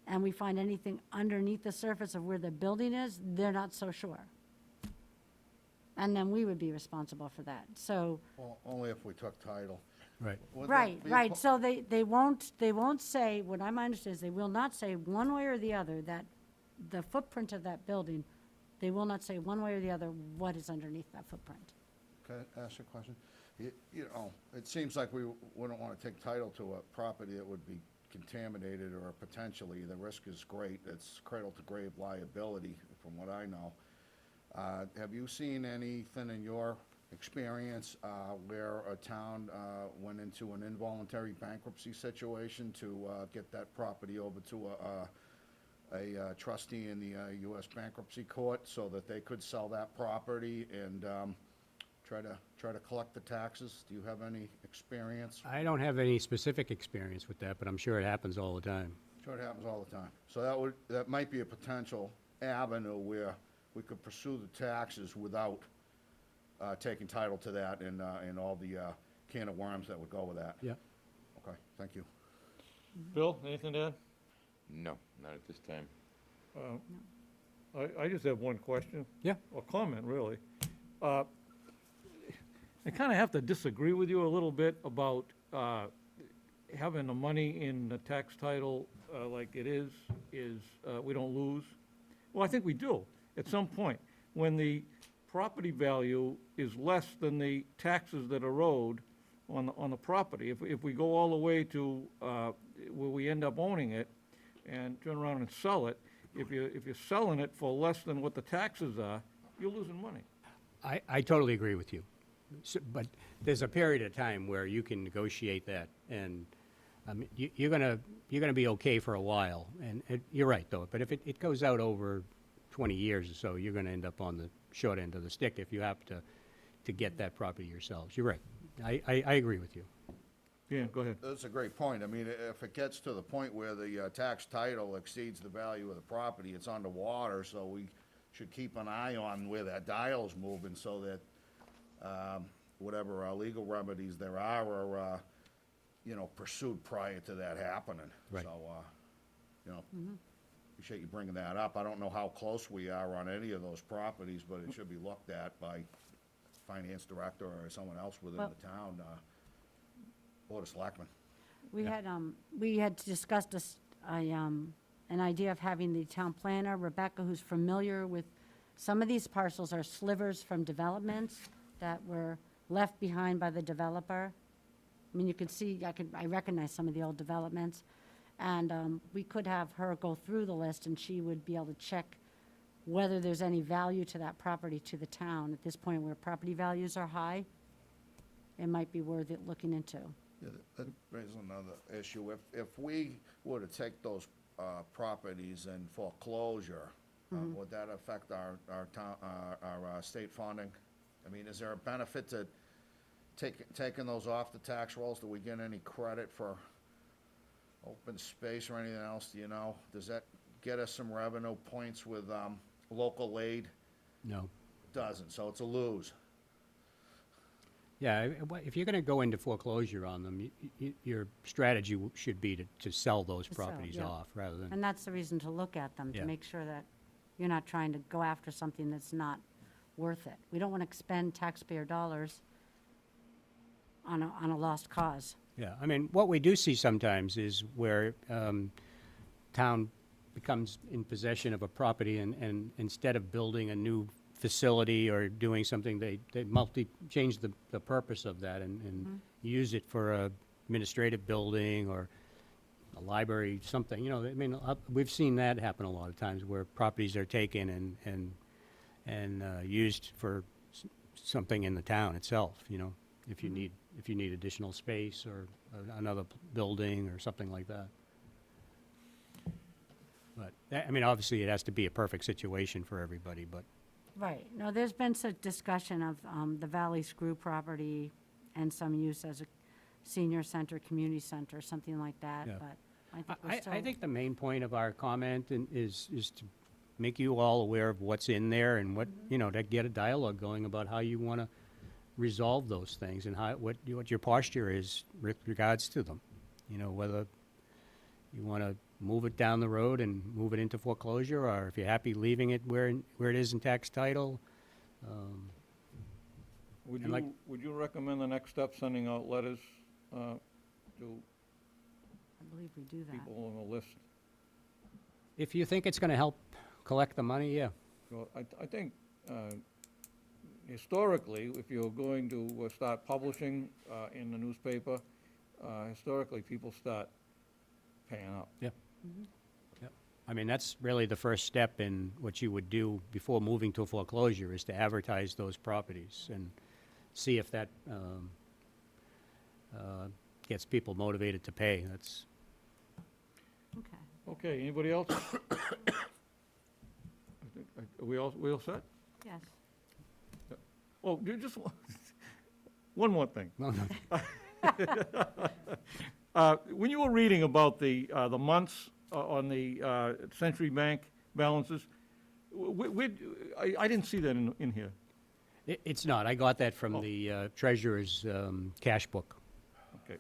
and we find anything underneath the surface of where the building is, they're not so sure. And then we would be responsible for that. So, Well, only if we took title. Right. Would right, that be right. po- So they won't say, what I'm understanding is they will not say one way or the other that the footprint of that building, they will not say one way or the other what is underneath that footprint. Can I ask you a question? You know, it seems like we wouldn't want to take title to a property that would be contaminated or potentially, the risk is great. It's cradle to grave liability, from what I know. Have you seen anything in your experience where a town went into an involuntary bankruptcy situation to get that property over to a trustee in the U.S. Bankruptcy Court so that they could sell that property and try to collect the taxes? Do you have any experience? I don't have any specific experience with that, but I'm sure it happens all the time. Sure, it happens all the time. So that might be a potential avenue where we could pursue the taxes without taking title to that and all the can of worms that would go with that. Yeah. Okay, thank you. Bill, anything to add? No, not at this time. I just have one question. Yeah. Or comment, really. I kind of have to disagree with you a little bit about having the money in the tax title like it is, we don't lose. Well, I think we do, at some point. When the property value is less than the taxes that are owed on the property, if we go all the way to where we end up owning it and turn around and sell it, if you're selling it for less than what the taxes are, you're losing money. I totally agree with you. But there's a period of time where you can negotiate that, and I mean, you're gonna be okay for a while. And you're right, though. But if it goes out over 20 years or so, you're gonna end up on the short end of the stick if you have to get that property yourselves. You're right. I agree with you. Yeah, go ahead. That's a great point. I mean, if it gets to the point where the tax title exceeds the value of the property, it's underwater, so we should keep an eye on where that dial's moving so that whatever legal remedies there are, pursued prior to that happening. Right. So, appreciate you bringing that up. I don't know how close we are on any of those properties, but it should be looked at by finance director or someone else within Well- the town, Board of Selectmen. We had discussed an idea of having the town planner, Rebecca, who's familiar with, some of these parcels are slivers from developments that were left behind by the developer. I mean, you can see, I recognize some of the old developments. And we could have her go through the list and she would be able to check whether there's any value to that property to the town. At this point where property values are high, it might be worth it looking into. Yeah, that raises another issue. If we were to take those properties in foreclosure, would that affect our town, our state funding? I mean, is there a benefit to taking those off the tax rolls? Do we get any credit for open space or anything else, do you know? Does that get us some revenue points with local aid? No. It doesn't, so it's a lose. Yeah, if you're gonna go into foreclosure on them, your strategy should be to sell those To sell, properties yeah. off rather than. And that's the reason to look at them, to Yeah. make sure that you're not trying to go after something that's not worth it. We don't want to expend taxpayer dollars on a lost cause. Yeah, I mean, what we do see sometimes is where town becomes in possession of a property and instead of building a new facility or doing something, they change the purpose of that and use it for a administrative building or a library, something, you know, I mean, we've seen that happen a lot of times where properties are taken and used for something in the town itself, you know, if you need additional space or another building or something like that. But, I mean, obviously, it has to be a perfect situation for everybody, but, Right. No, there's been some discussion of the Valley Screw property and some use as a senior center, community center, something like that, Yeah. but I think we're still. I think the main point of our comment is to make you all aware of what's in there and what, you know, to get a dialogue going about how you want to resolve those things and what your posture is with regards to them. You know, whether you want to move it down the road and move it into foreclosure, or if you're happy leaving it where it is in tax title. Would And like- would you recommend the next step, sending out letters to I believe we do that. people on the list? If you think it's going to help collect the money, yeah. Well, I think historically, if you're going to start publishing in the newspaper, historically, people start paying up. Yep. I mean, that's really the first step in what you would do before moving to a foreclosure, is to advertise those properties and see if that gets people motivated to pay. That's, Okay. Okay, anybody else? Are we all set? Yes. Oh, you just, one more thing. no, no. When you were reading about the months on the Century Bank balances, I didn't see that in here. It's not. I got that from Oh. the treasurer's cash book. Okay.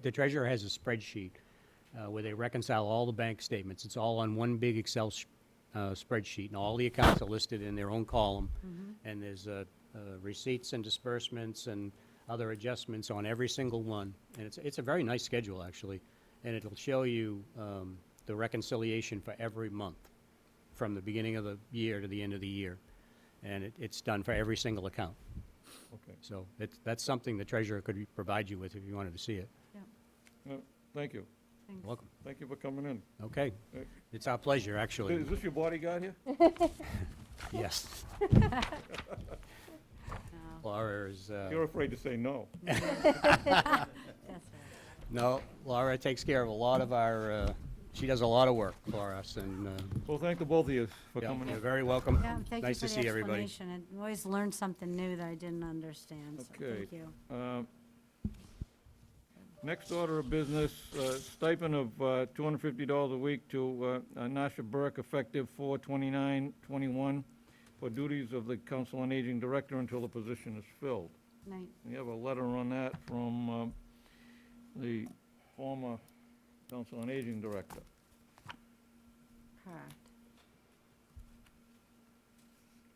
The treasurer has a spreadsheet where they reconcile all the bank statements. It's all on one big Excel spreadsheet, and all the accounts are listed in their own column. And there's receipts and disbursements and other adjustments on every single one. And it's a very nice schedule, actually. And it'll show you the reconciliation for every month, from the beginning of the year to the end of the year. And it's done for every single account. Okay. So that's something the treasurer could provide you with if you wanted to see it. Thank you. Thanks. Welcome. Thank you for coming in. Okay. It's our pleasure, actually. Is this your bodyguard here? Yes. No. Laura is, You're afraid to say no. That's right. no, Laura takes care of a lot of our, she does a lot of work for us, and Well, thank the both of you for yeah, coming you're in. very welcome. Yeah, and thank you Nice for to the see everybody. explanation. I always learn something new that I didn't understand, so Okay. thank you. Next order of business, stipend of $250 a week to Nasha Burke, effective 4/29/21, for duties of the Council on Aging Director until the position is filled. Night. We have a letter on that from the former Council on Aging Director. Correct.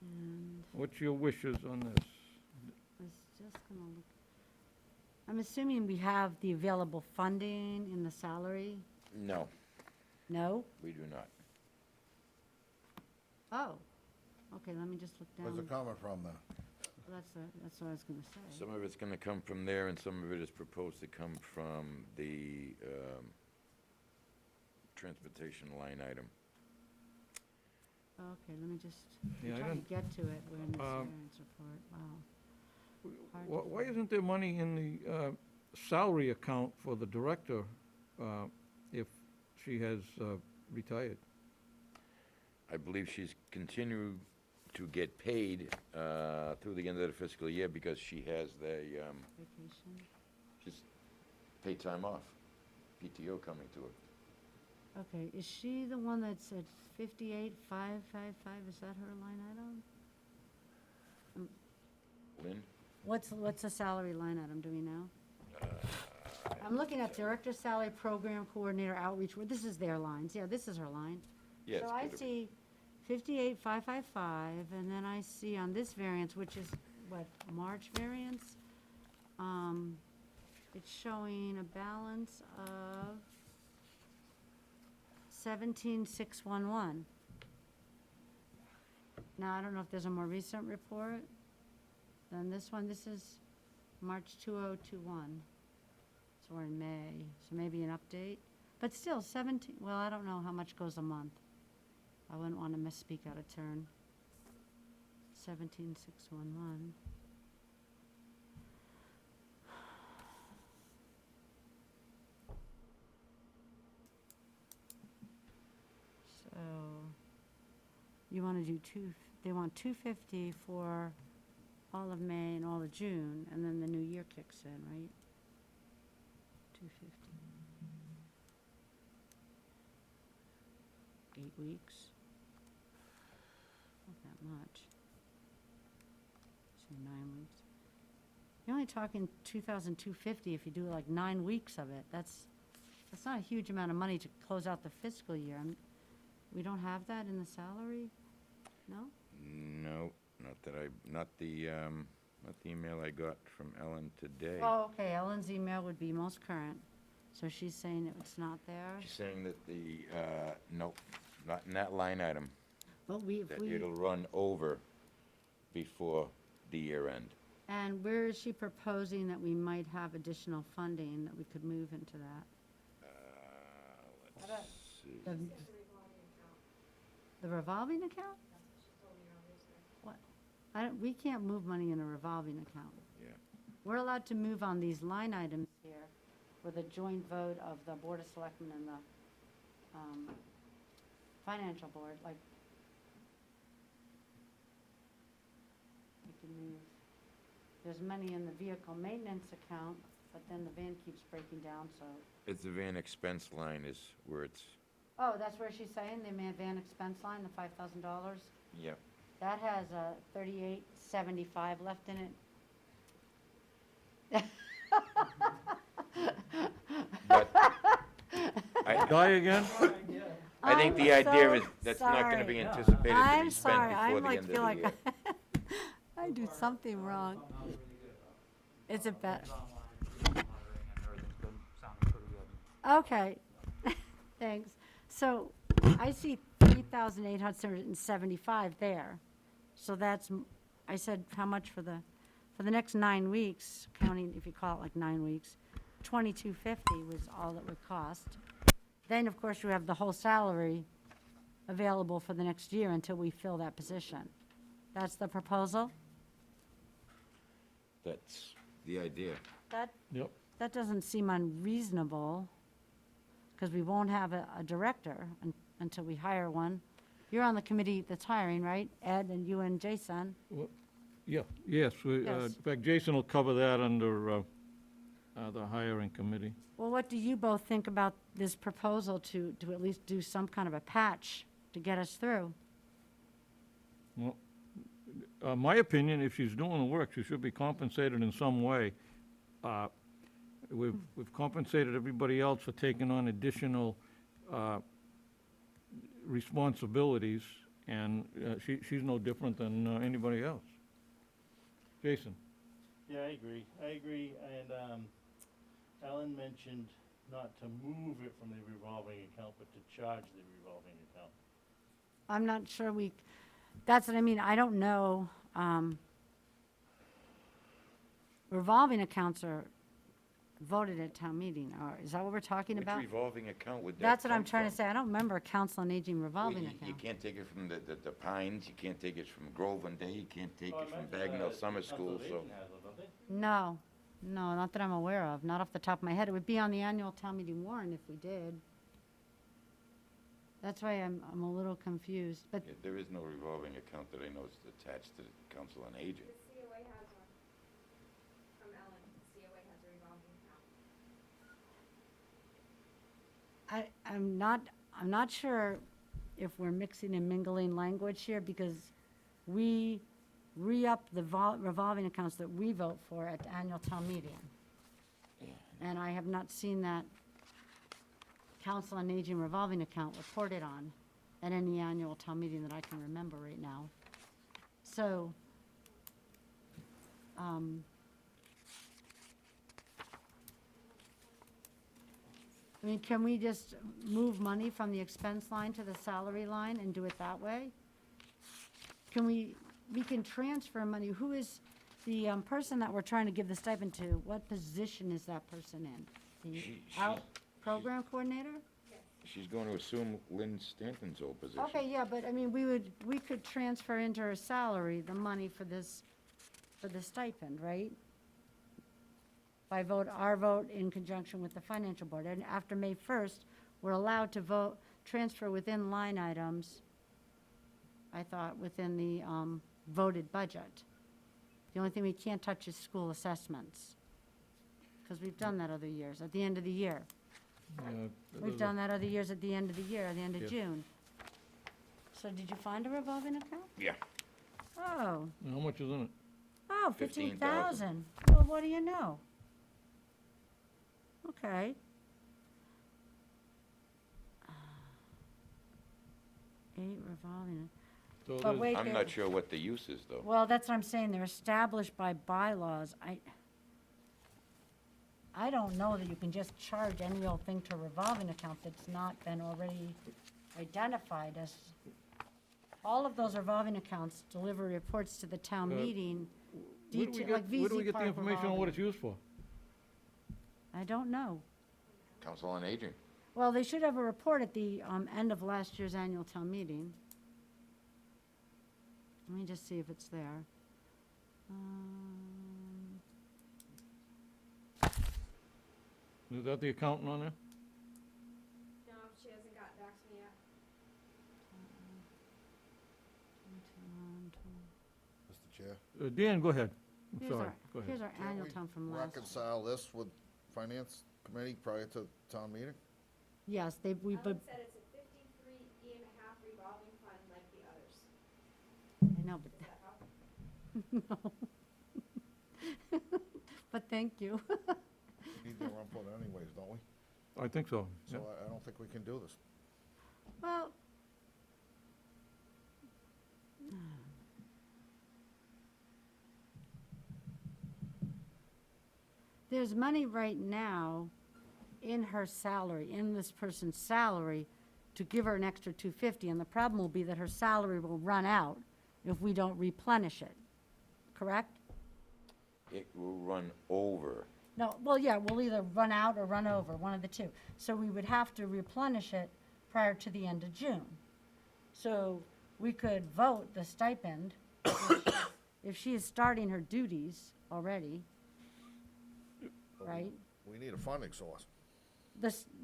And What's your wishes on this? I was just gonna look. I'm assuming we have the available funding in the salary? No, No? we do not. Oh, okay, let me just look down. Where's it coming from then? That's what I was gonna say. Some of it's gonna come from there, and some of it is proposed to come from the transportation line item. Okay, let me just, Yeah, I I'm trying don't- to get to it, we're in this Um, variance report, wow. Hard to Why isn't there money in the salary account for the director if she has retired? I believe she's continued to get paid through the end of the fiscal year because she has the, Vacation. she's paid time off, PTO coming to her. Okay, is she the one that's at 58,555, is that her line item? Lynn? What's the salary line item, do we know? I'm looking at director salary, program coordinator, outreach, this is their lines, yeah, this is her line. Yeah, it's So I gotta be. see 58,555, and then I see on this variance, which is, what, March variance? It's showing a balance of 17,611. Now, I don't know if there's a more recent report than this one. This is March 2021. So we're in May, so maybe an update. But still, 17, well, I don't know how much goes a month. I wouldn't want to misspeak out of turn. 17,611. So, you want to do they want 250 for all of May and all of June, and then the new year kicks in, right? 250. 8 weeks. only talking 2,250 if you do like 9 weeks of it. That's not a huge amount of money to close out the fiscal year. We don't have that in the salary? No? No, not the email I got from Ellen today. Oh, okay, Ellen's email would be most current, so she's saying it's not there. She's saying that nope, not in that line item, Well, that it'll run over before the year end. and where is she proposing that we might have additional funding that we could move into that? Let's see. The the revolving account? What? We can't move money in a revolving account. Yeah. We're allowed to move on these line items here with a joint vote of the Board of Selectmen and the Financial Board, like, we can move, there's money in the vehicle maintenance account, but then the van keeps breaking down, so. It's the van expense line is where it's, Oh, that's where she's saying, the van expense line, the $5,000? yeah. That has $38.75 left in it. But Die again? I think the I'm idea so is that's not gonna be sorry. anticipated to I'm be sorry, spent I'm before the like, end of feel the like year. I do something wrong. Is it better? Okay, thanks. So I see 3,875 there. So that's, I said, how much for the next 9 weeks, counting, if you call it like 9 weeks, 2,250 was all it would cost. Then, of course, you have the whole salary available for the next year until we fill that position. That's the proposal? That's the idea. Yep. That doesn't seem unreasonable, because we won't have a director until we hire one. You're on the committee that's hiring, right? Ed and you and Jason? Yeah, yes, in Yes. fact, Jason will cover that under the hiring committee. Well, what do you both think about this proposal to at least do some kind of a patch to get us through? Well, my opinion, if she's doing the work, she should be compensated in some way. We've compensated everybody else for taking on additional responsibilities, and she's no different than anybody else. Jason? Yeah, I agree, and Ellen mentioned not to move it from the revolving account, but to charge the revolving account. I'm not sure that's what I mean, I don't know. Revolving accounts are voted at town meeting, or is that what we're talking Which about? revolving account would that That's what I'm come trying to from? say, I don't remember a council on aging Well, revolving You account. can't take it from the Pines, you can't take it from Groveland Day, you can't take Oh, I it from imagine, Bagnell Summer Council School, of so. Aging has them, don't they? No, not that I'm aware of, not off the top of my head. It would be on the annual town meeting warrant if we did. That's why I'm a little confused, but Yeah, there is no revolving account that I know is attached to the Council on Aging. The COA has one. From Ellen, the COA has a revolving account. I'm not sure if we're mixing and mingling language here, because we re-up the revolving accounts that we vote for at the annual town meeting. Yeah. And I have not seen that Council on Aging revolving account reported on at any annual town meeting that I can remember right now. So, I mean, can we just move money from the expense line to the salary line and do it that way? We can transfer money. Who is the person that we're trying to give the stipend to? What position is that person in? The program coordinator? She's going to assume Lynn Stanton's old position. Okay, yeah, but I mean, we could transfer into her salary the money for the stipend, right? By our vote in conjunction with the financial board. And after May 1st, we're allowed to transfer within line items, I thought, within the voted budget. The only thing we can't touch is school assessments, because we've done that other years, at the end of the year. We've done that other years at the end of the year, at the end of Yeah. June. So did you find a revolving account? Yeah. Oh, How much is in it? Oh, 15,000. 15,000. Well, what do you know? Okay. Eight revolving, So but there's- wait, I'm they're- not sure what the use is, though. well, that's what I'm saying, they're established by bylaws. I don't know that you can just charge any old thing to a revolving account that's not been already identified as, all of those revolving accounts deliver reports to the town meeting, Where do we detail, like get, where do we VZ get the Park information on what it's revolving. used for? I don't know. Council on Aging. Well, they should have a report at the end of last year's annual town meeting. Let me just see if it's there. Is that the accountant on there? No, she hasn't gotten back to me yet. Mr. Chair? Dan, go ahead. I'm Here's sorry, our, go here's ahead. our annual town from last. Reconcile this with Finance Committee prior to town meeting? Yes, we, but, Ellen said it's a 53.5 revolving fund like the others. I know, Does that help? but, no. But thank you. We need their input anyways, don't we? I think so, So yeah. I don't think we can do this. Well, there's money right now in her salary, in this person's salary, to give her an extra 250, and the problem will be that her salary will run out if we don't replenish it, correct? It will run over. No, well, yeah, we'll either run out or run over, one of the two. So we would have to replenish it prior to the end of June. So we could vote the stipend if she is starting her duties already, right? We need a funding source.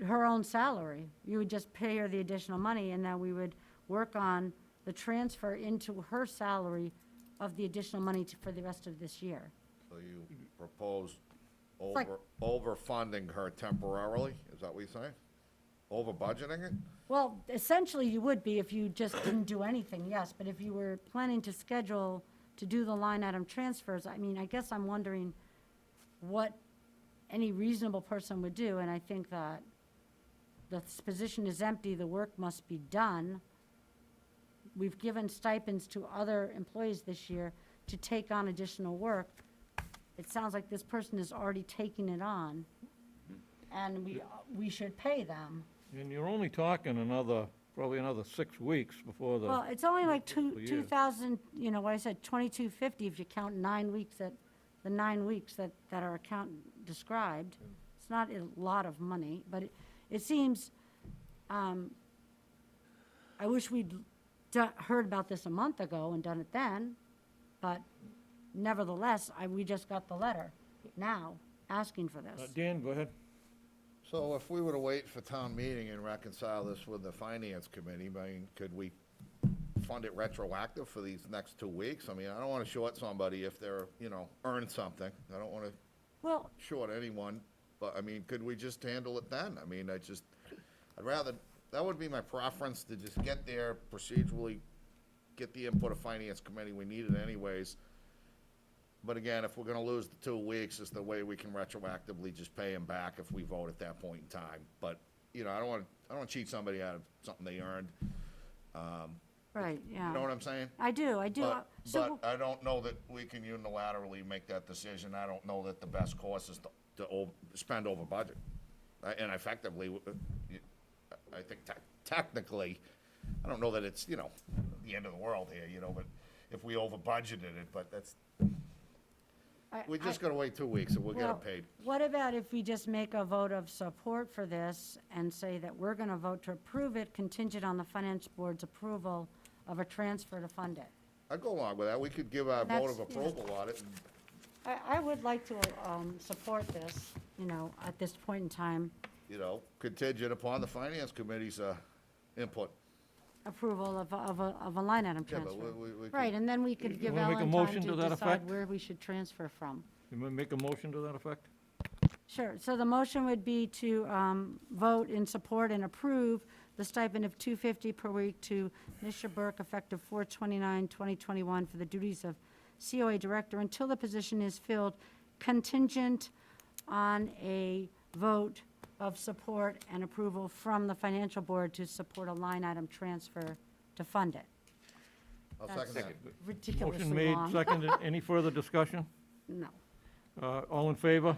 Her own salary. You would just pay her the additional money, and then we would work on the transfer into her salary of the additional money for the rest of this year. So you propose like- overfunding her temporarily? Is that what you're saying? Over budgeting it? Well, essentially, you would be if you just didn't do anything, yes, but if you were planning to schedule to do the line item transfers, I mean, I guess I'm wondering what any reasonable person would do, and I think that the position is empty, the work must be done. We've given stipends to other employees this year to take on additional work. It sounds like this person is already taking it on, and we should pay them. And you're only talking probably another 6 weeks before the. Well, it's only like fiscal year. 2,000, you know, what I said, 2,250 if you count 9 weeks the 9 weeks that our accountant described. It's not a lot of money, but it seems, I wish we'd heard about this a month ago and done it then, but nevertheless, we just got the letter now asking for this. Dan, go ahead. So if we were to wait for town meeting and reconcile this with the Finance Committee, I mean, could we fund it retroactive for these next 2 weeks? I mean, I don't want to short somebody if they're, earned something. I don't want to Well, short anyone, but I mean, could we just handle it then? I mean, I'd rather, that would be my preference, to just get there procedurally, get the input of Finance Committee, we need it anyways. But again, if we're gonna lose the 2 weeks, it's the way we can retroactively just pay them back if we vote at that point in time. But, I don't wanna cheat somebody out of something they earned. right, yeah. You know what I'm saying? I do. So, But I don't know that we can unilaterally make that decision. I don't know that the best course is to spend over budget. And effectively, I think technically, I don't know that it's, the end of the world here, but if we over budgeted it, but that's, we just gotta wait 2 weeks and we'll get well, it paid. what about if we just make a vote of support for this and say that we're gonna vote to approve it contingent on the finance board's approval of a transfer to fund it? I'd go along with that. We could give our vote of That's, yeah. approval on it. And, I would like to support this, at this point in time, contingent upon the Finance Committee's input. approval of a line item Yeah, but transfer. we could- Right, and then we could give wanna make a Ellen motion time to to that decide effect? where we should transfer from. You want to make a motion to that effect? Sure, so the motion would be to vote in support and approve the stipend of $250 per week to Nisha Burke effective 4/29/2021 for the duties of COA Director until the position is filled, contingent on a vote of support and approval from the Financial Board to support a line item transfer to fund it. I'll That's second that. Motion ridiculously made, long. seconded. Any further discussion? No, All in favor?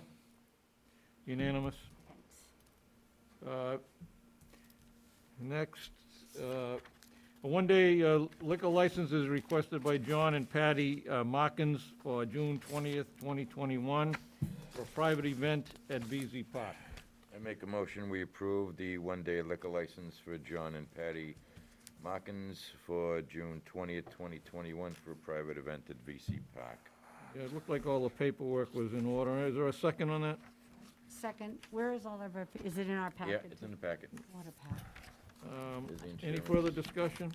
Unanimous. thanks. Next, a one-day liquor license is requested by John and Patty Markins for June 20th, 2021, for a private event at VZ Park. I make a motion, we approve the one-day liquor license for John and Patty Markins for June 20th, 2021, for a private event at VC Park. Yeah, it looked like all the paperwork was in order. Is there a second on that? Second, where is all of our, is it in our packet? Yeah, it's in the packet. What a pack. There's the Any insurance. further discussion?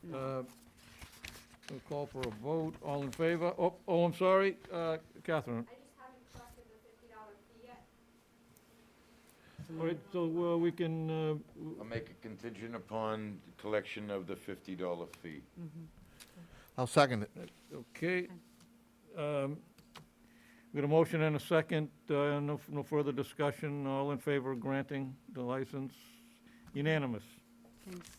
We'll call for a vote. All in favor? Oh, I'm sorry, Catherine. I just haven't collected the $50 fee yet. All right, so we can, I'll make a contingent upon collection of the $50 fee. I'll second it. okay. We got a motion and a second. No further discussion. All in favor of granting the license? Unanimous. Thanks.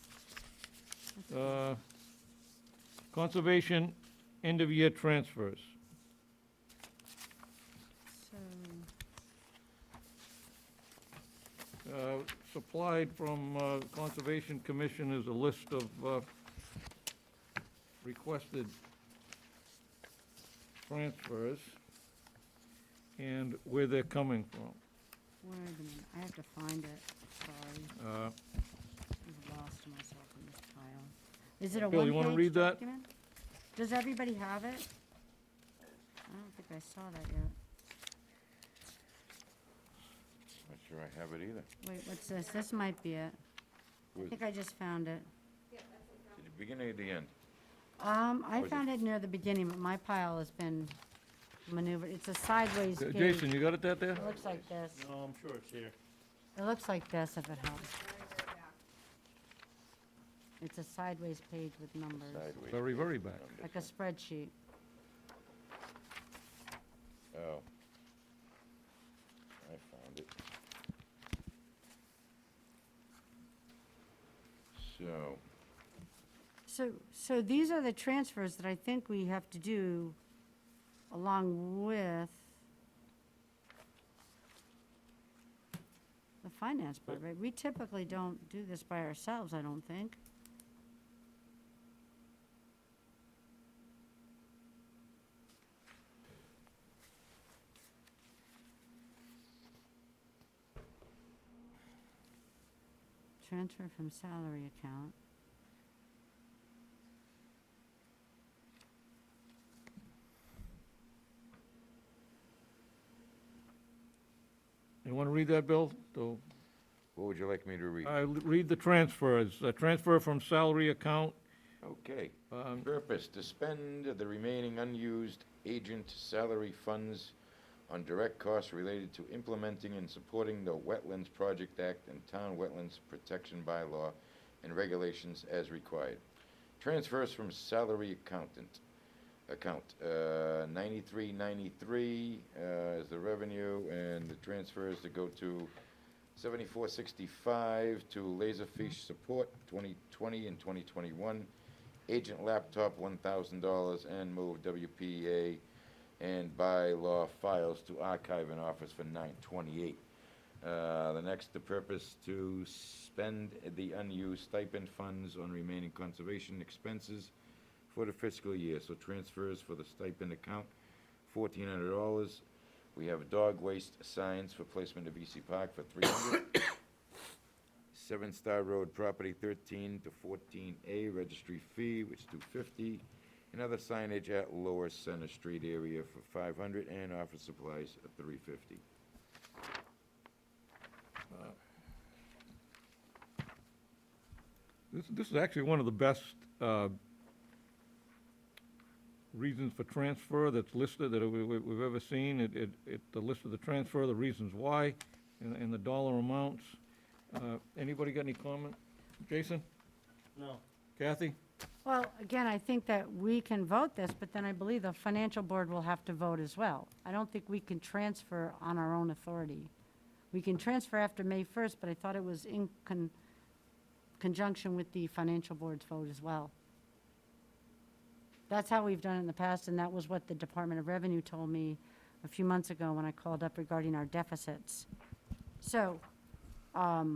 Conservation end-of-year transfers. So, Supplied from Conservation Commission is a list of requested transfers and where they're coming from. wait a minute, I have to find it, sorry. Uh, I've lost myself in this pile. Is it a Bill, you wanna one-page read that? document? Does everybody have it? I don't think I saw that yet. Not sure I have it either. Wait, what's this? This might be it. I Where's- think I just found it. Yep, that's in At the beginning or the end? I Or is it- found it near the beginning, but my pile has been maneuvered. It's a sideways page. Jason, you got it there? It looks like this. No, I'm sure it's here. It looks like this, if it helps. very, very back. It's a sideways page with numbers, Sideways. Very, very back. On this like a one. spreadsheet. Oh. I found it. So these are the transfers that I think we have to do along with the finance board, right? We typically don't do this by ourselves, I don't think. Transfer from salary account. You want to read that, Bill? So, What would you like me to read? read the transfers. Transfer from salary account. Okay. Um, Purpose, to spend the remaining unused agent salary funds on direct costs related to implementing and supporting the Wetlands Project Act and Town Wetlands Protection Bylaw and regulations as required. Transfers from salary account, 9393 is the revenue, and the transfers to go to 7465 to Laserfish Support 2020 and 2021, agent laptop $1,000, and move WPA and bylaw files to archive and office for $928. The next, the purpose to spend the unused stipend funds on remaining conservation expenses for the fiscal year. So transfers for the stipend account, $1,400. We have dog waste signs for placement at VC Park for $300. 7 Star Road property 13 to 14A registry fee, which is $250. And other signage at Lower Center Street area for $500, and office supplies at $350. This is actually one of the best reasons for transfer that's listed that we've ever seen. The list of the transfer, the reasons why, and the dollar amounts. Anybody got any comment? Jason? No. Kathy? Well, again, I think that we can vote this, but then I believe the financial board will have to vote as well. I don't think we can transfer on our own authority. We can transfer after May 1st, but I thought it was in conjunction with the financial board's vote as well. That's how we've done it in the past, and that was what the Department of Revenue told me a few months ago when I called up regarding our deficits. So, I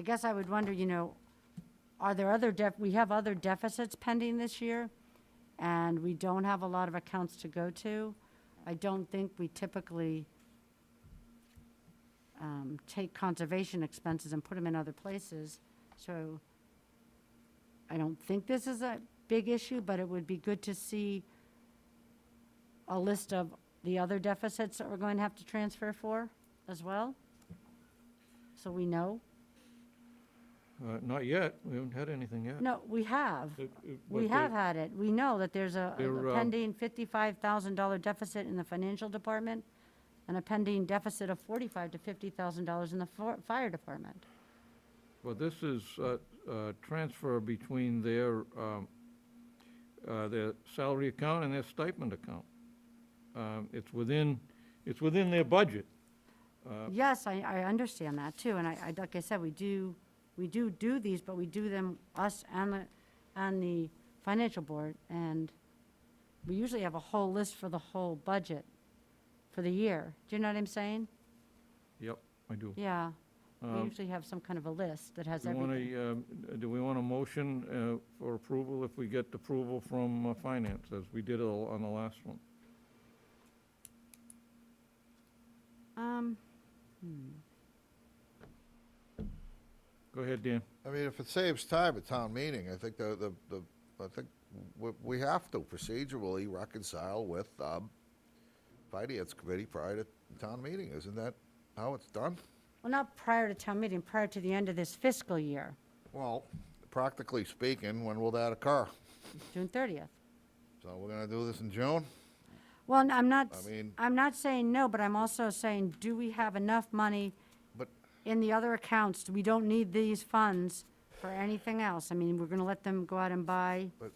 guess I would wonder, are there other we have other deficits pending this year, and we don't have a lot of accounts to go to. I don't think we typically take conservation expenses and put them in other places. So I don't think this is a big issue, but it would be good to see a list of the other deficits that we're going to have to transfer for as well, so we know. Not yet, we haven't had anything yet. No, we have. We But have had it. We know that there's a they're, pending $55,000 deficit in the financial department and a pending deficit of $45,000 to $50,000 in the fire department. Well, this is a transfer between their salary account and their stipend account. It's within their budget. Yes, I understand that too, and I, like I said, we do these, but we do them, us and the financial board, and we usually have a whole list for the whole budget for the year. Do you know what I'm saying? Yep, I do. Yeah, we Um, usually have some kind of a list that has Do we want everything. do we want a motion for approval if we get approval from finance, as we did on the last one? Go ahead, Dan. I mean, if it saves time at town meeting, I think I think we have to procedurally reconcile with, finance committee prior to town meeting. Isn't that how it's done? Well, not prior to town meeting, prior to the end of this fiscal year, Well, practically speaking, when will that occur? June 30th. So we're gonna do this in June? Well, I'm not, I mean- I'm not saying no, but I'm also saying, do we have enough money But, in the other accounts? We don't need these funds for anything else. I mean, we're gonna let them go out and buy. But-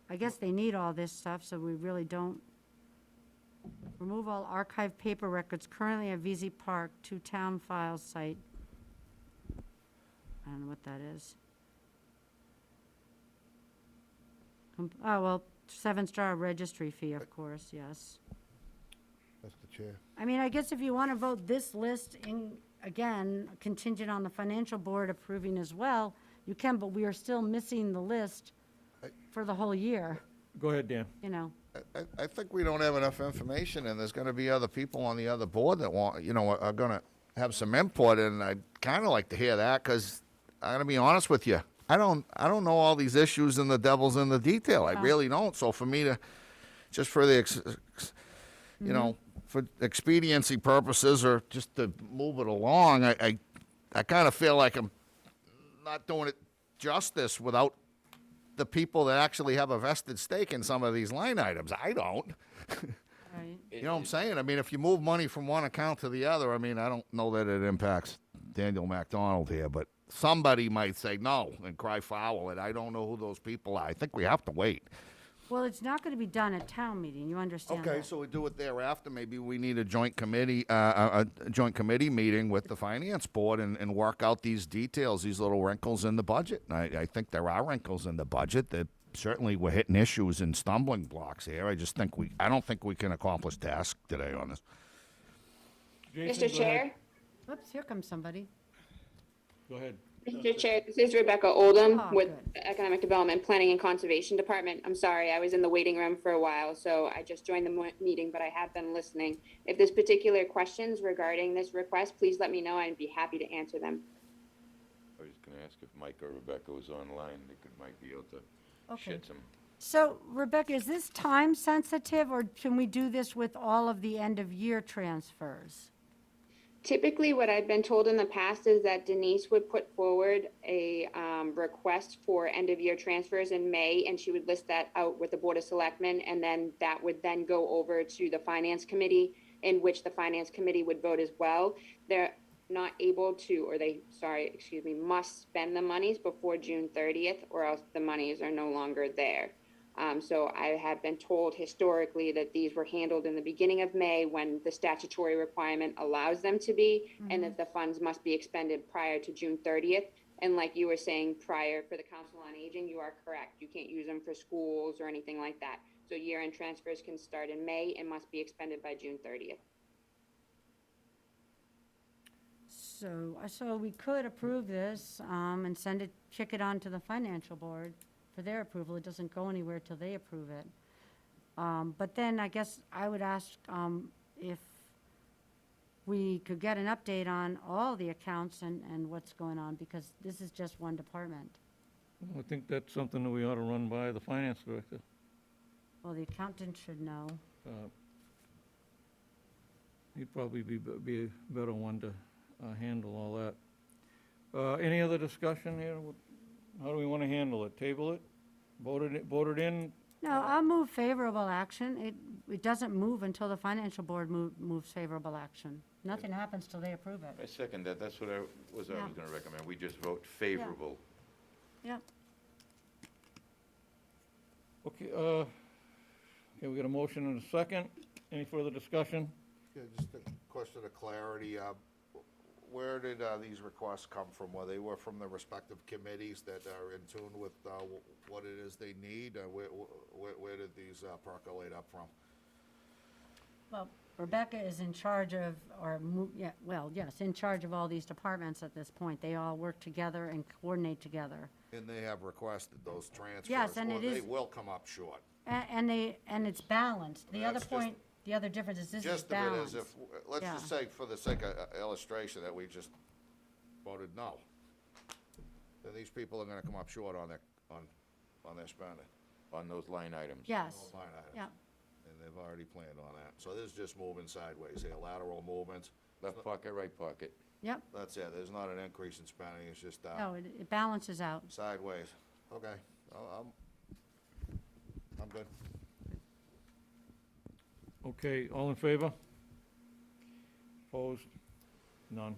I guess they need all this stuff, so we really don't. Remove all archived paper records currently at VZ Park to town files site. I don't know what that is. Oh, well, 7-star registry fee, of course, yes. Mr. Chair. I mean, I guess if you want to vote this list in, again, contingent on the financial board approving as well, you can, but we are still missing the list for the whole year, Go ahead, Dan. you know. I think we don't have enough information, and there's gonna be other people on the other board that are gonna have some input, and I'd kinda like to hear that, 'cause I'm gonna be honest with you. I don't know all these issues and the devil's in the detail. I really don't. So for me to, just for the, for expediency purposes or just to move it along, I kinda feel like I'm not doing it justice without the people that actually have a vested stake in some of these line items. I don't. Right. You know what I'm saying? I mean, if you move money from one account to the other, I mean, I don't know that it impacts Daniel MacDonald here, but somebody might say no and cry foul, and I don't know who those people are. I think we have to wait. Well, it's not going to be done at town meeting, you understand that? Okay, so we do it thereafter. Maybe we need a joint committee, a joint committee meeting with the finance board and work out these details, these little wrinkles in the budget. And I think there are wrinkles in the budget that certainly we're hitting issues and stumbling blocks here. I don't think we can accomplish tasks today on this. Jason, Mr. go ahead. Chair? Oops, here comes somebody. Go ahead. Mr. Chair, this is Rebecca Oldham Oh, with good. the Economic Development Planning and Conservation Department. I'm sorry, I was in the waiting room for a while, so I just joined the meeting, but I have been listening. If there's particular questions regarding this request, please let me know. I'd be happy to answer them. I was gonna ask if Mike or Rebecca was online, might be able to Okay. shed some. So, Rebecca, is this time sensitive, or can we do this with all of the end-of-year transfers? Typically, what I've been told in the past is that Denise would put forward a request for end-of-year transfers in May, and she would list that out with the Board of Selectmen, and then that would then go over to the Finance Committee, in which the Finance Committee would vote as well. not able to, or they, sorry, excuse me, must spend the monies before June 30th, or else the monies are no longer there. So I have been told historically that these were handled in the beginning of May when the statutory requirement allows them to be, and that the funds must be expended prior to June 30th. And like you were saying prior, for the Council on Aging, you are correct. You can't use them for schools or anything like that. So year-end transfers can start in May and must be expended by June 30th. So we could approve this, and send it, kick it on to the financial board for their approval. It doesn't go anywhere till they approve it. But then I guess I would ask, if we could get an update on all the accounts and what's going on, because this is just one department. I think that's something that we ought to run by the finance director. Well, the accountant should know. He'd probably be a better one to handle all that. Any other discussion here? How do we want to handle it? Table it? Vote it in? No, I'll move favorable action. It doesn't move until the financial board moves favorable action. Nothing happens till they approve I it. second that. That's what I was Yeah. gonna recommend. We just vote favorable. Yep. Okay, we got a motion and a second. Any further discussion? Yeah, just a question of clarity. Where did these requests come from? Well, they were from the respective committees that are in tune with what it is they need? Where did these percolate up from? Well, Rebecca is in charge of, yes, in charge of all these departments at this point. They all work together and coordinate together. And they have requested those transfers? Yes, and or it they is- will come up short? And it's balanced. The other That's just- point, the other difference is this is Just a bit as balanced. if, let's Yeah. just say, for the sake of illustration, that we just voted no. Then these people are gonna come up short on their spending. On those line items. Yes, Those line items. yeah. And they've already planned on that. So this is just moving sideways here, lateral movements. Left pocket, right pocket. Yep, That's it. There's not an increase in spending, it's just, no, it balances out. sideways. Okay, I'm good. Okay, all in favor? Opposed? None.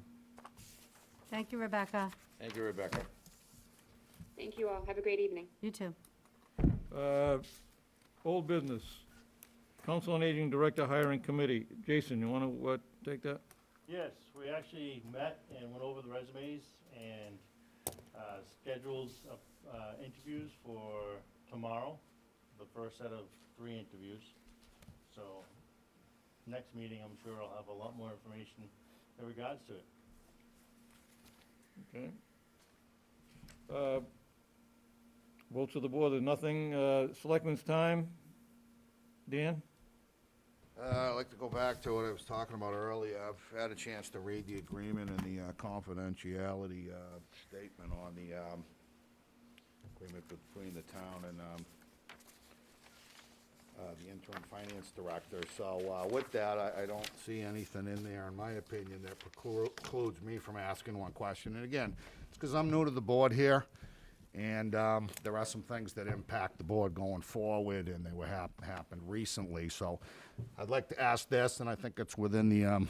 Thank you, Rebecca. Thank you, Rebecca. Thank you all. Have a great evening. You too. Old business. Council on Aging Director Hiring Committee. Jason, you want to, take that? Yes, we actually met and went over the resumes and schedules of interviews for tomorrow, the first set of 3 interviews. So, next meeting, I'm sure I'll have a lot more information in regards to it. Okay. Votes of the board, there's nothing. Selectmen's time. Dan? I'd like to go back to what I was talking about earlier. I've had a chance to read the agreement and the confidentiality statement on the agreement between the town and the interim finance director. So with that, I don't see anything in there, in my opinion, that precludes me from asking one question. And again, it's because I'm new to the board here, and there are some things that impact the board going forward, and they were happened recently. So I'd like to ask this, and I think it's within the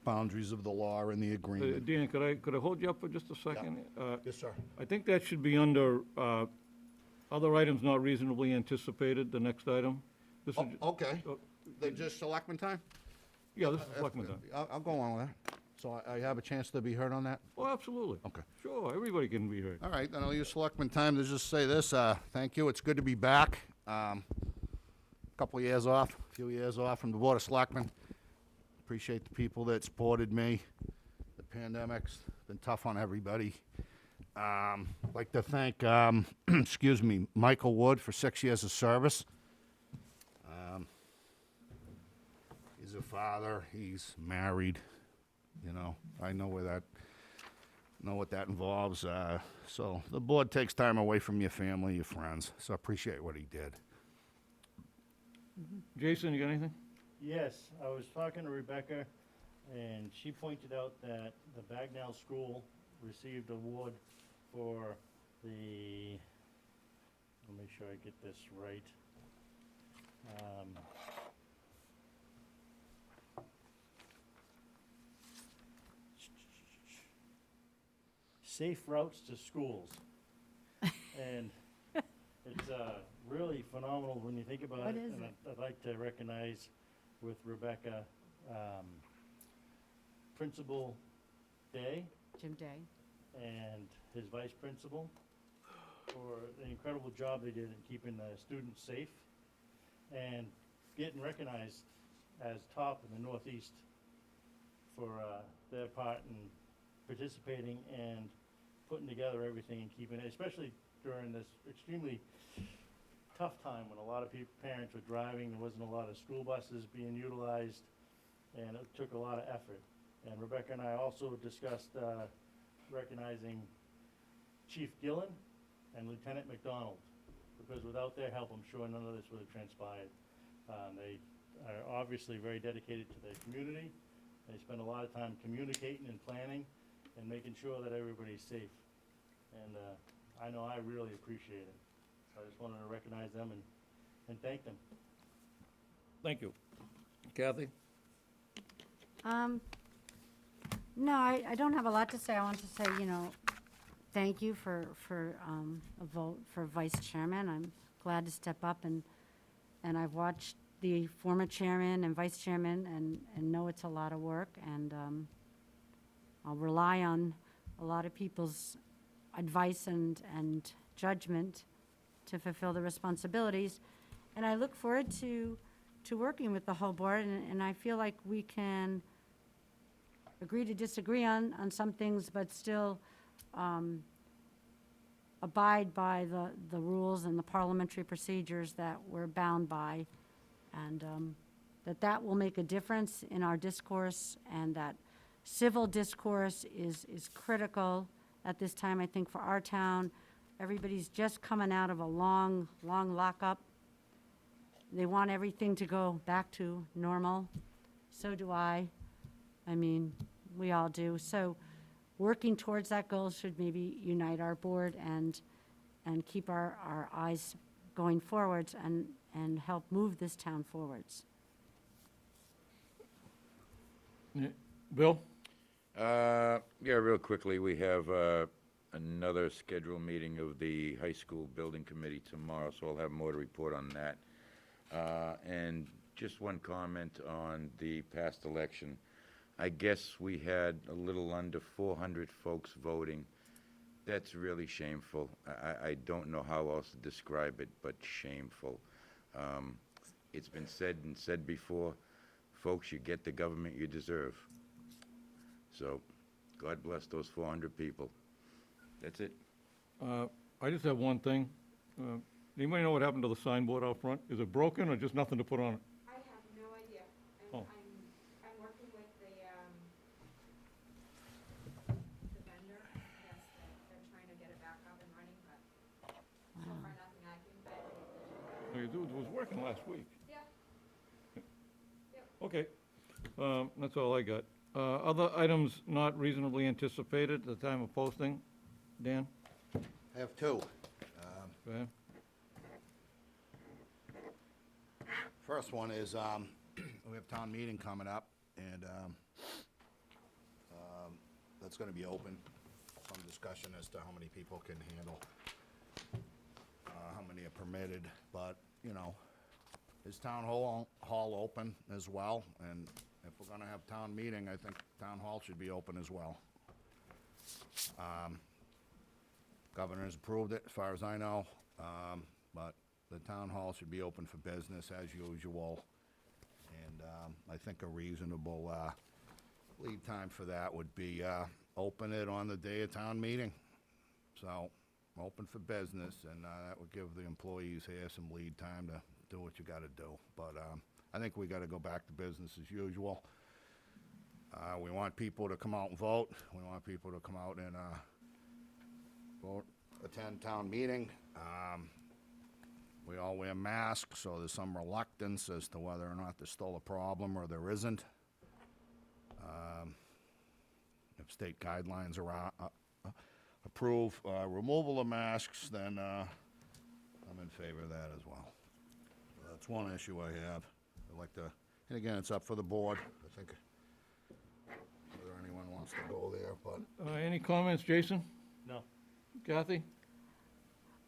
boundaries of the law and the agreement. Dan, could I hold you up for just a second? Yes, sir. I think that should be under other items not reasonably anticipated, the next item. This is, Okay. Oh, Then just selectman time? yeah, this is Selectmen's time. I'll go on with that. So I have a chance to be heard on that? Oh, absolutely. Okay. Sure, everybody can be heard. All right, then I'll use selectman time to just say this, thank you, it's good to be back. Couple of years off, a few years off from the Board of Selectmen. Appreciate the people that supported me. The pandemic's been tough on everybody. Like to thank, excuse me, Michael Wood for 6 years of service. He's a father, he's married, you know, I know what that involves. So the board takes time away from your family, your friends, so I appreciate what he did. Jason, you got anything? Yes, I was talking to Rebecca, and she pointed out that the Bagnell School received award for the, let me make sure I get this right. safe routes to schools. And it's really phenomenal when you think about What it. is And it? I'd like to recognize with Rebecca, Principal Day Jim Day. and his vice principal for the incredible job they did in keeping the students safe and getting recognized as top in the Northeast for their part in participating and putting together everything and keeping it, especially during this extremely tough time when a lot of parents were driving, there wasn't a lot of school buses being utilized, and it took a lot of effort. And Rebecca and I also discussed recognizing Chief Gillen and Lieutenant McDonald, because without their help, I'm sure none of this would have transpired. They are obviously very dedicated to their community. They spend a lot of time communicating and planning and making sure that everybody's safe. And I know I really appreciate it. So I just wanted to recognize them and thank them. Thank you. Kathy? No, I don't have a lot to say. I want to say, thank you for a vote for vice chairman. I'm glad to step up, and I've watched the former chairman and vice chairman and know it's a lot of work, and I'll rely on a lot of people's advice and judgment to fulfill the responsibilities. And I look forward to working with the whole board, and I feel like we can agree to disagree on some things, but still abide by the rules and the parliamentary procedures that we're bound by, and that will make a difference in our discourse, and that civil discourse is critical at this time, I think, for our town. Everybody's just coming out of a long lockup. They want everything to go back to normal. So do I. I mean, we all do. So working towards that goal should maybe unite our board and keep our eyes going forwards and help move this town forwards. Bill? Yeah, real quickly, we have another scheduled meeting of the high school building committee tomorrow, so I'll have more to report on that. And just one comment on the past election. I guess we had a little under 400 folks voting. That's really shameful. I don't know how else to describe it, but shameful. It's been said before, folks, you get the government you deserve. So, God bless those 400 people. That's it. I just have one thing. Anybody know what happened to the signboard out front? Is it broken or just nothing to put on it? I have no idea. Oh. I'm working with the vendor. Yes, they're trying to get it back up and running, but so far nothing I can. It was working last week. Yeah. Okay. That's all I got. Other items not reasonably anticipated at the time of posting? Dan? I have two. Go ahead. First one is, we have town meeting coming up, and that's gonna be open. Some discussion as to how many people can handle, how many are permitted, but, is town hall open as well? And if we're gonna have town meeting, I think town hall should be open as well. Governor's approved it, as far as I know, but the town hall should be open for business as usual. And I think a reasonable lead time for that would be open it on the day of town meeting. So, open for business, and that would give the employees here some lead time to do what you gotta do. But I think we gotta go back to business as usual. We want people to come out and vote. We want people to come out and vote, attend town meeting. We all wear masks, so there's some reluctance as to whether or not there's still a problem or there isn't. If state guidelines are approve removal of masks, then I'm in favor of that as well. So that's one issue I have. I'd like to, and again, it's up for the board. I think whether anyone wants to go there, but Any comments, Jason? No. Kathy?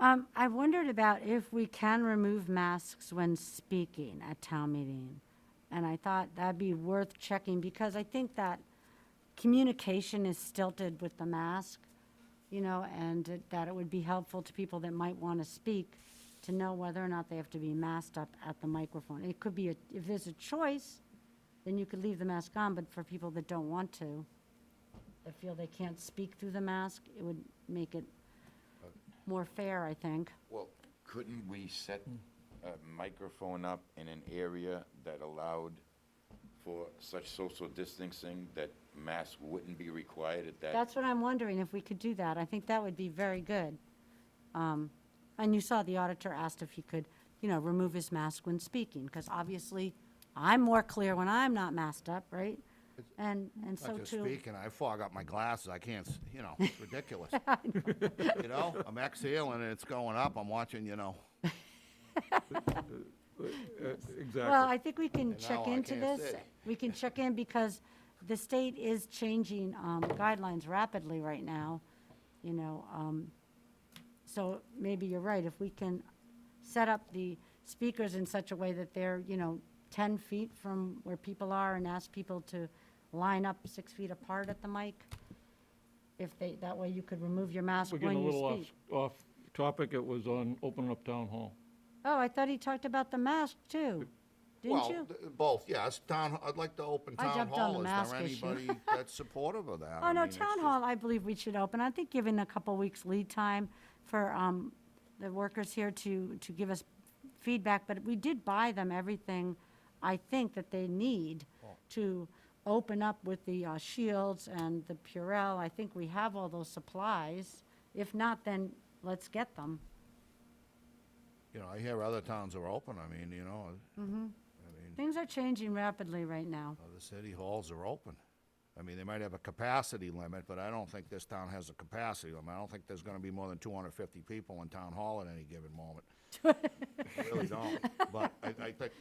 I wondered about if we can remove masks when speaking at town meeting. And I thought that'd be worth checking because I think that communication is stilted with the mask, and that it would be helpful to people that might want to speak to know whether or not they have to be masked up at the microphone. It could be, if there's a choice, then you could leave the mask on, but for people that don't want to, that feel they can't speak through the mask, it would make it more fair, I think. Well, couldn't we set a microphone up in an area that allowed for such social distancing that masks wouldn't be required at that? That's what I'm wondering, if we could do that. I think that would be very good. And you saw the auditor asked if he could, remove his mask when speaking, because obviously I'm more clear when I'm not masked up, right? And so Not just too. speaking, I fog up my glasses, I can't, it's ridiculous. I'm exhaling and it's going up, I'm watching, Exactly. Well, I think we can And check now I into can't this. see. We can check in because the state is changing guidelines rapidly right now, so maybe you're right. If we can set up the speakers in such a way that they're, 10 feet from where people are and ask people to line up 6 feet apart at the mic, that way you could remove your mask We're getting when a you little speak. off topic. It was on opening up town hall. Oh, I thought he talked about the mask too, didn't you? Both, yes, I'd like to open I town jumped on the hall, is mask there issue. anybody that's supportive of that? Oh, I no, mean, it's town just- hall, I believe we should open. I think given a couple weeks lead time for the workers here to give us feedback, but we did buy them everything, I think, that they need to open up with the shields and the Purell. I think we have all those supplies. If not, then let's get them. I hear other towns are open, I mean, I mean, Things are changing rapidly right now. the city halls are open. I mean, they might have a capacity limit, but I don't think this town has a capacity limit. I don't think there's gonna be more than 250 people in town hall at any given moment. I really don't. But I think,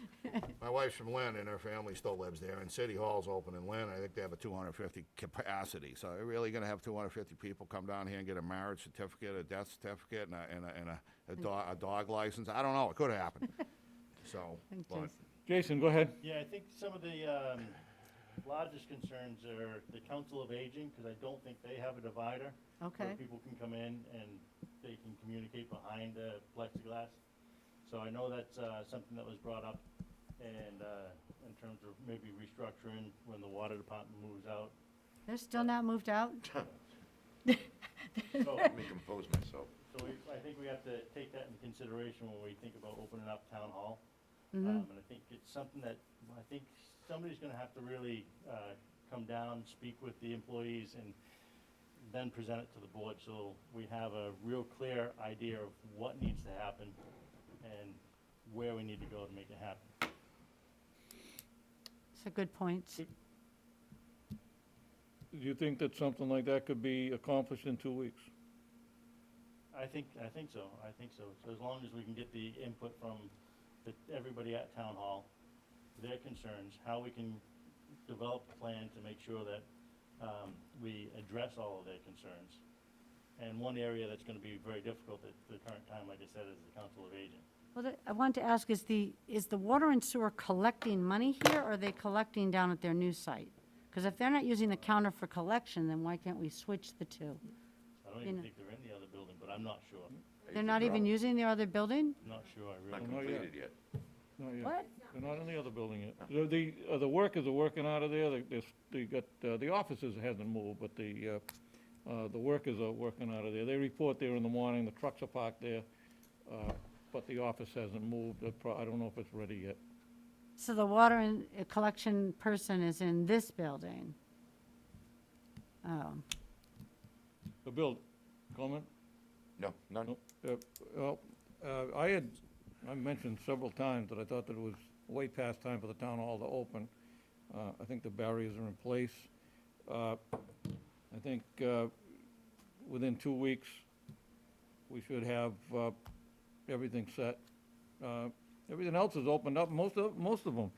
my wife's from Lynn, and her family still lives there, and City Hall's open in Lynn. I think they have a 250 capacity. So they're really gonna have 250 people come down here and get a marriage certificate, a death certificate, and a dog license? I don't know, it could happen. So, Thank but, Jason. Jason, go ahead. Yeah, I think some of the largest concerns are the Council of Aging, because I don't think they have a divider. Okay. Where people can come in and they can communicate behind the plexiglass. So I know that's something that was brought up, and in terms of maybe restructuring when the water department moves out. They're still not moved out? So, Let me compose myself. I think we have to take that into consideration when we think about opening up town hall. Mm-hmm. And I think it's something that, I think somebody's gonna have to really come down, speak with the employees, and then present it to the board, so we have a real clear idea of what needs to happen and where we need to go to make it happen. It's a good point. Do you think that something like that could be accomplished in 2 weeks? I think so, So as long as we can get the input from everybody at town hall, their concerns, how we can develop a plan to make sure that we address all of their concerns. And one area that's gonna be very difficult at the current time, like I said, is the Council of Aging. Well, I wanted to ask, is the water and sewer collecting money here, or are they collecting down at their new site? Because if they're not using the counter for collection, then why can't we switch the two? I don't You even know. think they're in the other building, but I'm not sure. They're not even using the other building? Not sure, I Not really. Not yet. completed yet. Not yet. What? They're not in the other building yet. The workers are working out of there. They got, the offices hasn't moved, but the workers are working out of there. They report there in the morning, the trucks are parked there, but the office hasn't moved. I don't know if it's ready yet. So the water and collection person is in this building? Oh, The build, comment? No, none? Well, I mentioned several times that I thought that it was way past time for the town hall to open. I think the barriers are in place. I think within 2 weeks, we should have everything set. Everything else is opened up, most of them.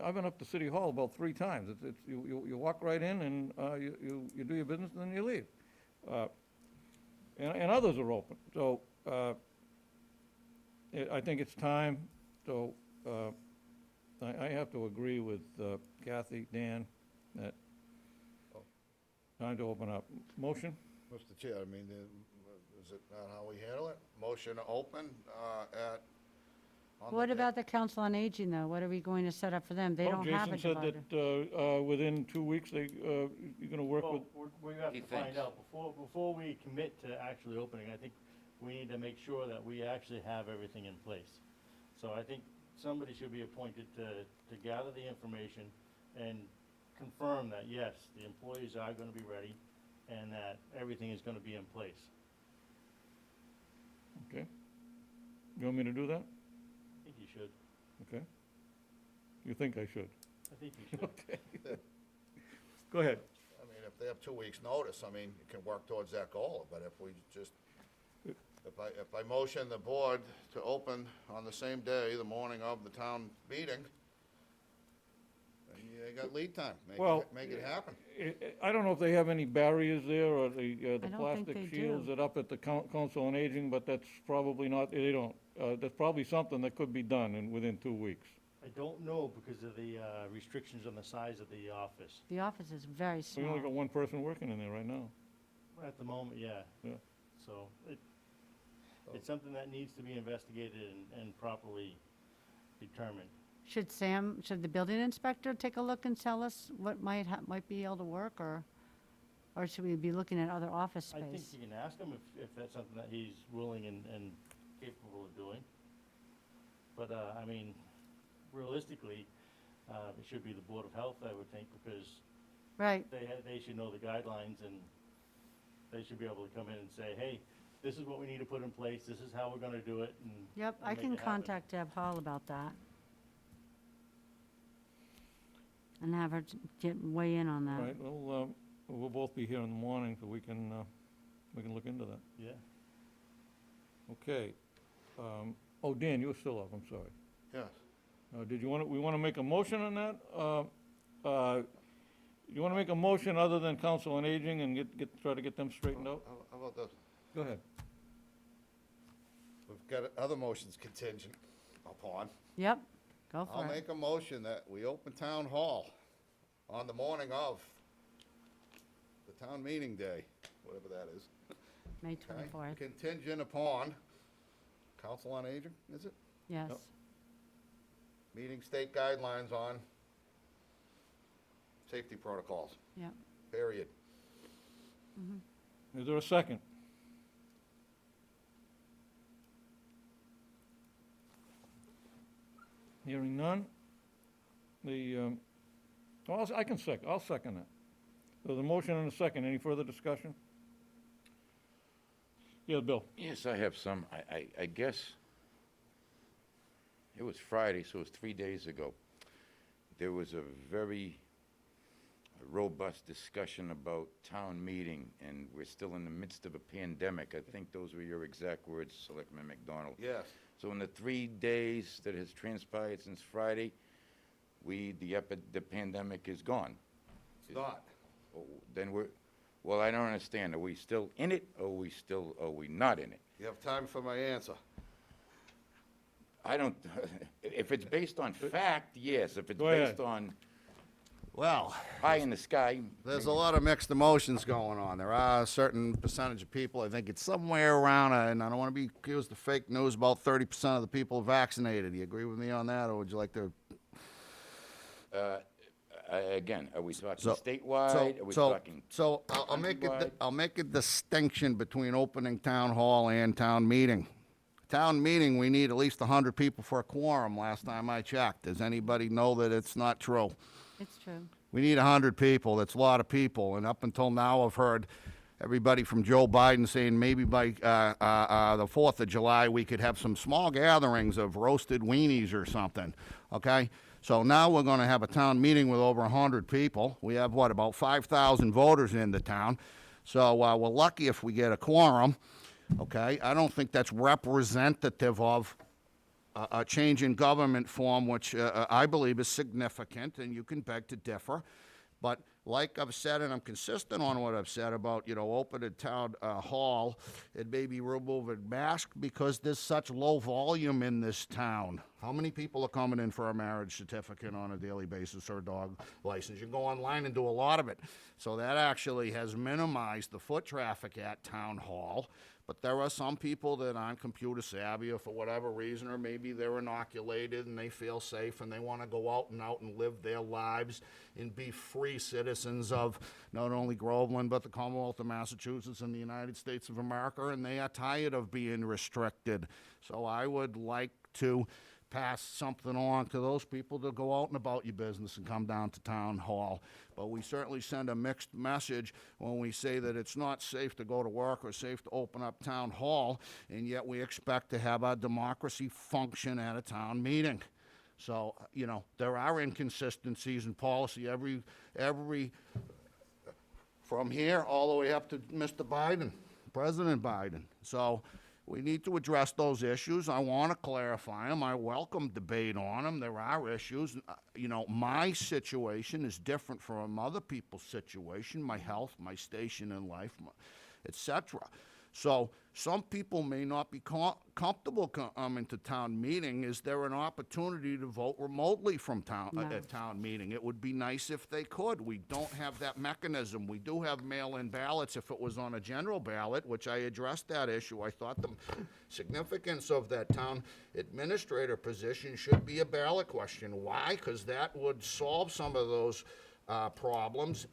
I've been up to City Hall about 3 times. You walk right in and you do your business and then you leave. and others are open. So, I think it's time, so, I have to agree with Kathy, Dan, that time to open up. Motion? Mr. Chair, I mean, is it not how we handle it? Motion to open, on the What day- about the Council on Aging, though? What are we going to set up for them? They Oh, don't have a Jason divider. said that, within 2 weeks, you're gonna work with, Well, we have He to find thinks. out, before we commit to actually opening, I think we need to make sure that we actually have everything in place. So I think somebody should be appointed to gather the information and confirm that, yes, the employees are gonna be ready and that everything is gonna be in place. okay? You want me to do that? I think you should. Okay. You think I should? I think you should. Okay. Go ahead. I mean, if they have 2 weeks' notice, I mean, you can work towards that goal, but if we just, if I motion the board to open on the same day, the morning of the town meeting, then you got lead time, Well, make it happen. I don't know if they have any barriers there, or the I don't think plastic they shields do. that up at the Council on Aging, but that's probably not, they don't. That's probably something that could be done within 2 weeks. I don't know because of the restrictions on the size of the office. The office is very We small. only got one person working in there right now. At the moment, yeah. Yeah. So it's something that needs to be investigated and properly determined. Should the building inspector take a look and tell us what might be able to work, or should we be looking at other office I think space? you can ask him if that's something that he's willing and capable of doing. But, I mean, realistically, it should be the Board of Health, I would think, because Right, they should know the guidelines and they should be able to come in and say, hey, this is what we need to put in place, this is how we're gonna do it, and. yep, and I make can it happen. contact Deb Hall about that. And have her weigh in on that. Right, well, we'll both be here in the morning, so we can look into that. Yeah. Okay. Oh, Dan, you're still up, I'm sorry. Yes. Did you we want to make a motion on that? You want to make a motion other than Council on Aging and try to get them straightened out? How about this? Go ahead. We've got other motions contingent upon. Yep, go I'll for it. make a motion that we open town hall on the morning of the town meeting day, whatever that is. May okay? 24th, Contingent upon Council on Aging, is it? yes. Yep. Meeting state guidelines on safety protocols, Yep. period. Is there a second? Hearing none. I can second, I'll second that. There's a motion and a second. Any further discussion? Yeah, Bill. Yes, I have some. I guess it was Friday, so it was 3 days ago. There was a very robust discussion about town meeting, and we're still in the midst of a pandemic. I think those were your exact words, Selectman McDonald. Yes. So in the 3 days that has transpired since Friday, the pandemic is gone. It's not. Oh, then well, I don't understand. Are we still in it, or are we not in it? You have time for my answer. I don't, if it's based on fact, yes. If it's Go ahead. based on Well, pie in the sky, there's a lot of mixed emotions going on. There are a certain percentage of people, I think it's somewhere around, and I don't want to be accused of fake news, about 30% of the people are vaccinated. Do you agree with me on that, or would you like to? again, are we talking So- statewide? Are we talking? So I'll make countrywide? I'll make a distinction between opening town hall and town meeting. Town meeting, we need at least 100 people for a quorum, last time I checked. Does anybody know that it's not true? It's true. We need 100 people. That's a lot of people. And up until now, I've heard everybody from Joe Biden saying maybe by the 4th of July, we could have some small gatherings of roasted weenies or something, okay? So now we're going to have a town meeting with over 100 people. We have, about 5,000 voters in the town. So we're lucky if we get a quorum, okay? I don't think that's representative of a change in government form, which I believe is significant, and you can beg to differ. But like I've said, and I'm consistent on what I've said about, opening town hall and maybe removing masks because there's such low volume in this town. How many people are coming in for a marriage certificate on a daily basis or a dog license? You can go online and do a lot of it. So that actually has minimized the foot traffic at town hall. But there are some people that aren't computer savvy or for whatever reason, or maybe they're inoculated and they feel safe and they want to go out and live their lives and be free citizens of not only Groveland, but the Commonwealth of Massachusetts and the United States of America, and they are tired of being restricted. So I would like to pass something on to those people to go out and about your business and come down to town hall. But we certainly send a mixed message when we say that it's not safe to go to work or safe to open up town hall, and yet we expect to have our democracy function at a town meeting. So, there are inconsistencies in policy every from here all the way up to Mr. Biden, President Biden. So we need to address those issues. I want to clarify them. I welcome debate on them. There are issues. My situation is different from other people's situation, my health, my station in life, etc. So some people may not be comfortable coming to town meeting. Is there an opportunity to vote remotely from at town meeting? It would be nice if they could. We don't have that mechanism. We do have mail-in ballots if it was on a general ballot, which I addressed that issue. I thought the significance of that town administrator position should be a ballot question. Why? Because that would solve some of those problems.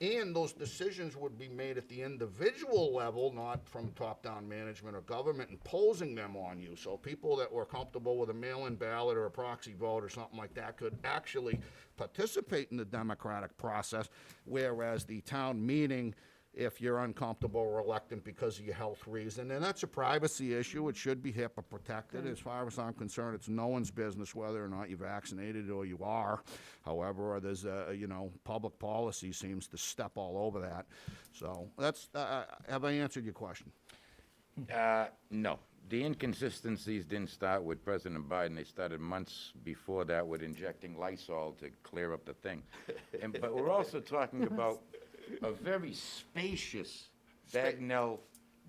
And those decisions would be made at the individual level, not from top-down management or government imposing them on you. So people that were comfortable with a mail-in ballot or a proxy vote or something like that could actually participate in the democratic process, whereas the town meeting, if you're uncomfortable or reluctant because of your health reason, and that's a privacy issue, it should be HIPAA protected. As far as I'm concerned, it's no one's business whether or not you're vaccinated or you are. However, there's public policy seems to step all over that. So that's, have I answered your question? No. The inconsistencies didn't start with President Biden. They started months before that with injecting Lysol to clear up the thing. But we're also talking about a very spacious Bagnell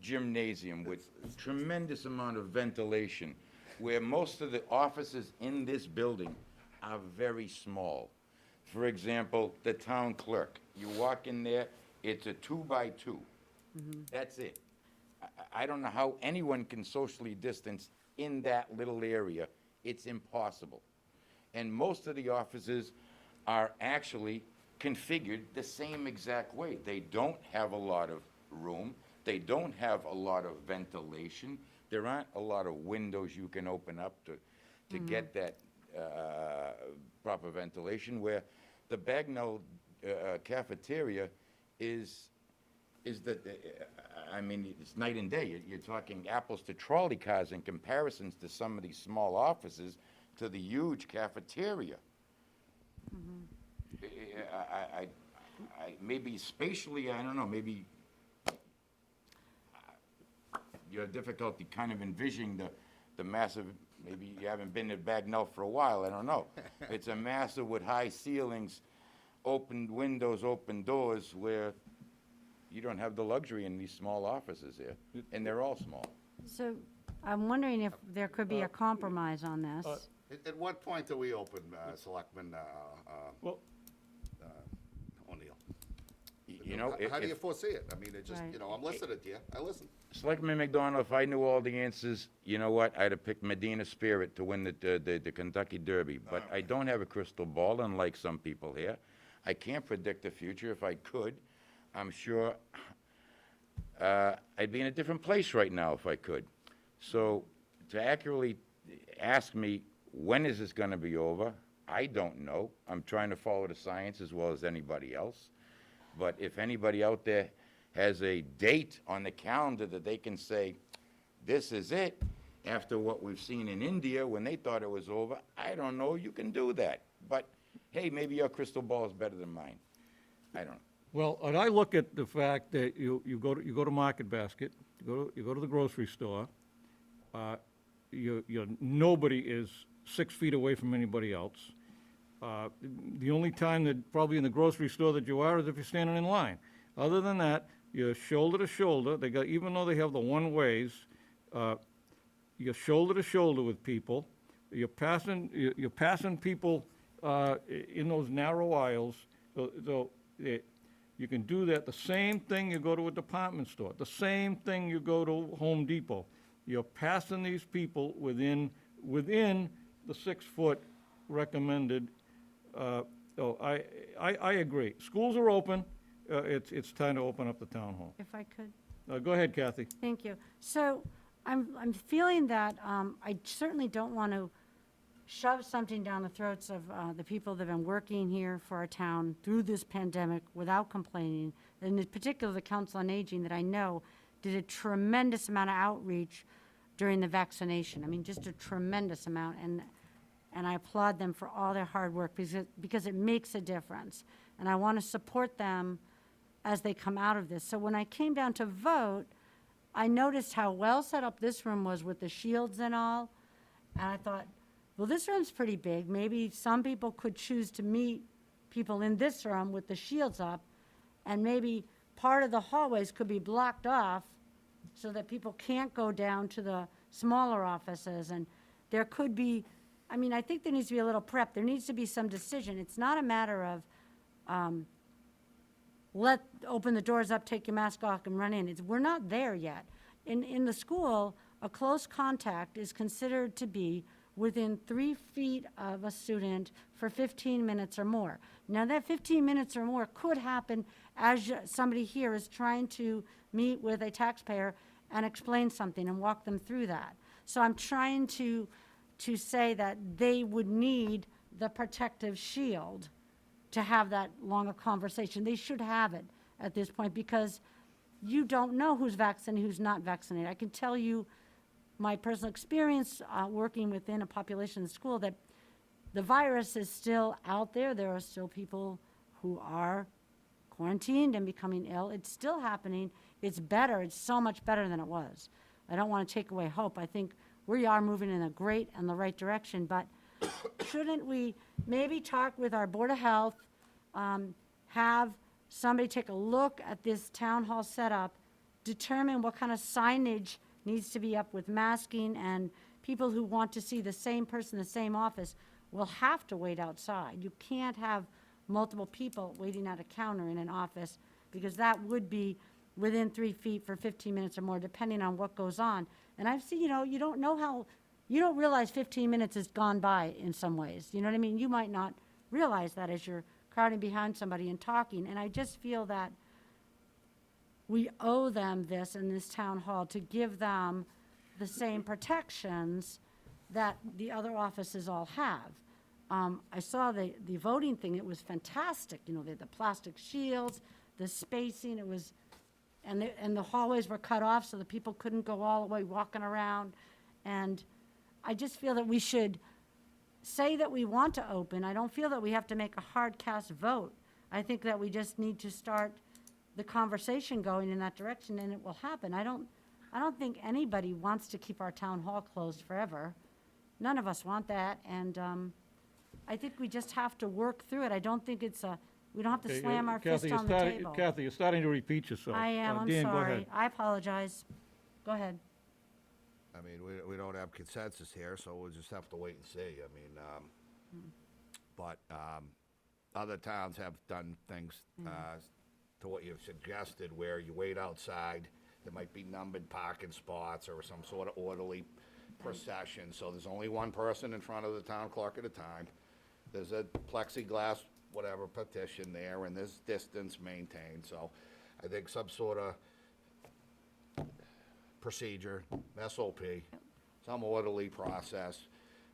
gymnasium with tremendous amount of ventilation, where most of the offices in this building are very small. For example, the town clerk. You walk in there, it's a 2x2. That's it. I don't know how anyone can socially distance in that little area. It's impossible. And most of the offices are actually configured the same exact way. They don't have a lot of room. They don't have a lot of ventilation. There aren't a lot of windows you can open up to get that proper ventilation, where the Bagnell cafeteria is it's night and day. You're talking apples to trolley cars in comparisons to some of these small offices to the huge cafeteria. Maybe spatially, I don't know, maybe you have difficulty kind of envisioning the massive, maybe you haven't been to Bagnell for a while, I don't know. It's a massive with high ceilings, open windows, open doors, where you don't have the luxury in these small offices here, and they're all small. So I'm wondering if there could be a compromise on this. At what point do we open, Selectman Well, O'Neill? You know, How do you if foresee it? I mean, it just, Right. I'm listening to you. I listen. Selectman McDonald, if I knew all the answers, you know what, I'd have picked Medina Spirit to win the Kentucky Derby. But I don't have a crystal ball, unlike some people here. I can't predict the future. If I could, I'm sure I'd be in a different place right now if I could. So to accurately ask me, when is this going to be over? I don't know. I'm trying to follow the science as well as anybody else. But if anybody out there has a date on the calendar that they can say, this is it, after what we've seen in India when they thought it was over, I don't know, you can do that. But, hey, maybe your crystal ball is better than mine. I don't know. well, and I look at the fact that you go to Market Basket, you go to the grocery store, nobody is 6 feet away from anybody else. The only time that, probably in the grocery store that you are, is if you're standing in line. Other than that, you're shoulder to shoulder, they got, even though they have the one-ways, you're shoulder to shoulder with people, you're passing people in those narrow aisles, you can do that, the same thing you go to a department store, the same thing you go to Home Depot. You're passing these people within the 6-foot recommended. So I agree. Schools are open, it's time to open up the town hall. If I could. Go ahead, Kathy. Thank you. So I'm feeling that I certainly don't want to shove something down the throats of the people that have been working here for our town through this pandemic without complaining, and in particular the Council on Aging that I know did a tremendous amount of outreach during the vaccination. I mean, just a tremendous amount, and I applaud them for all their hard work because it makes a difference. And I want to support them as they come out of this. So when I came down to vote, I noticed how well set up this room was with the shields and all. And I thought, well, this room's pretty big. Maybe some people could choose to meet people in this room with the shields up. And maybe part of the hallways could be blocked off so that people can't go down to the smaller offices. And there could be, I mean, I think there needs to be a little prep. There needs to be some decision. It's not a matter of open the doors up, take your mask off, and run in. We're not there yet. In the school, a close contact is considered to be within 3 feet of a student for 15 minutes or more. Now, that 15 minutes or more could happen as somebody here is trying to meet with a taxpayer and explain something and walk them through that. So I'm trying to say that they would need the protective shield to have that longer conversation. They should have it at this point because you don't know who's vaccinated, who's not vaccinated. I can tell you my personal experience working within a population school that the virus is still out there. There are still people who are quarantined and becoming ill. It's still happening. It's better. It's so much better than it was. I don't want to take away hope. I think we are moving in a great and the right direction, but shouldn't we maybe talk with our Board of Health, have somebody take a look at this town hall setup, determine what kind of signage needs to be up with masking, and people who want to see the same person in the same office will have to wait outside. You can't have multiple people waiting at a counter in an office because that would be within 3 feet for 15 minutes or more, depending on what goes on. And I've seen, you don't know how, you don't realize 15 minutes has gone by in some ways. You know what I mean? You might not realize that as you're crowding behind somebody and talking. And I just feel that we owe them this in this town hall to give them the same protections that the other offices all have. I saw the voting thing. It was fantastic. They had the plastic shields, the spacing. It was, and the hallways were cut off so the people couldn't go all the way walking around. And I just feel that we should say that we want to open. I don't feel that we have to make a hard cast vote. I think that we just need to start the conversation going in that direction, and it will happen. I don't think anybody wants to keep our town hall closed forever. None of us want that, and I think we just have to work through it. I don't think we don't have to slam our fist on the table. Kathy, you're starting to repeat yourself. I am, I'm Dan, go sorry. ahead. I apologize. Go ahead. I mean, we don't have consensus here, so we'll just have to wait and see. I mean, but other towns have done things to what you've suggested, where you wait outside. There might be numbered parking spots or some sort of orderly procession. So there's only one person in front of the town clerk at a time. There's a plexiglass, whatever, partition there, and there's distance maintained. So I think some sort of procedure, SOP, some orderly process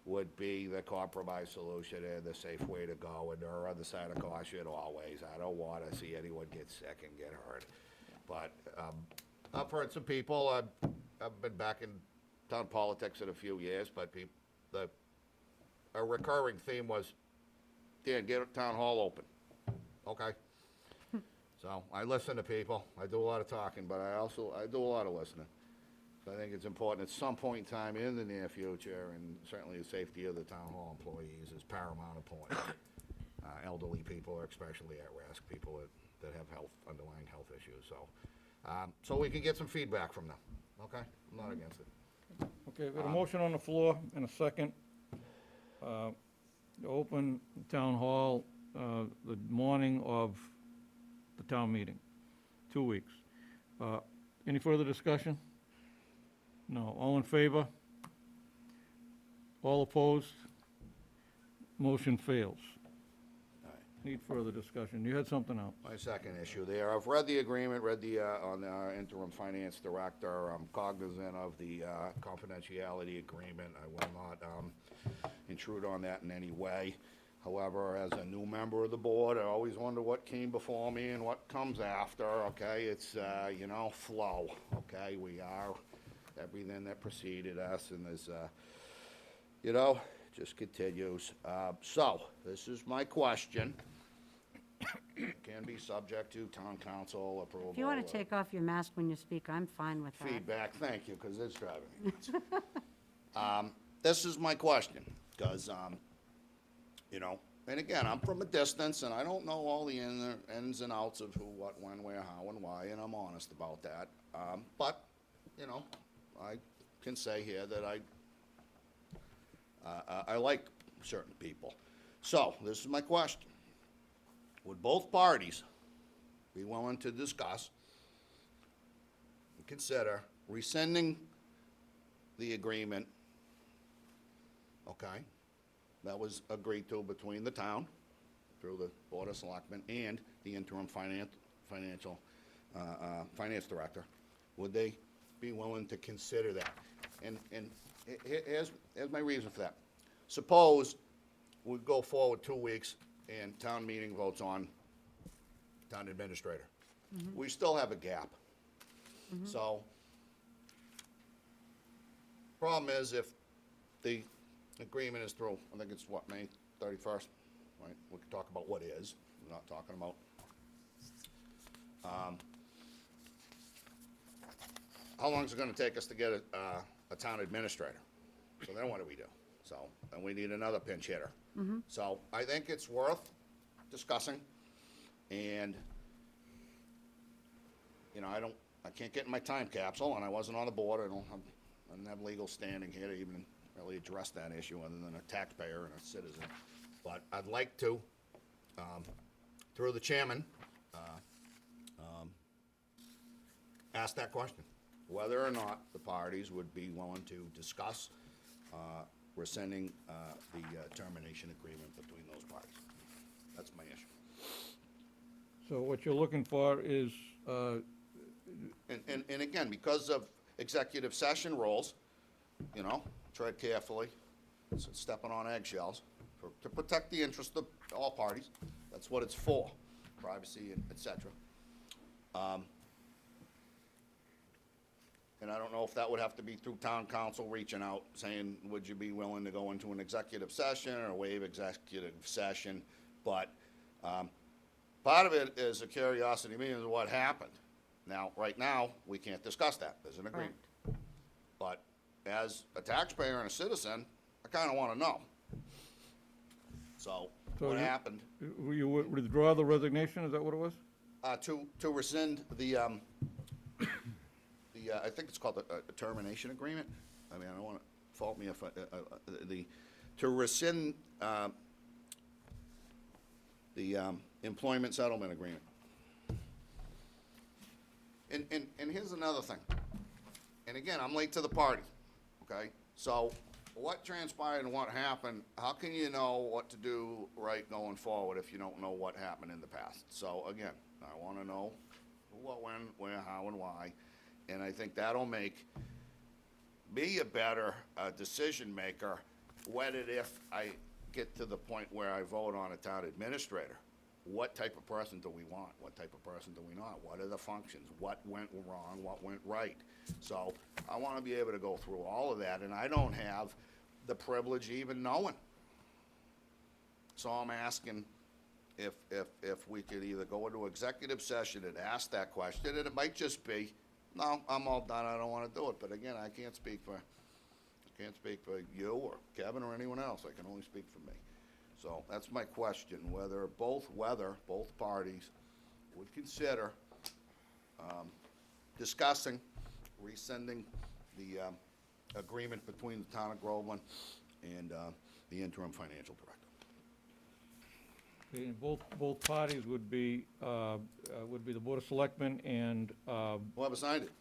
would be the compromise solution and the safe way to go. And there are other side of caution always. I don't want to see anyone get sick and get hurt. But I've heard some people, I've been back in town politics in a few years, but a recurring theme was, Dan, get a town hall open. Okay. So I listen to people. I do a lot of talking, but I do a lot of listening. So I think it's important at some point in time in the near future, and certainly the safety of the town hall employees is paramount important. elderly people are especially at risk, people that have underlying health issues, so. So we can get some feedback from them, okay? I'm not against it. Okay, we got a motion on the floor and a second. To open town hall, the morning of the town meeting, 2 weeks. Any further discussion? No. All in favor? All opposed? Motion fails. Need further discussion. You had something else. My second issue there, I've read the agreement, read the, on the interim finance director, I'm cognizant of the confidentiality agreement, I will not intrude on that in any way. However, as a new member of the board, I always wonder what came before me and what comes after, okay? It's, you know, flow, okay? We are everything that preceded us, and there's, you know, just continues. So, this is my question. Can be subject to town council approval. If you want to take off your mask when you speak, I'm fine with that. Feedback, thank you, because it's driving me nuts. This is my question, because, you know, and again, I'm from a distance, and I don't know all the ins and outs of who, what, when, where, how, and why, and I'm honest about that. But, you know, I can say here that I like certain people. So, this is my question. Would both parties be willing to discuss and consider rescinding the agreement, okay, that was agreed to between the town, through the Board of Selectmen, and the interim finance director? Would they be willing to consider that? And here's my reason for that. Suppose we go forward 2 weeks and town meeting votes on town administrator. We still have a gap. So, problem is, if the agreement is through, I think it's what, May 31st, right? We can talk about what is, we're not talking about. How long is it gonna take us to get a town administrator? So then what do we do? So, then we need another pinch hitter. So, I think it's worth discussing, and, you know, I can't get in my time capsule, and I wasn't on the board, I don't have legal standing here to even really address that issue other than a taxpayer and a citizen. But I'd like to, through the chairman, ask that question, whether or not the parties would be willing to discuss rescinding the termination agreement between those parties. That's my issue. So what you're looking for is, And again, because of executive session rules, you know, tread carefully, stepping on eggshells, to protect the interest of all parties. That's what it's for, privacy and et cetera. And I don't know if that would have to be through town council reaching out, saying, would you be willing to go into an executive session or waive executive session? But part of it is a curiosity, meaning is what happened. Now, right now, we can't discuss that. There's an agreement. But as a taxpayer and a citizen, I kind of want to know. So what happened? you withdraw the resignation, is that what it was? To rescind the, I think it's called a termination agreement. I mean, I don't want to fault me if to rescind the employment settlement agreement. And here's another thing. And again, I'm late to the party, okay? So what transpired and what happened, how can you know what to do right going forward if you don't know what happened in the past? So again, I want to know what, when, where, how, and why. And I think that'll make me a better decision maker when and if I get to the point where I vote on a town administrator. What type of person do we want? What type of person do we not? What are the functions? What went wrong? What went right? So I want to be able to go through all of that, and I don't have the privilege of even knowing. So I'm asking if we could either go into executive session and ask that question, and it might just be, no, I'm all done, I don't want to do it. But again, I can't speak for you or Kevin or anyone else. I can only speak for me. So that's my question, whether both parties would consider discussing rescinding the agreement between the town of Groveland and the interim financial director. And both parties would be the Board of Selectmen and, Whoever signed it.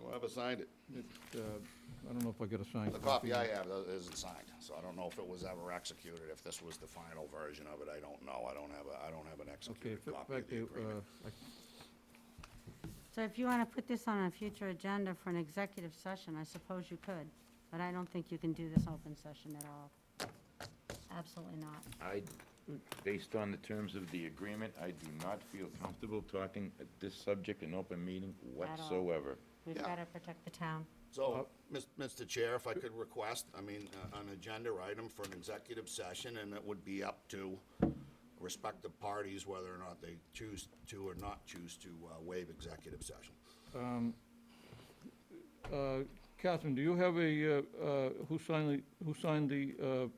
Whoever signed it. I don't know if I got a signed The copy. copy I have isn't signed, so I don't know if it was ever executed, if this was the final version of it, I don't know. I don't have an Okay, executed in copy of fact, the agreement. So if you want to put this on a future agenda for an executive session, I suppose you could, but I don't think you can do this open session at all. Absolutely not. Based on the terms of the agreement, I do not feel comfortable talking at this subject in open meeting whatsoever. We've Yeah. got to protect the town. So, Mr. Chair, if I could request, an agenda item for an executive session, and it would be up to respective parties whether or not they choose to or not choose to waive executive session. Catherine, do you have who signed the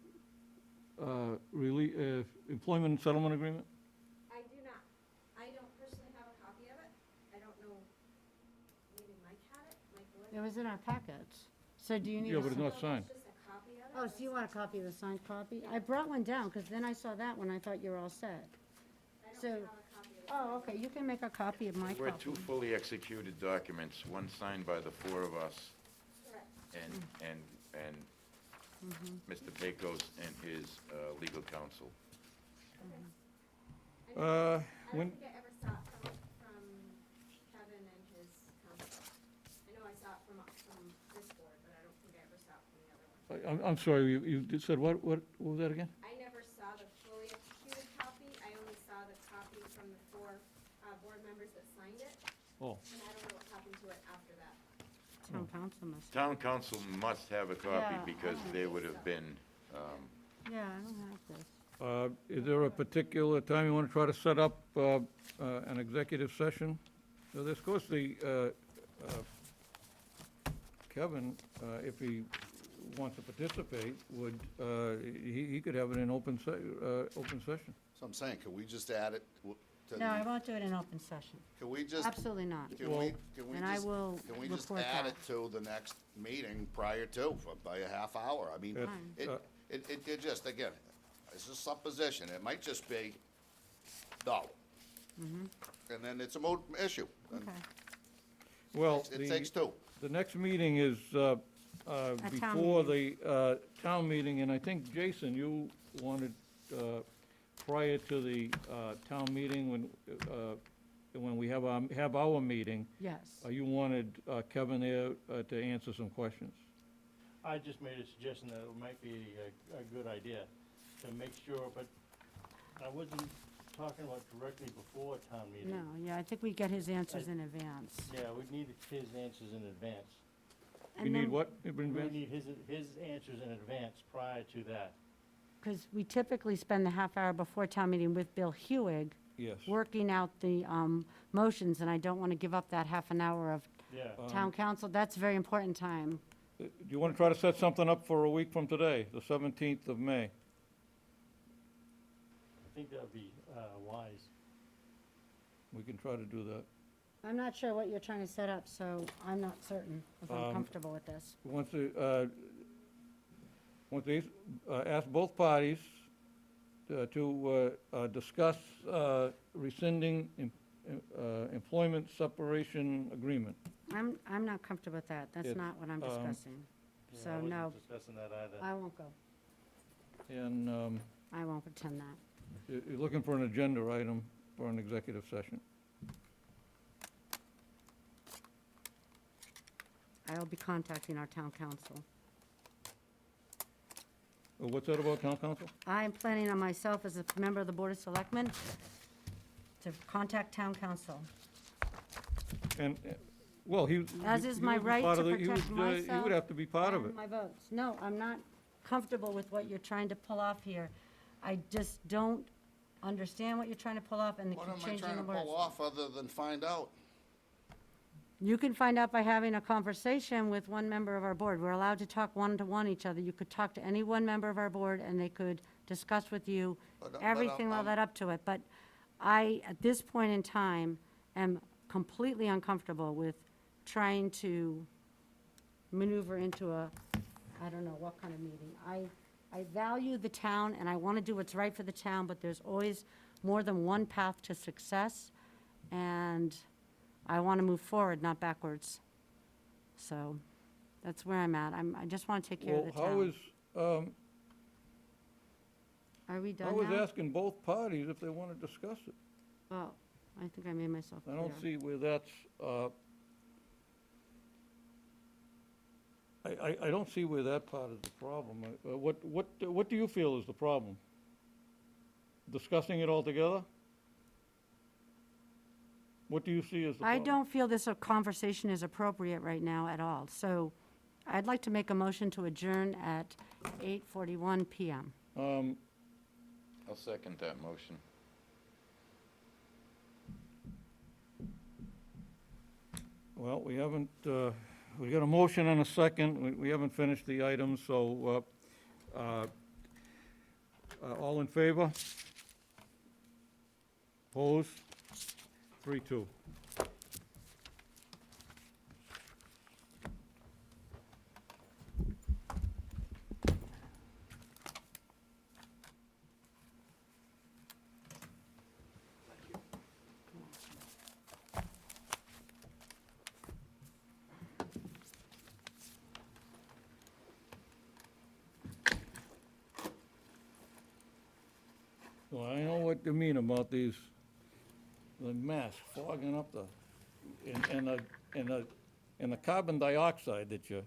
employment and settlement agreement? I do not. I don't personally have a copy of it. I don't know, maybe Mike had it, Mike would. It was in our packets. So do you need? Yeah, a but it's si- not signed. Just a copy of it? Oh, so you want a copy of the signed copy? I brought one down, because then I saw that one, I thought you were all set. I don't So, have a copy of it. oh, okay, you can make a copy of my We're copy. two fully executed documents, one signed by the four of us, Correct. and Mr. Pecos and his legal counsel. I don't When, think I ever saw it from Kevin and his counsel. I know I saw it from this board, but I don't think I ever saw it from the other one. I'm sorry, you just said what was that again? I never saw the fully executed copy. I only saw the copy from the four board members that signed it, Oh, and I don't know what happened to it after that. Town council must, Town council must have a copy Yeah, because I they would have been, yeah, I don't have this. is there a particular time you want to try to set up an executive session? So this goes Kevin, if he wants to participate, he could have it in open session. So I'm saying, can we just add it to No, I the, won't do it in open session. can we just, Absolutely not. can Well- we, can we And I just, will can we just report add that. it to the next meeting prior to, by a half hour? I mean, Fine. it just, again, it's a supposition, it might just be, no. And then it's a moot issue, and Okay. Well, it takes two. the next meeting is before the town meeting, and I think, Jason, you wanted, prior to the town meeting, when we have our meeting, Yes. you wanted Kevin there to answer some questions. I just made a suggestion that it might be a good idea to make sure, but I wasn't talking about directly before town meeting. No, yeah, I think we get his answers in advance. Yeah, we need his answers in advance. You And need then- what? We need his answers in advance prior to that. Because we typically spend the half hour before town meeting with Bill Hewig, Yes. working out the motions, and I don't want to give up that half an hour of Yeah, town council. That's a very important time. Do you want to try to set something up for a week from today, the 17th of May? I think that would be wise. We can try to do that. I'm not sure what you're trying to set up, so I'm not certain if I'm comfortable with this. Want to ask both parties to discuss rescinding employment separation agreement. I'm not comfortable with that. That's It's, not what I'm discussing. Yeah, So, I wasn't no, discussing that either. I won't go. And I won't pretend that. you're looking for an agenda item for an executive session. I'll be contacting our town council. What's that about, town council? I'm planning on myself as a member of the Board of Selectmen to contact town council. And, well, he. As he- is he my would be right part to of the- he protect would, He myself would have to be part of and it. my votes. No, I'm not comfortable with what you're trying to pull off here. I just don't understand what you're trying to pull off and What keep am I changing trying the to words. pull off other than find out? You can find out by having a conversation with one member of our board. We're allowed to talk one-to-one each other. You could talk to any one member of our board, and they could discuss with you But everything that led up to it. But I, at this point in time, am completely uncomfortable with trying to maneuver into a, I don't know what kind of meeting. I value the town, and I want to do what's right for the town, but there's always more than one path to success, and I want to move forward, not backwards. So that's where I'm at. I just want to take care of the Well, how town. is, Are we I done was now? asking both parties if they want to discuss it. Well, I think I made myself I clear. don't see where that's, I don't see where that part is the problem. What do you feel is the problem? Discussing it all together? What do you see as the I problem? don't feel this conversation is appropriate right now at all. So I'd like to make a motion to adjourn at 8:41 PM. I'll second that motion. Well, we haven't, we got a motion and a second. We haven't finished the items, so, all in favor? Opposed? 3-2. Well, I know what you mean about these, the mess fogging up the, and the carbon dioxide that you